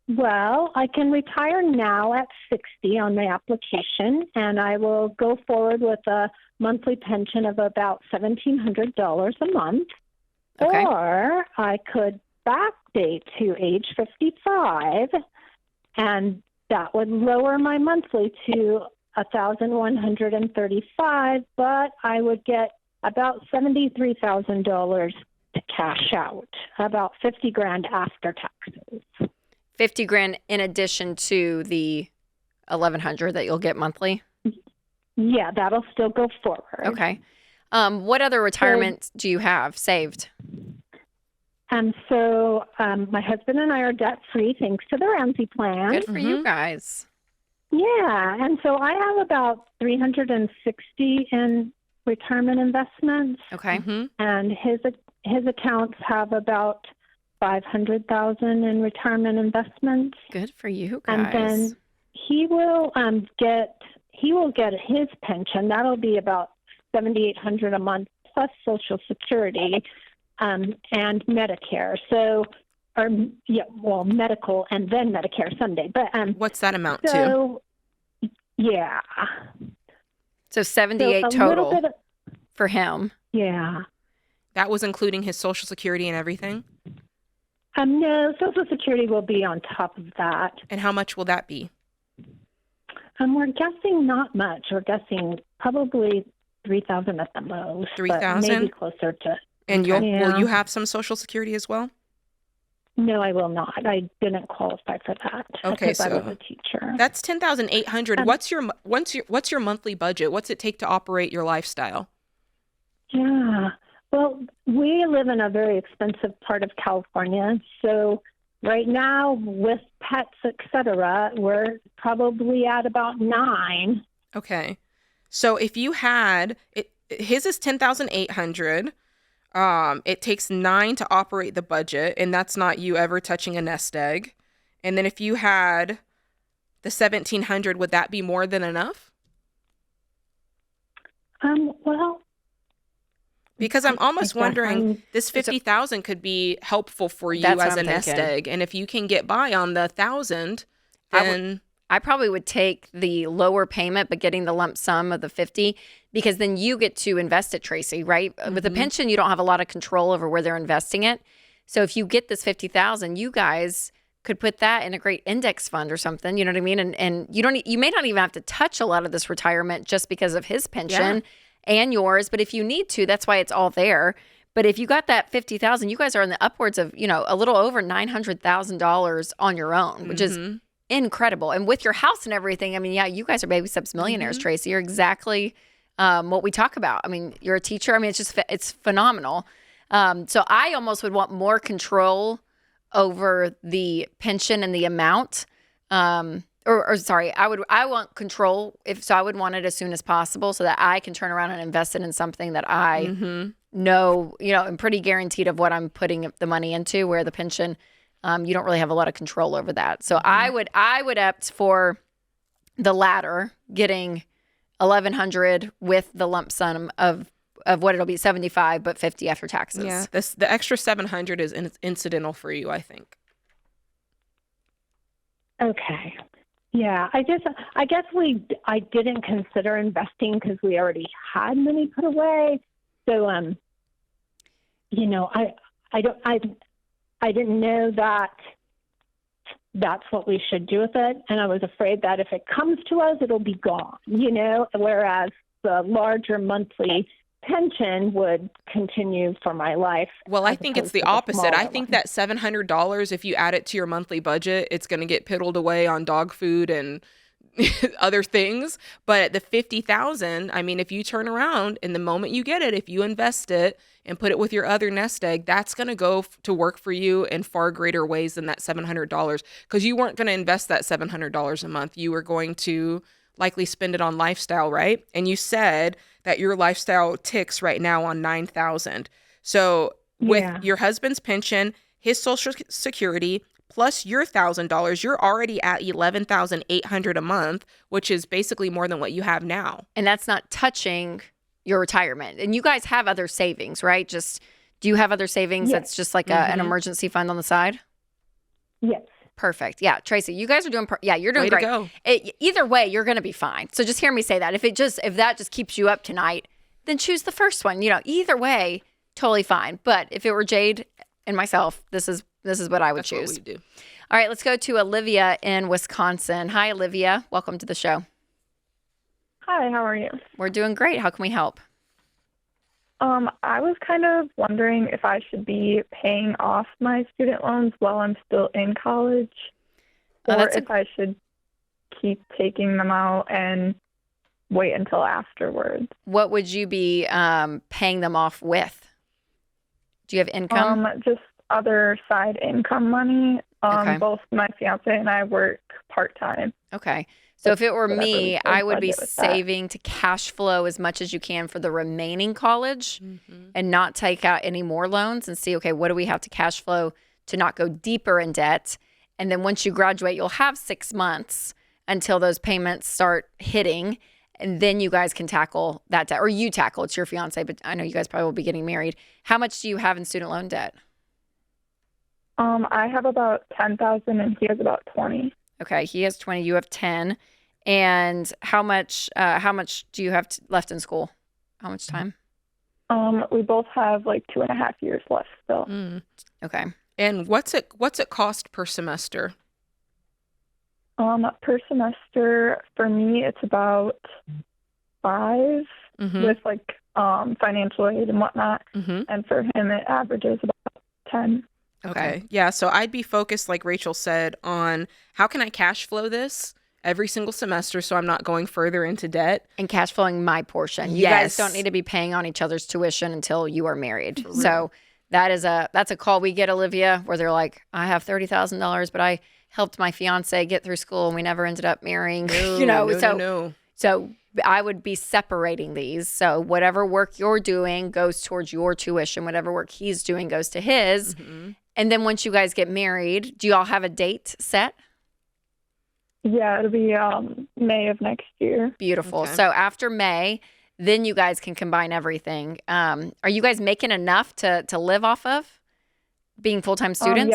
Well, I can retire now at 60 on my application, and I will go forward with a monthly pension of about $1,700 a month. Okay. Or I could backdate to age 55, and that would lower my monthly to $1,135, but I would get about $73,000 to cash out, about $50,000 after taxes. $50,000 in addition to the $1,100 that you'll get monthly? Yeah, that'll still go forward. Okay. What other retirement do you have saved? So my husband and I are debt-free thanks to the Ramsey plan. Good for you guys. Yeah, and so I have about $360 in retirement investments. Okay. And his accounts have about $500,000 in retirement investments. Good for you guys. And then he will he will get his pension. That'll be about $7,800 a month plus Social Security and Medicare. So, medical and then Medicare someday. But what's that amount to? Yeah. So 78 total for him. Yeah. That was including his Social Security and everything? No, Social Security will be on top of that. And how much will that be? We're guessing not much. We're guessing probably $3,000 at the most. $3,000? Maybe closer to. And will you have some Social Security as well? No, I will not. I didn't qualify for that. Okay, because I so was a teacher. that's $10,800. What's your monthly budget? What's it take to operate your lifestyle? Yeah. Well, we live in a very expensive part of California, so right now with pets, etc., we're probably at about 9. Okay. So if you had his is $10,800. It takes 9 to operate the budget, and that's not you ever touching a nest egg. And then if you had the $1,700, would that be more than enough? Well, because I'm almost wondering this $50,000 could be helpful for you as a nest egg, and if you can get by on the $1,000, then I probably would take the lower payment, but getting the lump sum of the 50, because then you get to invest it, Tracy, right? Mm-hmm. With a pension, you don't have a lot of control over where they're investing it. So if you get this 50,000, you guys could put that in a great index fund or something. You know what I mean? And you may not even have to touch a lot of this retirement just because of his pension and yours. But if you need to, that's why it's all there. But if you got that 50,000, you guys are in the upwards of, a little over $900,000 on your own, which is incredible. And with your house and everything, I mean, yeah, you guys are baby steps millionaires, Tracy. You're exactly what we talk about. I mean, you're a teacher. I mean, it's phenomenal. So I almost would want more control over the pension and the amount. Sorry, I want control. I would want it as soon as possible so that I can turn around and invest it in something that I know, I'm pretty guaranteed of what I'm putting the money into, where the pension, you don't really have a lot of control over that. So I would opt for the latter, getting $1,100 with the lump sum of what it'll be, 75, but 50 after taxes. Yeah, the extra 700 is incidental for you, I think. Okay. Yeah, I guess I didn't consider investing because we already had money put away. So, I didn't know that that's what we should do with it, and I was afraid that if it comes to us, it'll be gone. Whereas the larger monthly pension would continue for my life. Well, I think it's the opposite. I think that $700, if you add it to your monthly budget, it's going to get piddled away on dog food and other things. But the $50,000, I mean, if you turn around and the moment you get it, if you invest it and put it with your other nest egg, that's going to go to work for you in far greater ways than that $700, because you weren't going to invest that $700 a month. You were going to likely spend it on lifestyle, right? And you said that your lifestyle ticks right now on $9,000. So with your husband's pension, his Social Security, plus your $1,000, you're already at $11,800 a month, which is basically more than what you have now. And that's not touching your retirement. And you guys have other savings, right? Do you have other savings that's just like an emergency fund on the side? Yes. Perfect. Yeah, Tracy, you guys are doing. You're doing Way great. to go. Either way, you're going to be fine. So just hear me say that. If that just keeps you up tonight, then choose the first one. Either way, totally fine. But if it were Jade and myself, this is what I would choose. What we do. All right, let's go to Olivia in Wisconsin. Hi, Olivia. Welcome to the show. Hi, how are you? We're doing great. How can we help? I was kind of wondering if I should be paying off my student loans while I'm still in college, or if I should keep taking them out and wait until afterwards. What would you be paying them off with? Do you have income? Just other side income money. Okay. Both my fiance and I work part-time. Okay. So if it were me, I would be saving to cash flow as much as you can for the remaining college and not take out any more loans and see, okay, what do we have to cash flow to not go deeper in debt? And then once you graduate, you'll have 6 months until those payments start hitting. And then you guys can tackle that debt, or you tackle. It's your fiance, but I know you guys probably will be getting married. How much do you have in student loan debt? I have about 10,000 and he has about 20. Okay, he has 20, you have 10. And how much do you have left in school? How much time? We both have like 2.5 years left still. Okay. And what's it cost per semester? Per semester for me it's about 5 with like financial aid and whatnot. And for him it averages about 10. Okay. Yeah, so I'd be focused, like Rachel said, on how can I cash flow this every single semester so I'm not going further into debt. And cash flowing my portion. You guys don't need to be paying on each other's tuition until you are married. So that's a call we get, Olivia, where they're like, I have $30,000, but I helped my fiance get through school and we never ended up marrying. So I would be separating these. So whatever work you're doing goes towards your tuition. Whatever work he's doing goes to his. And then once you guys get married, do you all have a date set? Yeah, it'll be May of next year. Beautiful. So after May, then you guys can combine everything. Are you guys making enough to live off of being full-time students?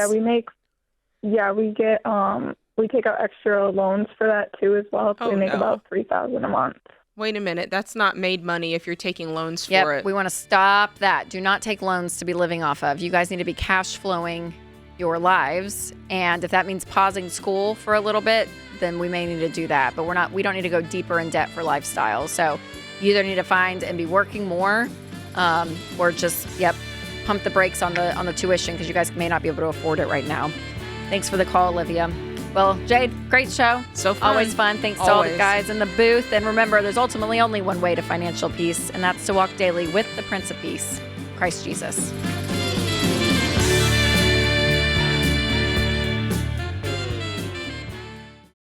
We take out extra loans for that too as well. So we make about $3,000 a month. Wait a minute. That's not made money if you're taking loans for it. We want to stop that. Do not take loans to be living off of. You guys need to be cash flowing your lives. And if that means pausing school for a little bit, then we may need to do that. But we don't need to go deeper in debt for lifestyle. So you either need to find and be working more or just, pump the brakes on the tuition because you guys may not be able to afford it right now. Thanks for the call, Olivia. Well, Jade, great show. So fun. Always fun. Thanks to all the guys in the booth. And remember, there's ultimately only one way to financial peace, and that's to walk daily with the Prince of Peace, Christ Jesus.